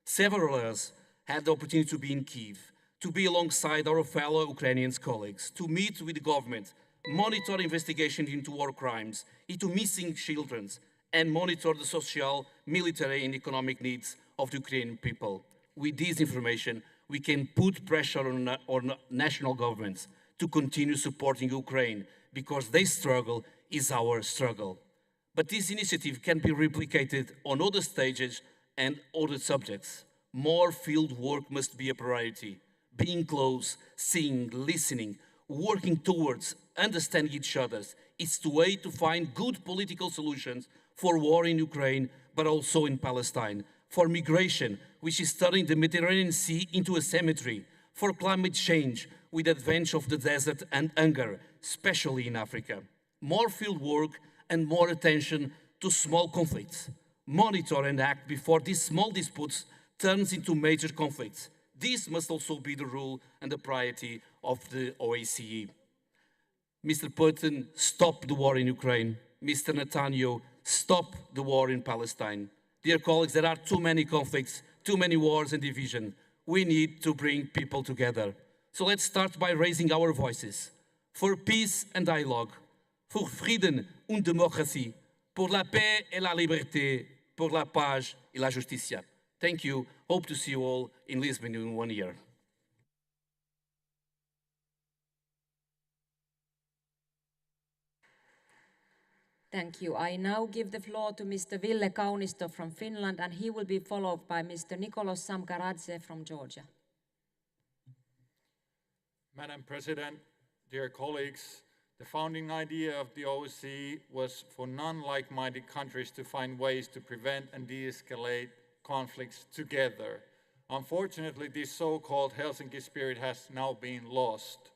Several of us had the opportunity to be in Kyiv, to be alongside our fellow Ukrainian colleagues, to meet with the government, monitor investigations into war crimes, into missing children, and monitor the social, military, and economic needs of the Ukrainian people. With this information, we can put pressure on national governments to continue supporting Ukraine, because their struggle is our struggle. But this initiative can be replicated on other stages and other subjects. More field work must be a priority. Being close, seeing, listening, working towards understanding each other is the way to find good political solutions for war in Ukraine, but also in Palestine, for migration, which is turning the Mediterranean Sea into a cemetery, for climate change, with the advent of the desert and hunger, especially in Africa. More field work and more attention to small conflicts. Monitor and act before these small disputes turns into major conflicts. This must also be the rule and the priority of the OSCE. Mr. Putin, stop the war in Ukraine. Mr. Netanyahu, stop the war in Palestine. Dear colleagues, there are too many conflicts, too many wars and division. We need to bring people together. So let's start by raising our voices for peace and dialogue, pour Frieden und Demokratie, pour la paix et la liberté, pour la paz et la justicia. Thank you. Hope to see you all in Lisbon in 1 year. Thank you. I now give the floor to Mr. Ville Kaunisto from Finland, and he will be followed by Mr. Nicholas Samkaradze from Georgia. Madam President, dear colleagues, the founding idea of the OSCE was for non-like-minded countries to find ways to prevent and de-escalate conflicts together. Unfortunately, this so-called Helsinki spirit has now been lost.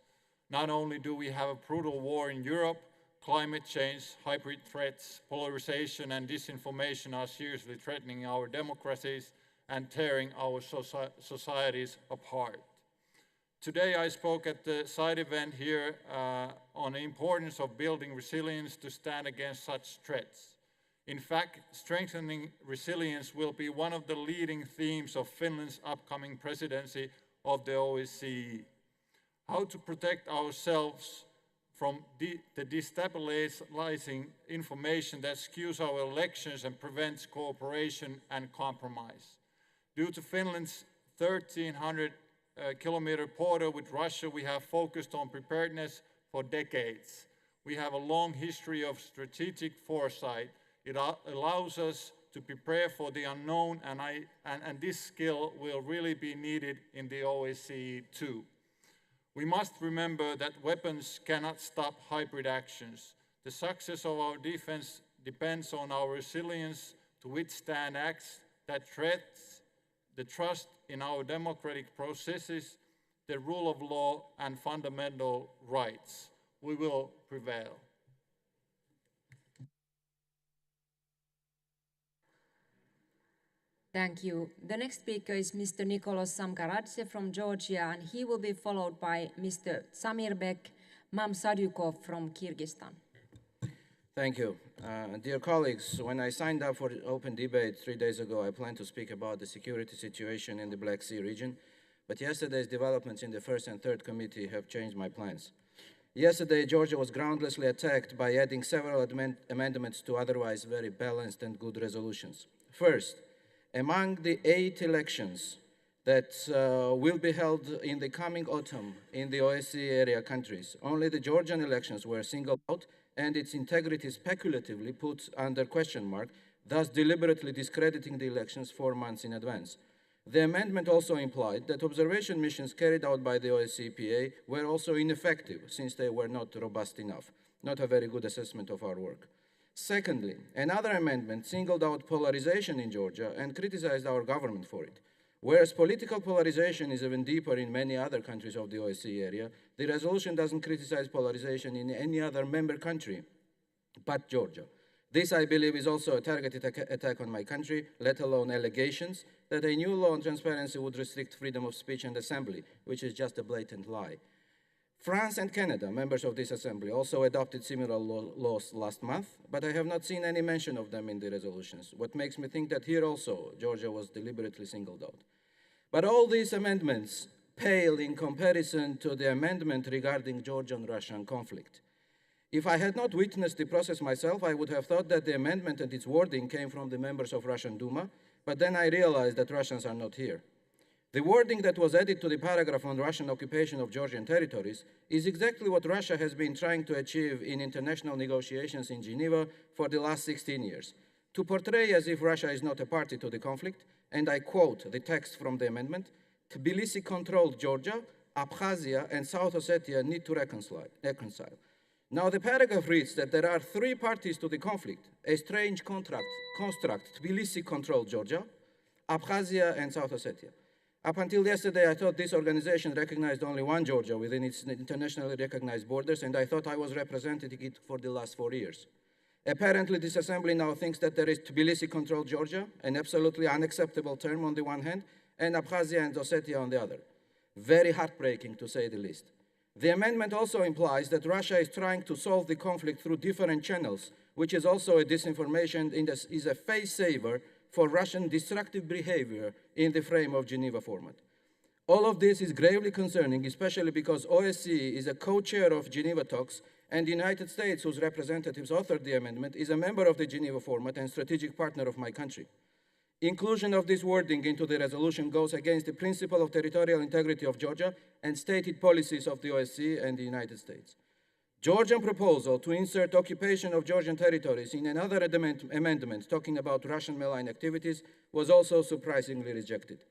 Not only do we have a brutal war in Europe, climate change, hybrid threats, polarization, and disinformation are seriously threatening our democracies and tearing our societies apart. Today I spoke at the side event here on the importance of building resilience to stand against such threats. In fact, strengthening resilience will be one of the leading themes of Finland's upcoming presidency of the OSCE. How to protect ourselves from the destabilizing information that skews our elections and prevents cooperation and compromise. Due to Finland's 1,300-kilometer border with Russia, we have focused on preparedness for decades. We have a long history of strategic foresight. It allows us to prepare for the unknown, and this skill will really be needed in the OSCE too. We must remember that weapons cannot stop hybrid actions. The success of our defense depends on our resilience to withstand acts that threaten the trust in our democratic processes, the rule of law, and fundamental rights. We will prevail. Thank you. The next speaker is Mr. Nicholas Samkaradze from Georgia, and he will be followed by Mr. Samirbek Mamsadukov from Kyrgyzstan. Thank you. Dear colleagues, when I signed up for the open debate 3 days ago, I planned to speak about the security situation in the Black Sea region, but yesterday's developments in the first and third committee have changed my plans. Yesterday, Georgia was groundlessly attacked by adding several amendments to otherwise very balanced and good resolutions. First, among the 8 elections that will be held in the coming autumn in the OSCE area countries, only the Georgian elections were singled out and its integrity speculatively put under question mark, thus deliberately discrediting the elections 4 months in advance. The amendment also implied that observation missions carried out by the OSCE were also ineffective since they were not robust enough. Not a very good assessment of our work. Secondly, another amendment singled out polarization in Georgia and criticized our government for it. Whereas political polarization is even deeper in many other countries of the OSCE area, the resolution doesn't criticize polarization in any other member country but Georgia. This, I believe, is also a targeted attack on my country, let alone allegations that a new law on transparency would restrict freedom of speech and assembly, which is just a blatant lie. France and Canada, members of this assembly, also adopted similar laws last month, but I have not seen any mention of them in the resolutions, what makes me think that here also Georgia was deliberately singled out. But all these amendments pale in comparison to the amendment regarding Georgian-Russian conflict. If I had not witnessed the process myself, I would have thought that the amendment and its wording came from the members of Russian Duma, but then I realized that Russians are not here. The wording that was added to the paragraph on Russian occupation of Georgian territories is exactly what Russia has been trying to achieve in international negotiations in Geneva for the last 16 years, to portray as if Russia is not a party to the conflict, and I quote the text from the amendment, Tbilisi-controlled Georgia, Abkhazia, and South Ossetia need to reconcile. Now the paragraph reads that there are 3 parties to the conflict, a strange construct, Tbilisi-controlled Georgia, Abkhazia, and South Ossetia. Up until yesterday, I thought this organization recognized only one Georgia within its internationally recognized borders, and I thought I was representing it for the last 4 years. Apparently, this assembly now thinks that there is Tbilisi-controlled Georgia, an absolutely unacceptable term on the one hand, and Abkhazia and Ossetia on the other. Very heartbreaking, to say the least. The amendment also implies that Russia is trying to solve the conflict through different channels, which is also a disinformation and is a face-saver for Russian destructive behavior in the frame of Geneva format. All of this is gravely concerning, especially because OSCE is a co-chair of Geneva talks, and the United States, whose representatives authored the amendment, is a member of the Geneva format and strategic partner of my country. Inclusion of this wording into the resolution goes against the principle of territorial integrity of Georgia and stated policies of the OSCE and the United States. Georgian proposal to insert occupation of Georgian territories in another amendment talking about Russian malign activities was also surprisingly rejected.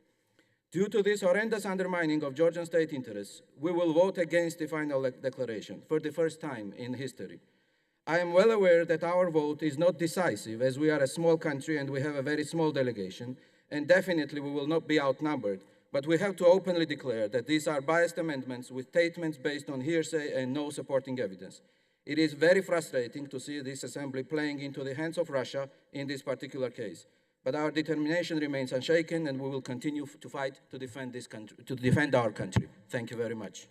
Due to this horrendous undermining of Georgian state interests, we will vote against the final declaration for the first time in history. I am well aware that our vote is not decisive as we are a small country and we have a very small delegation, and definitely we will not be outnumbered, but we have to openly declare that these are biased amendments with statements based on hearsay and no supporting evidence. It is very frustrating to see this assembly playing into the hands of Russia in this particular case. But our determination remains unshaken and we will continue to fight to defend this country, to defend our country. Thank you very much.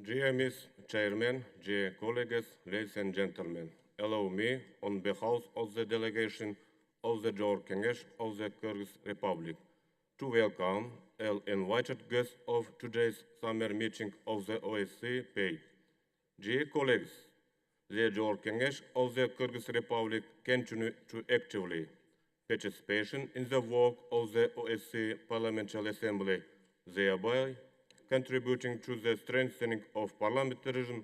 Dear Ms. Chairman, dear colleagues, ladies and gentlemen, allow me, on behalf of the delegation of the Georgian of the Kyrgyz Republic, to welcome all invited guests of today's summer meeting of the OSCE. Dear colleagues, the Georgian of the Kyrgyz Republic continue to actively participation in the work of the OSCE Parliamentary Assembly, thereby contributing to the strengthening of parliamentarism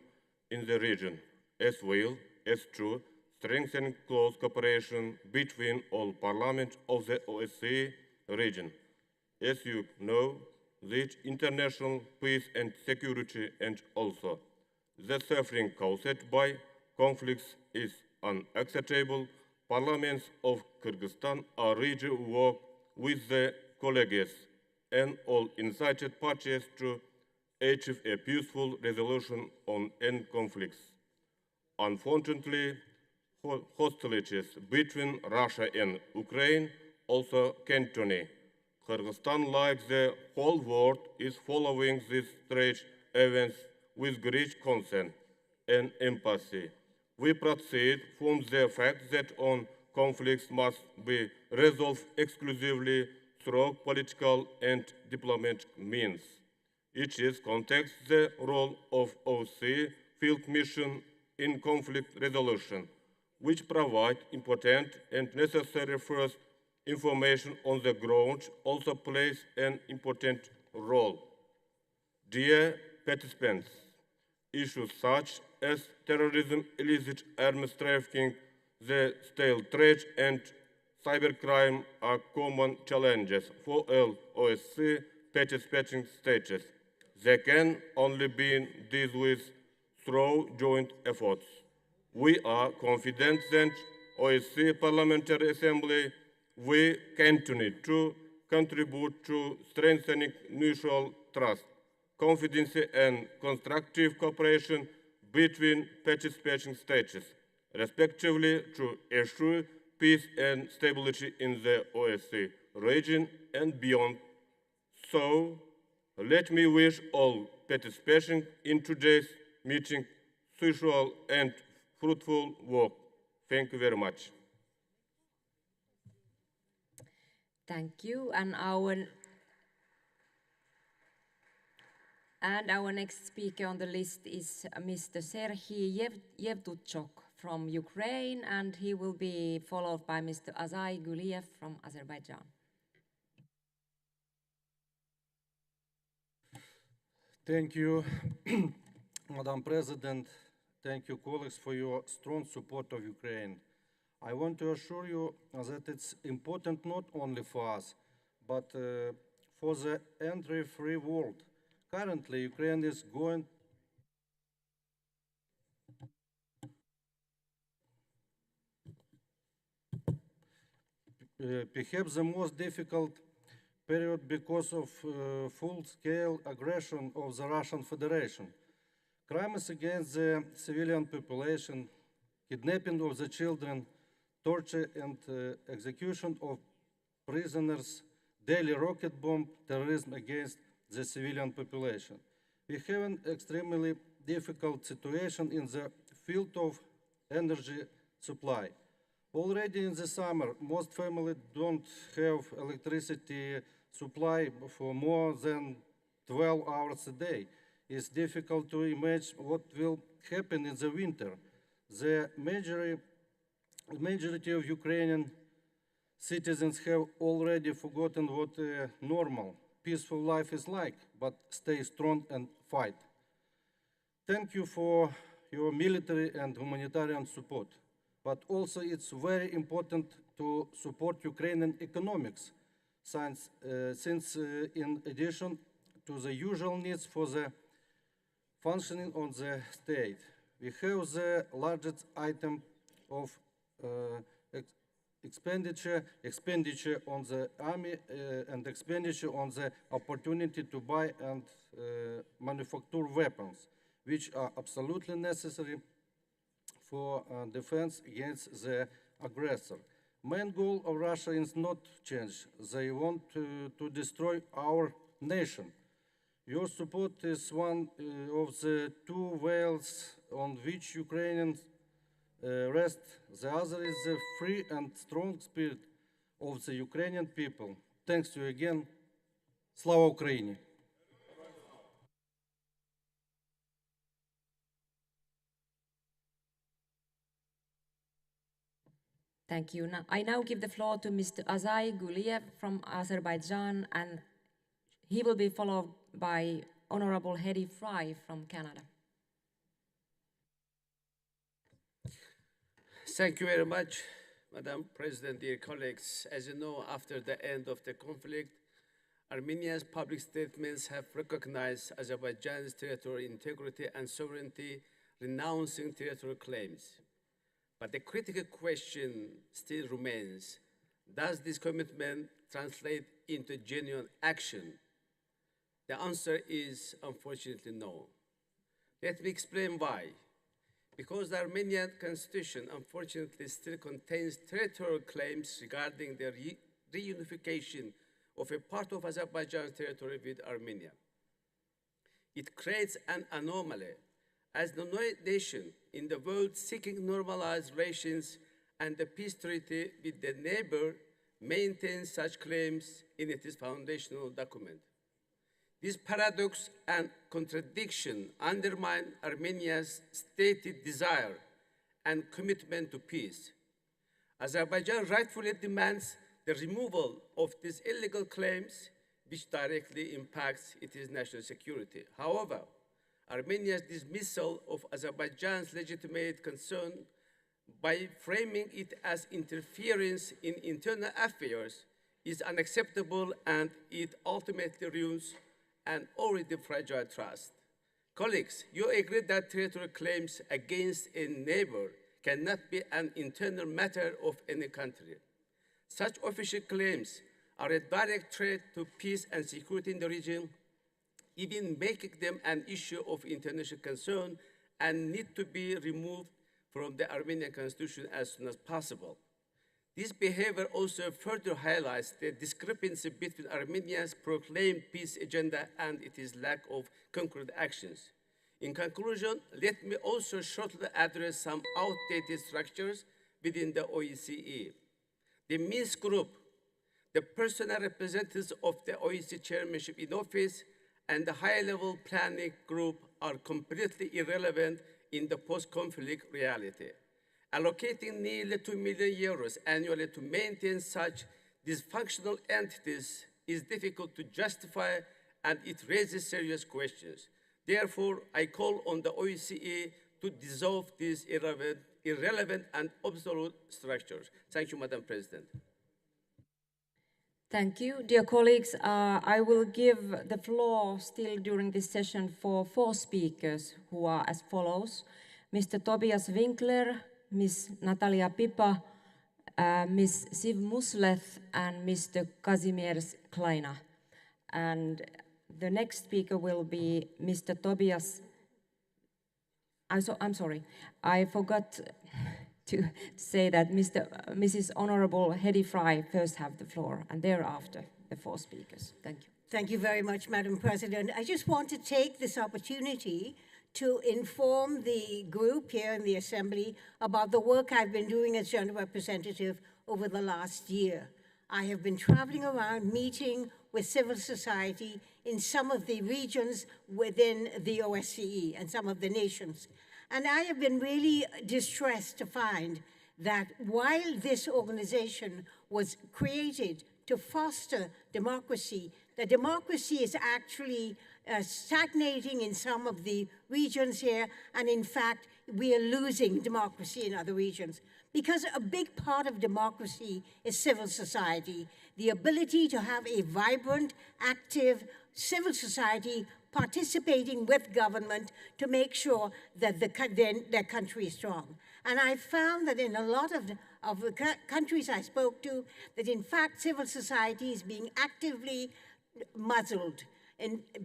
in the region, as well as to strengthening close cooperation between all parliaments of the OSCE region. As you know, the international peace and security and also the suffering caused by conflicts is unacceptable. Parliaments of Kyrgyzstan are ready to work with the colleagues and all incited parties to achieve a peaceful resolution on end conflicts. Unfortunately, hostilities between Russia and Ukraine also continue. Kyrgyzstan, like the whole world, is following these strange events with great concern. and empathy. We proceed from the fact that all conflicts must be resolved exclusively through political and diplomatic means. In this context, the role of OSCE field mission in conflict resolution, which provide important and necessary first information on the ground, also plays an important role. Dear participants, issues such as terrorism, illicit arms trafficking, the steel trade, and cybercrime are common challenges for all OSCE participating states. They can only be dealt with through joint efforts. We are confident that OSCE Parliamentary Assembly will continue to contribute to strengthening mutual trust, confidence and constructive cooperation between participating states, respectively, to ensure peace and stability in the OSCE region and beyond. So, let me wish all participation in today's meeting successful and fruitful work. Thank you very much. Thank you. And our next speaker on the list is Mr. Serhiy Yevtuchok from Ukraine, and he will be followed by Mr. Azai Guliev from Azerbaijan. Thank you, Madam President. Thank you, colleagues, for your strong support of Ukraine. I want to assure you that it's important not only for us, but for the entry-free world. Currently, Ukraine is going perhaps the most difficult period because of full-scale aggression of the Russian Federation. Crimes against the civilian population, kidnapping of the children, torture and execution of prisoners, daily rocket bomb, terrorism against the civilian population. We have an extremely difficult situation in the field of energy supply. Already in the summer, most families don't have electricity supply for more than 12 hours a day. It's difficult to imagine what will happen in the winter. The majority of Ukrainian citizens have already forgotten what a normal, peaceful life is like, but stay strong and fight. Thank you for your military and humanitarian support. But also it's very important to support Ukrainian economics, since in addition to the usual needs for the functioning of the state, we have the largest item of expenditure on the army and expenditure on the opportunity to buy and manufacture weapons, which are absolutely necessary for defense against the aggressor. Main goal of Russia is not change. They want to destroy our nation. Your support is one of the two whales on which Ukrainians rest. The other is the free and strong spirit of the Ukrainian people. Thanks to you again. Slava Ukraini! Thank you. I now give the floor to Mr. Azai Guliev from Azerbaijan, and he will be followed by Honorable Hedy Fry from Canada. Thank you very much, Madam President, dear colleagues. As you know, after the end of the conflict, Armenia's public statements have recognized Azerbaijan's territorial integrity and sovereignty, renouncing territorial claims. But the critical question still remains: does this commitment translate into genuine action? The answer is unfortunately no. Let me explain why. Because the Armenian constitution unfortunately still contains territorial claims regarding the reunification of a part of Azerbaijan's territory with Armenia. It creates an anomaly As the nation in the world seeking normalized relations and a peace treaty with the neighbor maintains such claims in its foundational document. This paradox and contradiction undermine Armenia's stated desire and commitment to peace. Azerbaijan rightfully demands the removal of these illegal claims, which directly impacts its national security. However, Armenia's dismissal of Azerbaijan's legitimate concern by framing it as interference in internal affairs is unacceptable, and it ultimately ruins an already fragile trust. Colleagues, you agree that territorial claims against a neighbor cannot be an internal matter of any country. Such official claims are a direct threat to peace and security in the region, even making them an issue of international concern and need to be removed from the Armenian constitution as soon as possible. This behavior also further highlights the discrepancy between Armenia's proclaimed peace agenda and its lack of concrete actions. In conclusion, let me also shortly address some outdated structures within the OSCE. The Minsk Group, the personal representatives of the OSCE chairmanship in office, and the high-level planning group are completely irrelevant in the post-conflict reality. Allocating nearly €2 million annually to maintain such dysfunctional entities is difficult to justify, and it raises serious questions. Therefore, I call on the OSCE to dissolve these irrelevant and obsolete structures. Thank you, Madam President. Thank you. Dear colleagues, I will give the floor still during this session for 4 speakers who are as follows: Mr. Tobias Winkler, Ms. Natalia Pipa, Ms. Siv Musleth, and Mr. Kazimierz Kleina. And the next speaker will be Mr. Tobias. I'm sorry, I forgot to say that Mrs. Honorable Hedy Fry first have the floor, and thereafter the 4 speakers. Thank you. Thank you very much, Madam President. I just want to take this opportunity to inform the group here in the Assembly about the work I've been doing as General Representative over the last year. I have been traveling around meeting with civil society in some of the regions within the OSCE and some of the nations. And I have been really distressed to find that while this organization was created to foster democracy, the democracy is actually stagnating in some of the regions here, and in fact, we are losing democracy in other regions. Because a big part of democracy is civil society, the ability to have a vibrant, active civil society participating with government to make sure that their country is strong. And I found that in a lot of the countries I spoke to, that in fact civil society is being actively muzzled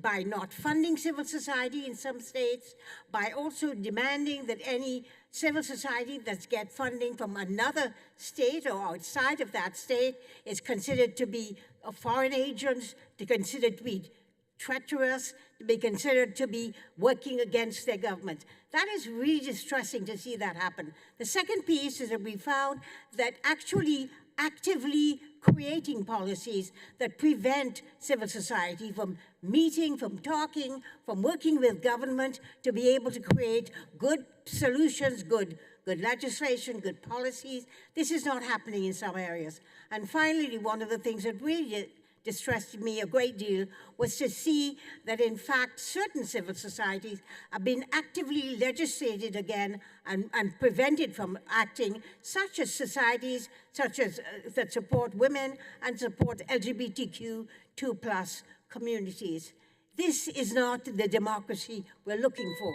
by not funding civil society in some states, by also demanding that any civil society that gets funding from another state or outside of that state is considered to be foreign agents, considered to be treacherous, to be considered to be working against their government. That is really distressing to see that happen. The second piece is that we found that actually actively creating policies that prevent civil society from meeting, from talking, from working with government to be able to create good solutions, good legislation, good policies. This is not happening in some areas. And finally, one of the things that really distressed me a great deal was to see that, in fact, certain civil societies have been actively legislated again and prevented from acting, such as societies that support women and support LGBTQ2+ communities. This is not the democracy we're looking for.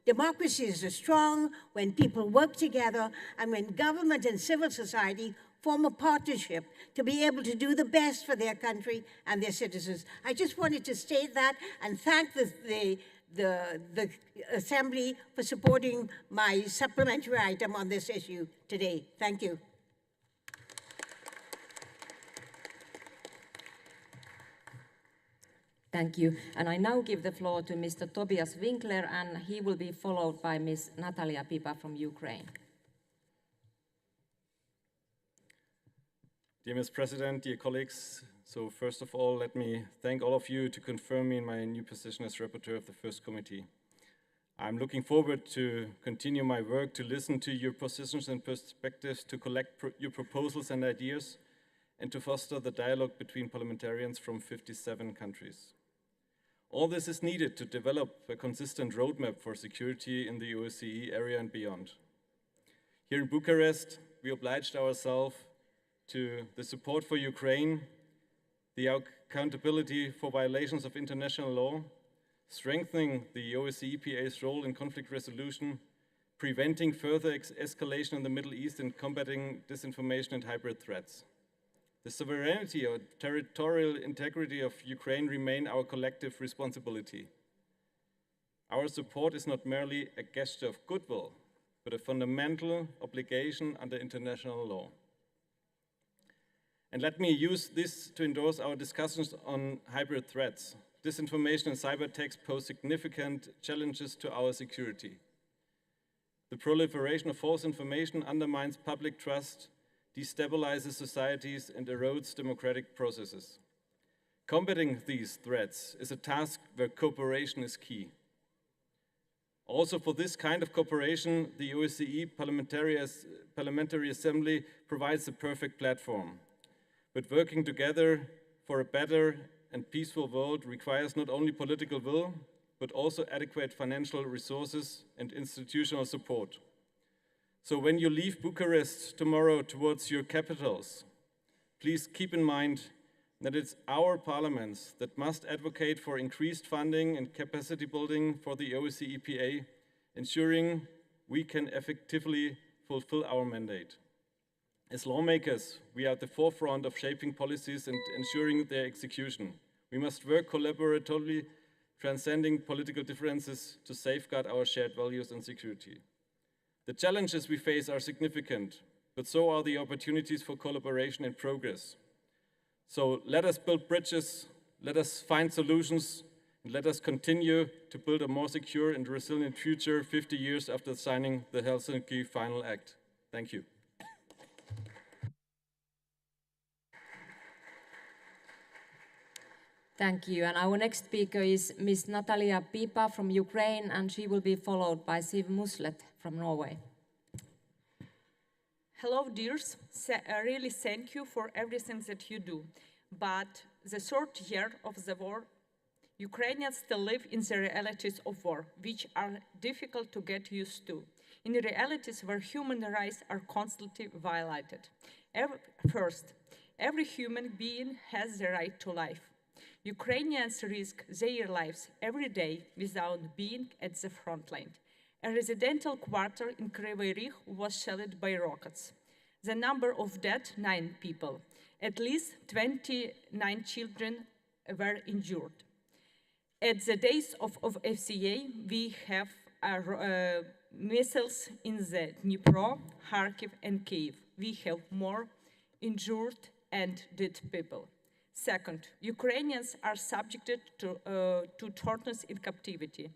Democracy is strong when people work together and when government and civil society form a partnership to be able to do the best for their country and their citizens. I just wanted to state that and thank the Assembly for supporting my supplementary item on this issue today. Thank you. Thank you. And I now give the floor to Mr. Tobias Winkler, and he will be followed by Ms. Natalia Pipa from Ukraine. Dear Ms. President, dear colleagues, so first of all, let me thank all of you to confirm me in my new position as rapporteur of the first committee. I'm looking forward to continue my work, to listen to your positions and perspectives, to collect your proposals and ideas, and to foster the dialogue between parliamentarians from 57 countries. All this is needed to develop a consistent roadmap for security in the OSCE area and beyond. Here in Bucharest, we obliged ourselves to the support for Ukraine, the accountability for violations of international law, strengthening the OSCE EPA's role in conflict resolution, preventing further escalation in the Middle East, and combating disinformation and hybrid threats. The sovereignty or territorial integrity of Ukraine remain our collective responsibility. Our support is not merely a gesture of goodwill, but a fundamental obligation under international law. And let me use this to endorse our discussions on hybrid threats. Disinformation and cyber attacks pose significant challenges to our security. The proliferation of false information undermines public trust, destabilizes societies, and erodes democratic processes. Combating these threats is a task where cooperation is key. Also, for this kind of cooperation, the OSCE Parliamentary Assembly provides the perfect platform. But working together for a better and peaceful world requires not only political will, but also adequate financial resources and institutional support. So when you leave Bucharest tomorrow towards your capitals, please keep in mind that it's our parliaments that must advocate for increased funding and capacity building for the OSCE EPA, ensuring we can effectively fulfill our mandate. As lawmakers, we are at the forefront of shaping policies and ensuring their execution. We must work collaboratively, transcending political differences to safeguard our shared values and security. The challenges we face are significant, but so are the opportunities for collaboration and progress. So let us build bridges, let us find solutions, and let us continue to build a more secure and resilient future 50 years after signing the Helsinki Final Act. Thank you. Thank you. And our next speaker is Ms. Natalia Pipa from Ukraine, and she will be followed by Siv Muslet from Norway. Hello, dears. Really thank you for everything that you do. But the third year of the war, Ukrainians still live in the realities of war, which are difficult to get used to. In realities where human rights are constantly violated. First, every human being has the right to life. Ukrainians risk their lives every day without being at the front line. A residential quarter in Kryvyi Rih was shelled by rockets. The number of dead, 9 people. At least 29 children were injured. At the days of OSCE, we have missiles in the Dnipro, Kharkiv, and Kyiv. We have more injured and dead people. Second, Ukrainians are subjected to tortures in captivity.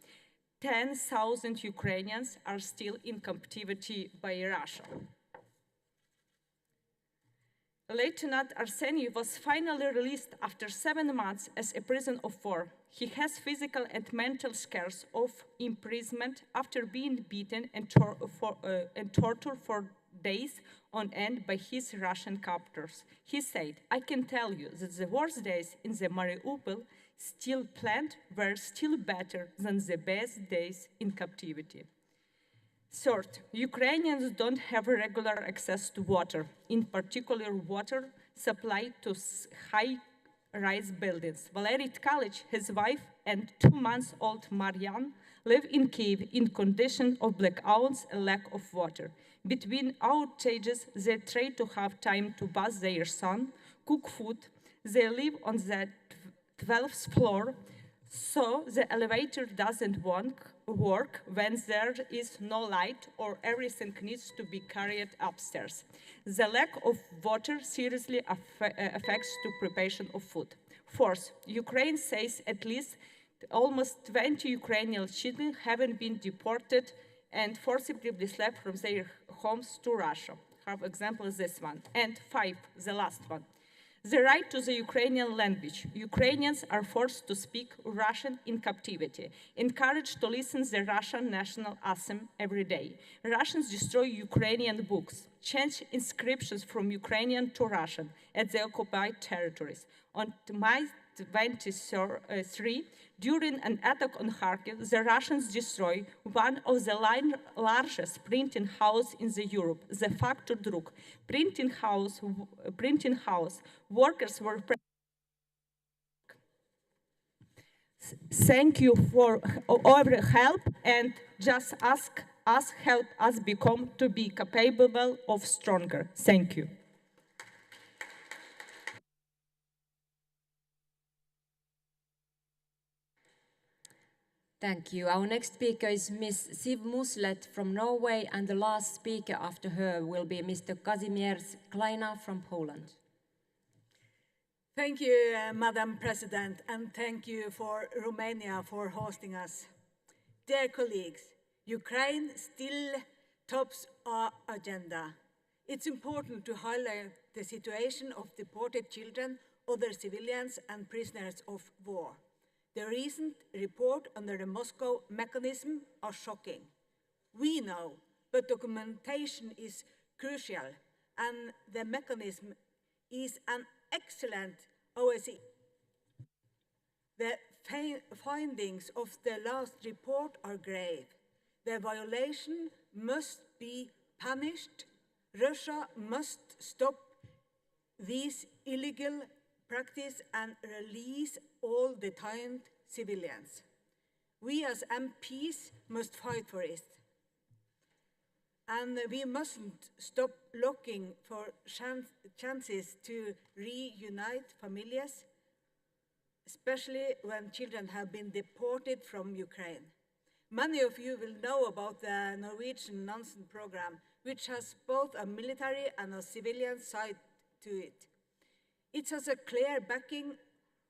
10,000 Ukrainians are still in captivity by Russia. Lieutenant Arseny was finally released after 7 months as a prisoner of war. He has physical and mental scars of imprisonment after being beaten and tortured for days on end by his Russian captors. He said, "I can tell you that the worst days in the Mariupol steel plant were still better than the best days in captivity." Third, Ukrainians don't have regular access to water, in particular water supplied to high-rise buildings. Valery Tkach, his wife, and 2-month-old Marian live in Kyiv in conditions of blackouts and lack of water. Between outages, they try to have time to bath their son, cook food. They live on the 12th floor, so the elevator doesn't work when there is no light or everything needs to be carried upstairs. The lack of water seriously affects the preparation of food. Fourth, Ukraine says at least almost 20 Ukrainian children haven't been deported and forcibly left from their homes to Russia. For example, this one. And five, the last one. The right to the Ukrainian language. Ukrainians are forced to speak Russian in captivity, encouraged to listen to the Russian national anthem every day. Russians destroy Ukrainian books, change inscriptions from Ukrainian to Russian at the occupied territories. On May 23, during an attack on Kharkiv, the Russians destroyed one of the largest printing houses in Europe, the Factor Druk. Printing house workers were. Thank you for all your help, and just ask us, help us become to be capable of stronger. Thank you. Thank you. Our next speaker is Ms. Siv Muslet from Norway, and the last speaker after her will be Mr. Kazimierz Kleina from Poland. Thank you, Madam President, and thank you for Romania for hosting us. Dear colleagues, Ukraine still tops our agenda. It's important to highlight the situation of deported children, other civilians, and prisoners of war. The recent report under the Moscow mechanism are shocking. We know, but documentation is crucial, and the mechanism is an excellent OSCE. The findings of the last report are grave. The violation must be punished. Russia must stop these illegal practice and release all detained civilians. We as MPs must fight for it. And we mustn't stop looking for chances to reunite families, especially when children have been deported from Ukraine. Many of you will know about the Norwegian Nansen program, which has both a military and a civilian side to it. It has a clear backing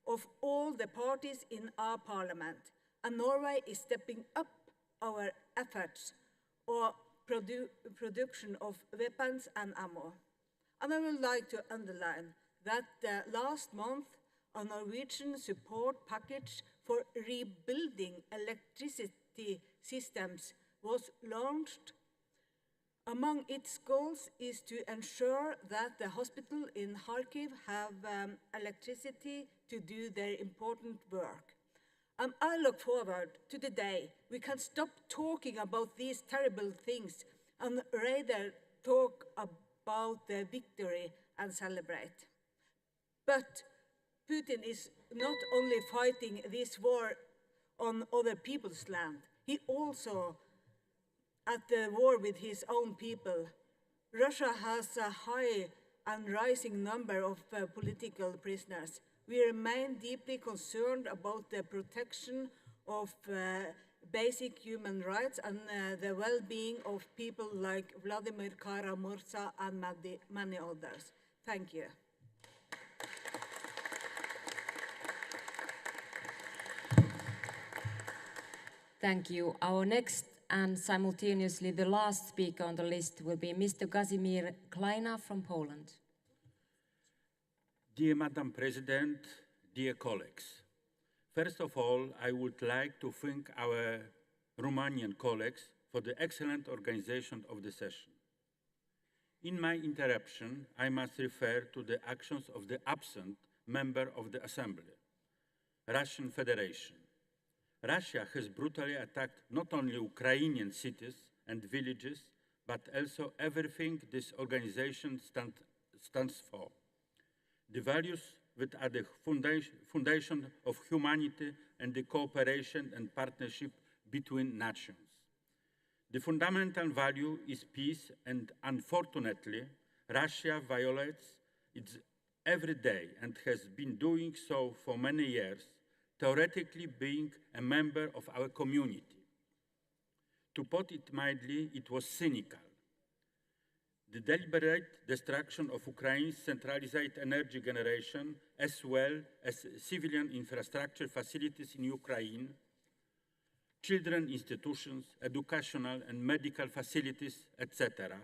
of all the parties in our parliament, and Norway is stepping up our efforts or production of weapons and ammo. And I would like to underline that last month a Norwegian support package for rebuilding electricity systems was launched. Among its goals is to ensure that the hospital in Kharkiv have electricity to do their important work. And I look forward to the day we can stop talking about these terrible things and rather talk about the victory and celebrate. But Putin is not only fighting this war on other people's land, he also at the war with his own people. Russia has a high and rising number of political prisoners. We remain deeply concerned about the protection of basic human rights and the well-being of people like Vladimir Kara-Murza and many others. Thank you. Thank you. Our next and simultaneously the last speaker on the list will be Mr. Kazimierz Kleina from Poland. Dear Madam President, dear colleagues, first of all, I would like to thank our Romanian colleagues for the excellent organization of the session. In my interruption, I must refer to the actions of the absent member of the Assembly, Russian Federation. Russia has brutally attacked not only Ukrainian cities and villages, but also everything this organization stands for. The values that are the foundation of humanity and the cooperation and partnership between nations. The fundamental value is peace, and unfortunately, Russia violates it every day and has been doing so for many years, theoretically being a member of our community. To put it mildly, it was cynical. the deliberate destruction of Ukraine's centralized energy generation, as well as civilian infrastructure facilities in Ukraine, children institutions, educational and medical facilities, etc.,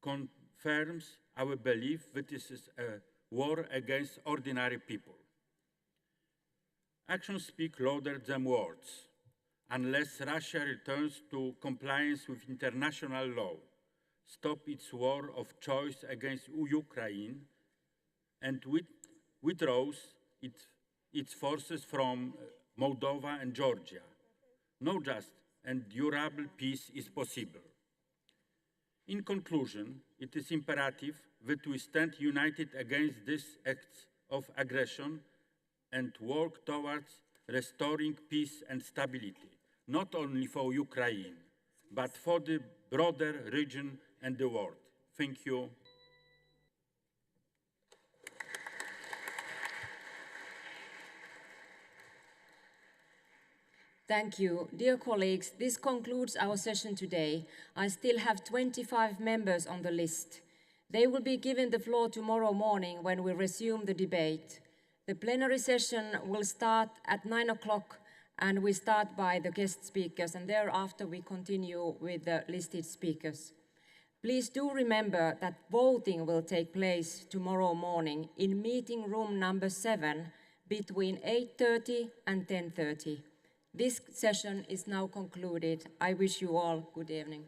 confirms our belief that this is a war against ordinary people. Actions speak louder than words. Unless Russia returns to compliance with international law, stop its war of choice against Ukraine, and withdraws its forces from Moldova and Georgia, no just and durable peace is possible. In conclusion, it is imperative that we stand united against these acts of aggression and work towards restoring peace and stability, not only for Ukraine, but for the broader region and the world. Thank you. Thank you. Dear colleagues, this concludes our session today. I still have 25 members on the list. They will be given the floor tomorrow morning when we resume the debate. The plenary session will start at 9 o'clock, and we start by the guest speakers, and thereafter we continue with the listed speakers. Please do remember that voting will take place tomorrow morning in meeting room number 7 between 8:30 and 10:30. This session is now concluded. I wish you all good evening.